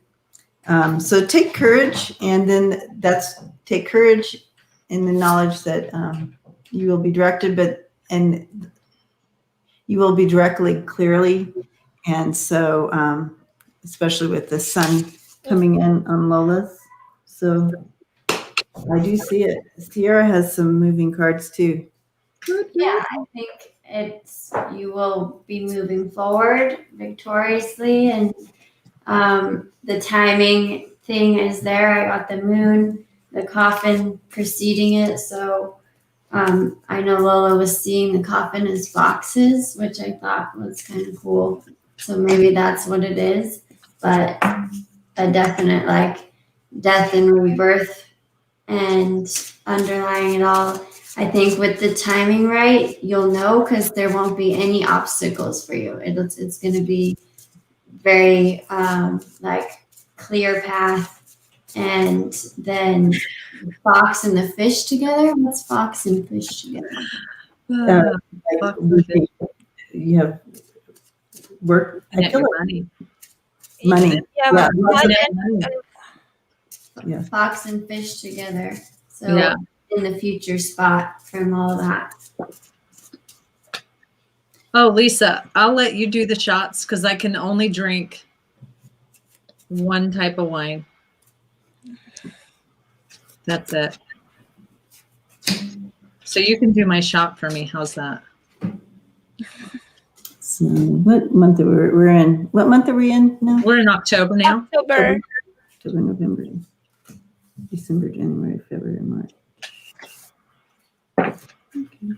So take courage, and then take courage in the knowledge that you will be directed, and you will be directly, clearly. And so, especially with the sun coming in on Lola's. So I do see it. Sierra has some moving cards too. Yeah, I think you will be moving forward victoriously, and the timing thing is there. I got the moon, the coffin preceding it, so I know Lola was seeing the coffin as foxes, which I thought was kind of cool. So maybe that's what it is, but a definite like death and rebirth, and underlying it all. I think with the timing right, you'll know, because there won't be any obstacles for you. It's going to be very like clear path. And then fox and the fish together. What's fox and fish together? Like you have work. I feel like money. Yeah, Yeah. money Yeah. Fox and fish together. So Yeah. in the future spot from all that. Oh, Lisa, I'll let you do the shots because I can only drink one type of wine. That's it. So you can do my shot for me. How's that? So what month we're in? What month are we in now? We're in October now. October. October, November, December, January, February, March. Okay.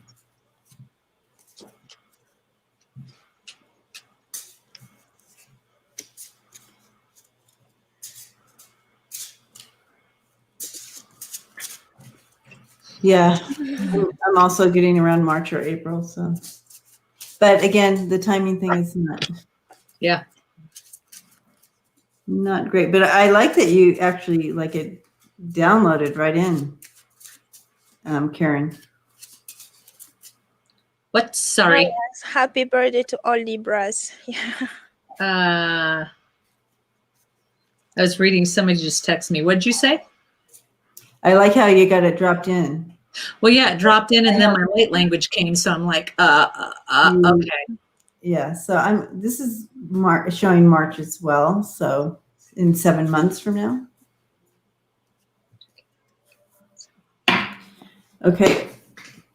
Yeah, I'm also getting around March or April. So, but again, the timing thing is not great. But I like that you actually like it downloaded right in, Karen. What? Sorry. Yes, happy birthday to all Libras. Yeah. I was reading. Somebody just texted me. What'd you say? I like how you got it dropped in. Well, yeah, it dropped in, and then my light language came. So I'm like, okay. Yeah. So this is showing March as well. So in 7 months from now. Okay.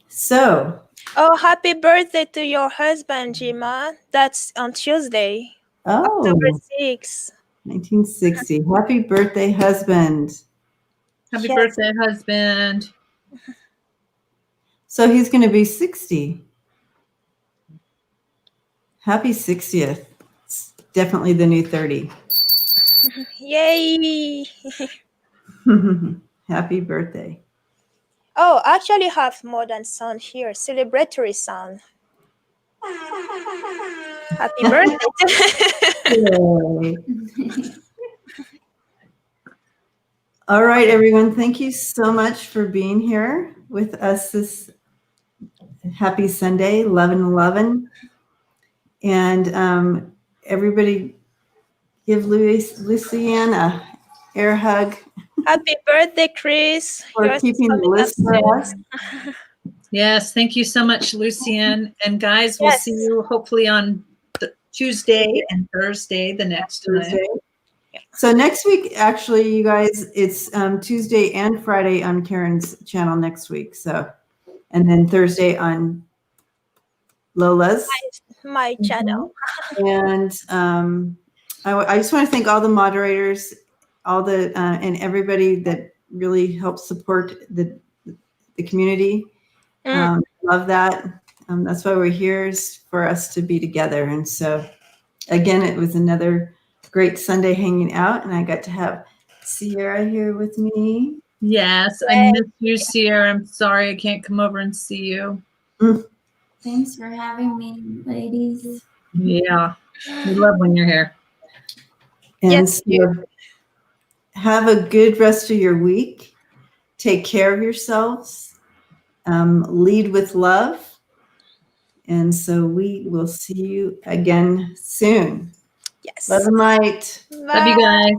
So. Oh, happy birthday to your husband, Jima. That's on Tuesday, October 6th. 1960. Happy birthday, husband. Happy birthday, husband. So he's going to be 60. Happy 60th. It's definitely the new 30. Yay. Happy birthday. Oh, I actually have more than sound here. Celebratory sound. Happy birthday. All right, everyone. Thank you so much for being here with us this happy Sunday, 11/11. And everybody give Lucianne a air hug. Happy birthday, Chris. For keeping the list for us. Yes, thank you so much, Lucianne. And guys, we'll see you hopefully on Tuesday and Thursday the next Thursday. So next week, actually, you guys, it's Tuesday and Friday on Karen's channel next week. So, and then Thursday on Lola's. My channel. And I just want to thank all the moderators, all the and everybody that really helps support the community. Love that. That's why we're here, is for us to be together. And so, again, it was another great Sunday hanging out, and I got to have Sierra here with me. Yes, I miss you, Sierra. I'm sorry I can't come over and see you. Thanks for having me, ladies. Yeah, we love when you're here. And Yes, so have a good rest of your week. Take care of yourselves. Lead with love. And so we will see you again soon. yes. Love and light. Love you guys.